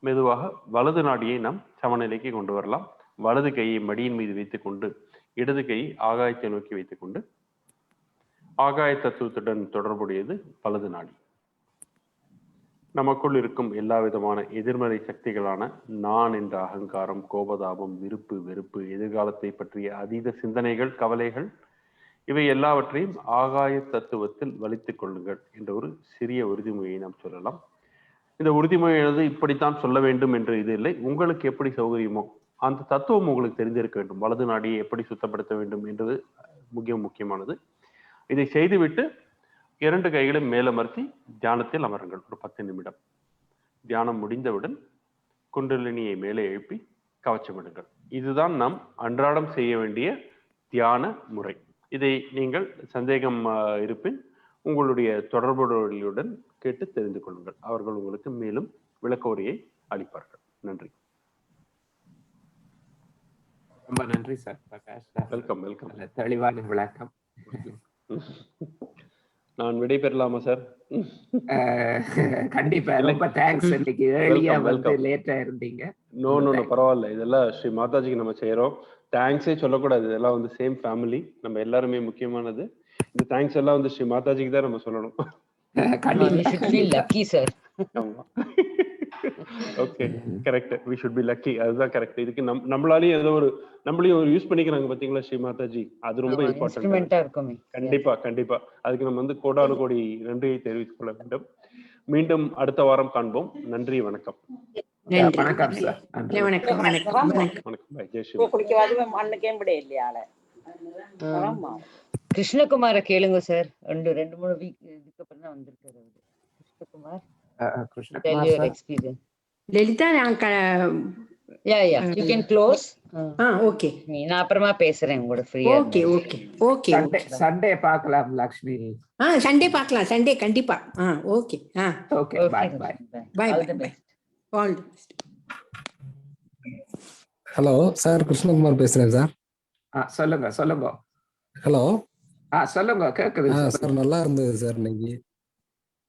மெதுவாக வலது நாடியை நாம் சமநிலைக்கு கொண்டு வரலாம். வலது கையை மடியின் மீது வைத்துக் கொண்டு இடது கையை ஆகாயத்தை நோக்கி வைத்துக் கொண்டு, ஆகாய தத்துவத்துடன் தொடர்புடையது வலது நாடி. நமக்குள் இருக்கும் எல்லா விதமான எதிர்மறை சக்திகளான நான் என்ற அகங்காரம், கோபதாபம், விருப்பு வெறுப்பு, எதிர்காலத்தை பற்றிய அதீத சிந்தனைகள், கவலைகள், இவை எல்லாவற்றையும் ஆகாய தத்துவத்தில் வலித்துக் கொள்ளுங்கள் என்ற ஒரு சிறிய உறுதிமொழியை நாம் சொல்லலாம். இந்த உறுதிமொழியானது இப்படித்தான் சொல்ல வேண்டும் என்று இது இல்லை, உங்களுக்கு எப்படி சௌகரியமோ அந்த தத்துவம் உங்களுக்கு தெரிந்திருக்க வேண்டும். வலது நாடியை எப்படி சுத்தப்படுத்த வேண்டும் என்பது முக்கியமானது. இதை செய்துவிட்டு 2 கைகளை மேலமர்த்தி தியானத்தில் அமருங்கள். ஒரு 10 நிமிடம் தியானம் முடிந்தவுடன் குண்டலினியை மேலே எழுப்பி கவச்சமிடுங்கள். இதுதான் நாம் அன்றாடம் செய்ய வேண்டிய தியான முறை. இதை நீங்கள் சந்தேகம் இருப்பின் உங்களுடைய தொடர்புடையுடன் கேட்டு தெரிந்து கொள்ளுங்கள். அவர்கள் உங்களுக்கு மேலும் விளக்க உரையை அளிப்பார்கள். நன்றி. ரொம்ப நன்றி சார் பிரகாஷ். வெல்கம். தெளிவான விளக்கம். நான் விடைபெறலாமா சார்? கண்டிப்பா, ரொம்ப தேங்க்ஸ். இன்னைக்கு ஏர்லியா வந்து லேட்டா இருந்தீங்க. நோ பரவாயில்ல. இதெல்லாம் ஸ்ரீ மாதாஜிக்கு நம்ம செய்யறோம். தேங்க்ஸே சொல்லக்கூடாது, இதெல்லாம் வந்து சேம் ஃபேமிலி, நம்ம எல்லாருமே முக்கியமானது. இந்த தேங்க்ஸ் எல்லாம் வந்து ஸ்ரீ மாதாஜிக்கு தான் நம்ம சொல்லணும். Lucky sir. Okay, correct. we should be lucky. அதுதான் கரெக்ட். இதுக்கு நம்மளாலையும் ஏதோ ஒரு நம்மளையும் ஒரு யூஸ் பண்ணிக்கிறாங்க பாத்தீங்களா ஸ்ரீ மாதாஜி, அது ரொம்ப இம்பார்ட்டன்ட். கண்டிப்பா அதுக்கு நம்ம வந்து கோடானு கோடி நன்றியை தெரிவித்துக் கொள்ள வேண்டும். மீண்டும் அடுத்த வாரம் காண்போம். நன்றி, வணக்கம். வணக்கம் சார். வணக்கம். பை. ஜெய் ஸ்ரீ. கிருஷ்ணகுமார கேளுங்க சார். 2-3 வீக் இதுக்கு அப்புறம் தான் வந்திருக்காரு அவரு. Krishnakumar. Lalitha, you can close. Okay, நான் அப்புறமா பேசுறேன் உங்களோட ஃப்ரீயா. ஓகே. சண்டே பார்க்கலாம் லக்ஷ்மி. சண்டே பார்க்கலாம். சண்டே கண்டிப்பா. Okay. Bye. All the best. Hello sir, Krishnakumar பேசுறேன் சார். சொல்லுங்க. ஹலோ. சொல்லுங்க, கேக்குது சார். நல்லா இருந்தது சார் இன்னைக்கு.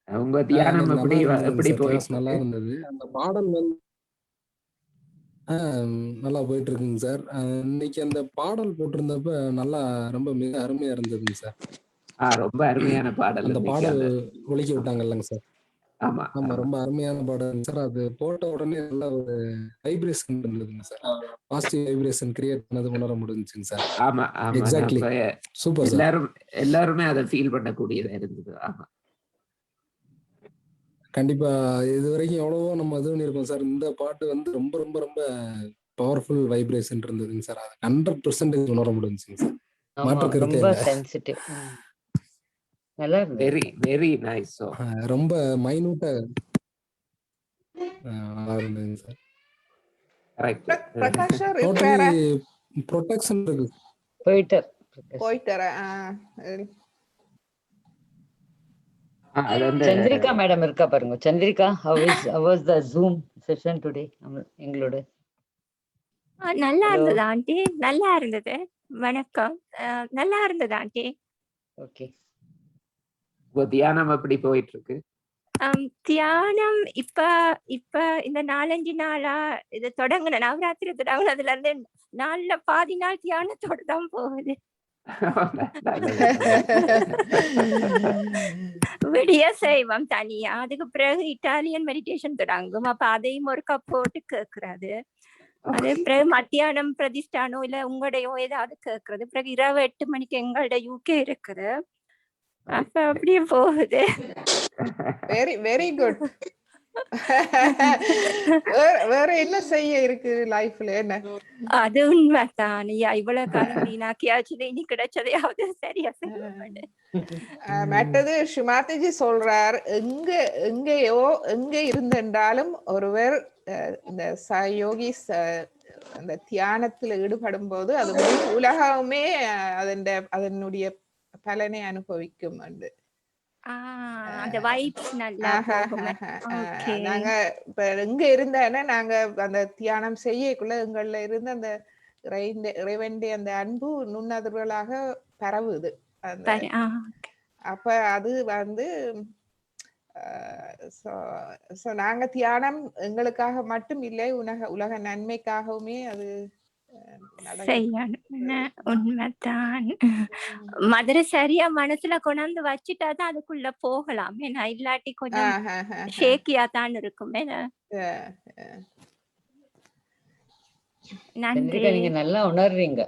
உங்க தியானம் எப்படி போயிடுச்சு? நல்லா இருந்தது. அந்த பாடல் வந்து நல்லா போயிட்டு இருக்குங்க சார். இன்னைக்கு அந்த பாடல் போட்டிருந்தப்ப நல்லா ரொம்ப மிக அருமையா இருந்ததுங்க சார். ரொம்ப அருமையான பாடல். அந்த பாடல் ஒலிக்க விட்டாங்க இல்லைங்க சார்? ஆமா, ரொம்ப அருமையான பாடல் சார். அது போட்ட உடனே நல்ல ஒரு வைப்ரேஷன் இருந்ததுங்க சார். பாசிட்டிவ் வைப்ரேஷன் கிரியேட் பண்ணது உணர முடிஞ்சுங்க சார். ஆமா, எக்ஸாக்ட்லி. Super sir. எல்லாருமே அதை ஃபீல் பண்ணக்கூடியதா இருந்தது. ஆமா, கண்டிப்பா. இது வரைக்கும் எவ்வளவோ நம்ம இது பண்ணிருக்கோம் சார். இந்த பாட்டு வந்து ரொம்ப ரொம்ப ரொம்ப பவர்ஃபுல் வைப்ரேஷன் இருந்ததுங்க சார். அது 100% உணர முடிஞ்சுங்க சார். மாற்று கருத்து ரொம்ப சென்சிட்டிவ். நல்லா இருந்தது. Very nice. ரொம்ப மைனூட்டா நல்லா இருந்ததுங்க sir. Correct. Prakash sir totally இருக்கிறாரா? ப்ரொடெக்ஷன் இருக்கு. போயிட்டார். போயிட்டாரா? அது வந்து சந்திரிகா மேடம் இருக்கா பாருங்க. Chandrika, how was the Zoom session today? எங்களோட நல்லா இருந்தது ஆண்டி, நல்லா இருந்தது. வணக்கம். நல்லா இருந்தது ஆண்டி. ஓகே. தியானம் எப்படி போயிட்டு இருக்கு? தியானம் இப்ப இந்த 4-5 நாளா இது தொடங்குன நவராத்திரி தொடங்குனதுல இருந்து நாள்ல பாதி நாள் தியானத்தோட தான் போகுது. விடிய செய்வோம் தனியா, அதுக்கு பிறகு இட்டாலியன் மெடிடேஷன் தொடங்கும். அப்ப அதையும் ஒரு கப் போட்டு கேக்குறது. அதே பிறகு மத்தியானம் பிரதிஷ்டானோ இல்ல உங்களுடையோ ஏதாவது கேக்குறது. பிறகு இரவு 8 மணிக்கு எங்களோட யூகே இருக்குது. அப்ப அப்படியே போகுது. Very very good. வேற என்ன செய்ய இருக்கு லைஃப்ல? என்ன அது உண்மைதான். இவ்வளவு காலம் வீணாக்கியாச்சு, இனி கிடைச்சதையாவது சரியா செய்ய. மற்றது ஸ்ரீமாதாஜி சொல்றார், எங்க இருந்திருந்தாலும் ஒருவர் இந்த சயோகி அந்த தியானத்துல ஈடுபடும் போது அது உலகமே அதனுடைய பலனை அனுபவிக்கும். அந்த வைப்ஸ் நல்லா போகும். நாங்க இப்ப எங்க இருந்தேன்னா நாங்க அந்த தியானம் செய்யக்குள்ள எங்கள்ல இருந்து அந்த இறைவனுடைய அந்த அன்பு நுண்ணதிர்களாக பரவுது. அப்ப அது வந்து நாங்க தியானம் எங்களுக்காக மட்டும் இல்லை, உலக நன்மைக்காகவுமே அது உண்மைதான். மதுரை சரியா மனசுல கொண்டாந்து வச்சுட்டாதான் அதுக்குள்ள போகலாம். ஏன்னா இல்லாட்டி கொஞ்சம் ஷேக்கியா தான் இருக்கும். நன்றி. நீங்க நல்லா உணர்றீங்க.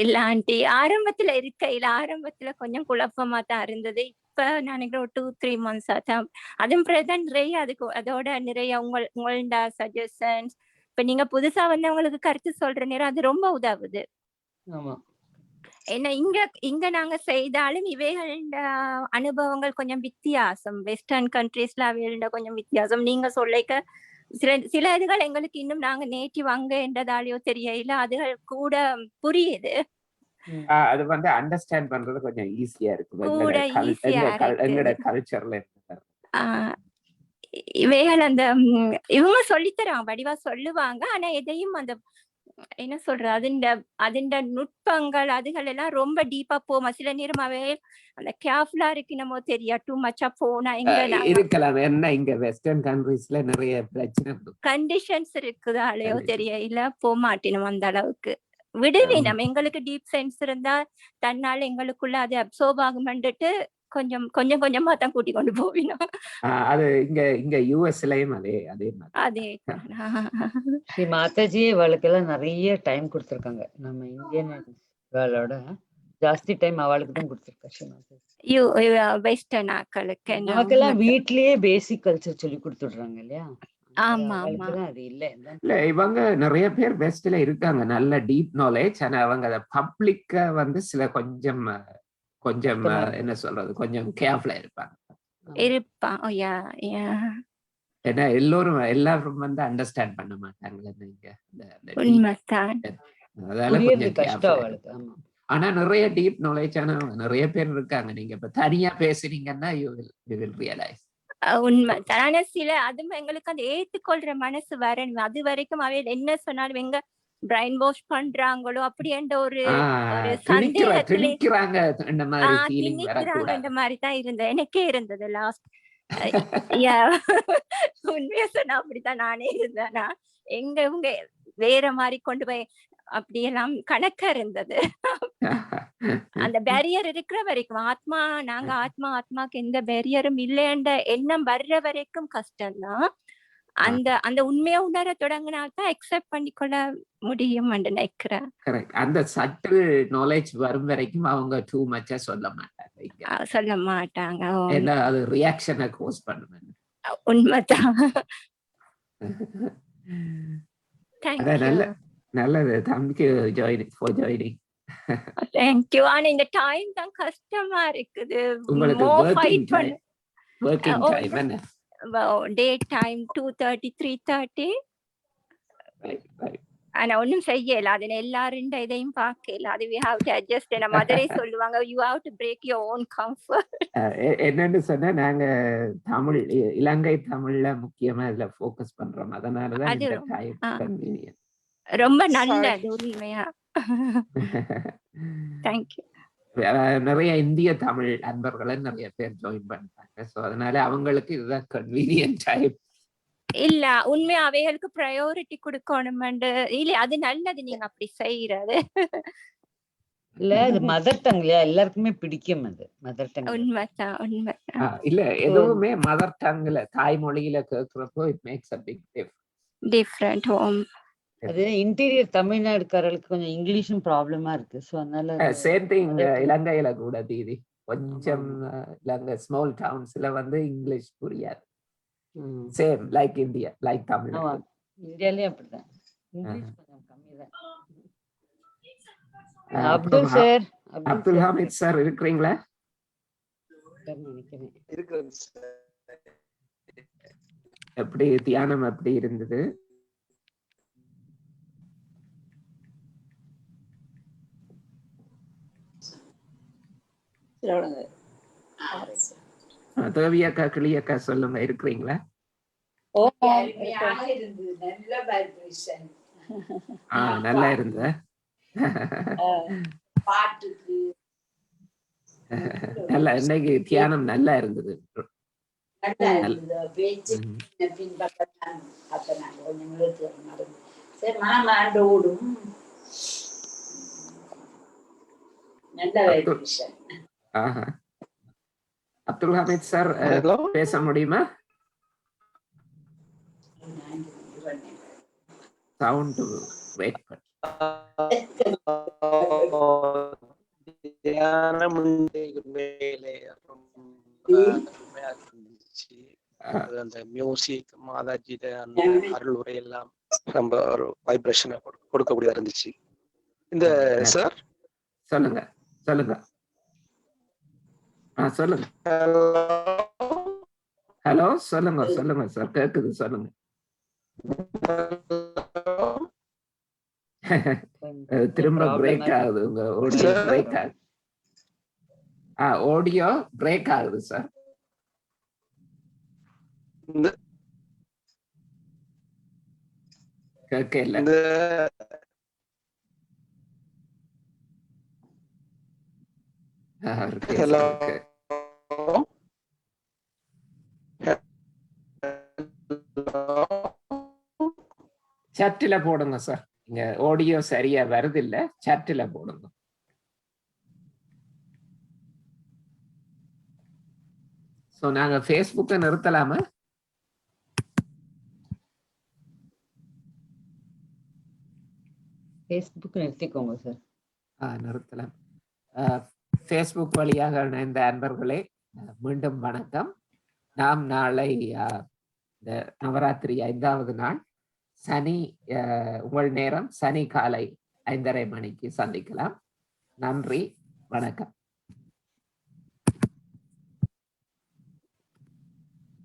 இல்ல ஆண்டி, ஆரம்பத்துல கொஞ்சம் குழப்பமா தான் இருந்தது. இப்ப நினைக்கிறேன் ஒரு 2-3 months தான். அதுவும் பிறகுதான் நிறைய அதோட நிறைய உங்களோட சஜஷன்ஸ், இப்ப நீங்க புதுசா வந்தவங்களுக்கு கருத்து சொல்ற நேரம் அது ரொம்ப உதவுது. ஏன்னா இங்க நாங்க செய்தாலும் இவைகள அனுபவங்கள் கொஞ்சம் வித்தியாசம். வெஸ்டர்ன் கண்ட்ரீஸ்ல அவைகள கொஞ்சம் வித்தியாசம். நீங்க சொல்லிக்க சில இதுகள் எங்களுக்கு இன்னும் நாங்க நேட்டிவ் அங்க என்றதாலேயோ தெரியல, அதுகள் கூட புரியுது. அது வந்து அண்டர்ஸ்டாண்ட் பண்றது கொஞ்சம் ஈஸியா இருக்கு. கூட ஈஸியா எங்கட கல்ச்சர்ல இவைகள் அந்த இவங்க சொல்லித்தராங்க, வடிவா சொல்லுவாங்க. ஆனா எதையும் அந்த என்ன சொல்ற அதிண்ட நுட்பங்கள் அதுகள் எல்லாம் ரொம்ப டீப்பா போமா. சில நேரம் அவை அந்த கேர்ஃபுல்லா இருக்கு நம்ம தெரியா, டூ மச்சா போனா எங்க இருக்கலாம். என்ன இங்க வெஸ்டர்ன் கண்ட்ரீஸ்ல நிறைய பிரச்சனை கண்டிஷன்ஸ் இருக்குதாலையோ தெரியல, போக மாட்டேனும் அந்த அளவுக்கு. விடுவீனம் எங்களுக்கு டீப் சென்ஸ் இருந்தா தன்னால எங்களுக்குள்ள அது அப்சர்வ் ஆகும்னுட்டு கொஞ்சம் கொஞ்சமா தான் கூட்டி கொண்டு போவினோம். அது இங்க யுஎஸ்லயும் அதே ஸ்ரீ மாதாஜி அவளுக்கெல்லாம் நிறைய டைம் கொடுத்துருக்காங்க. நம்ம இந்தியனோட ஜாஸ்தி டைம் அவளுக்கு தான் கொடுத்துருக்கா ஸ்ரீ மாதாஜி. வெஸ்டர்ன் ஆக்களுக்கு நமக்கெல்லாம் வீட்லயே பேசிக் கல்ச்சர் சொல்லி கொடுத்துடுறாங்க இல்லையா? ஆமா ஆமா. அது இல்ல இவங்க நிறைய பேர் வெஸ்ட்ல இருக்காங்க, நல்ல டீப் நாலேஜ். ஆனா அவங்க அத பப்ளிக்க வந்து சில கொஞ்சம் என்ன சொல்றது, கொஞ்சம் கேர்ஃபுல்லா இருப்பாங்க. ஏன்னா எல்லாரும் வந்து அண்டர்ஸ்டாண்ட் பண்ண மாட்டாங்க. அதனால கொஞ்சம் கஷ்டம். ஆனா நிறைய டீப் நாலேஜ் ஆனவங்க நிறைய பேர் இருக்காங்க. நீங்க இப்ப தனியா பேசுறீங்கன்னா you will realize. உண்மை. சில அதுவும் எங்களுக்கு அந்த ஏத்துக்கொள்ற மனசு வரணும். அது வரைக்கும் அவை என்ன சொன்னாலும் எங்க பிரைன் வாஷ் பண்றாங்களோ அப்படி என்ற ஒரு சந்தேகத்திலே இந்த மாதிரி தான் இருந்தது. எனக்கே இருந்தது லாஸ்ட். உண்மையா சொன்னா அப்படித்தான் நானே இருந்தேனா, இவங்க வேற மாதிரி கொண்டு போய் அப்படியெல்லாம் கணக்கா இருந்தது. அந்த பேரியர் இருக்கிற வரைக்கும் நாங்க ஆத்மாக்கு எந்த பேரியரும் இல்லைன்ற எண்ணம் வர்ற வரைக்கும் கஷ்டம்தான். அந்த உண்மையா உணர தொடங்கினால்தான் அக்செப்ட் பண்ணிக்கொள்ள முடியும் நினைக்கிறேன். அந்த சட்டில் நாலேஜ் வரும் வரைக்கும் அவங்க டூ மச்சா சொல்ல மாட்டாங்க. அது ரியாக்ஷனை கோஸ் பண்ணுவாங்க. உண்மைதான். நல்லது. Thank you for joining. தேங்க்யூ. ஆனா இந்த டைம் தான் கஷ்டமா இருக்குது. உங்களுக்கு working time என்ன? Day time 2:30 3:30. ஆனா ஒண்ணும் செய்யல. அது எல்லாருண்ட இதையும் பார்க்கல. அது we have to adjust. என் மதரே சொல்லுவாங்க, you have to break your own comfort. என்னன்னு சொன்னா நாங்க தமிழ் இலங்கை தமிழ்ல முக்கியமா இதுல ஃபோக்கஸ் பண்றோம். அதனாலதான் அது இந்த டைம் கன்வீனியன்ட். ரொம்ப நல்லது உண்மையா. தேங்க்யூ. நிறைய இந்திய தமிழ் அன்பர்களை நிறைய பேர் ஜாயின் பண்றாங்க. ஸோ அதனால அவங்களுக்கு இதுதான் கன்வீனியன்ட் டைம். இல்ல உண்மையா அவைகளுக்கு ப்ரையாரிட்டி கொடுக்கணும். இல்ல அது நல்லது நீங்க அப்படி செய்யறது. இல்ல அது மதர் டங் இல்லையா, எல்லாருக்குமே பிடிக்கும் அது மதர் டங். உண்மைதான் உண்மைதான். இல்ல எதுவுமே மதர் டங்ல தாய்மொழியில கேட்கிறப்போ it makes a big different. அது இன்டீரியர் தமிழ்நாடுக்காரர்களுக்கு கொஞ்சம் இங்கிலீஷும் ப்ராப்ளமா இருக்கு. ஸோ அதனால சேம் திங் இலங்கையில கூட தீதி கொஞ்சம் இலங்கை ஸ்மால் டவுன்ஸ்ல வந்து இங்கிலீஷ் புரியாது. Same like India like Tamil Nadu. இந்தியாலயும் அப்படிதான் இங்கிலீஷ் கொஞ்சம் கம்மிதான். அப்துல் சார், அப்துல் ஹமீத் சார் இருக்கிறீங்களா? நினைக்கிறேன். எப்படி தியானம் எப்படி இருந்தது? தேவி அக்கா கிளி அக்கா சொல்லுங்க, இருக்கிறீங்களா? நல்லா இருந்த நல்லா இன்னைக்கு தியானம் நல்லா இருந்தது. அப்துல் ஹமீத் சார் பேச முடியுமா? சவுண்ட் வெயிட் பண்ணு. அந்த மியூசிக் மாதாஜிட அந்த அருள் உரை எல்லாம் ரொம்ப ஒரு வைப்ரேஷனை கொடுக்கக்கூடியதா இருந்துச்சு. இந்த சார் சொல்லுங்க சொல்லுங்க சொல்லுங்க. ஹலோ சொல்லுங்க சொல்லுங்க சார், கேக்குது சொல்லுங்க. திரும்ப பிரேக் ஆகுது, உங்க ஆடியோ பிரேக் ஆகுது. ஆடியோ பிரேக் ஆகுது சார். கேட்கல. ஹலோ சட்டில போடுங்க சார். இங்க ஆடியோ சரியா வருது இல்ல, சட்டில போடுங்க. சோ நாங்க ஃபேஸ்புக்கை நிறுத்தலாமா? ஃபேஸ்புக் நிறுத்திக்கோங்க சார். நிறுத்தலாம். ஃபேஸ்புக் வழியாக இணைந்த அன்பர்களே மீண்டும் வணக்கம். நாம் நாளை இந்த நவராத்திரி 5வது நாள் சனி உங்கள் நேரம் சனி காலை 5:30 மணிக்கு சந்திக்கலாம். நன்றி, வணக்கம்.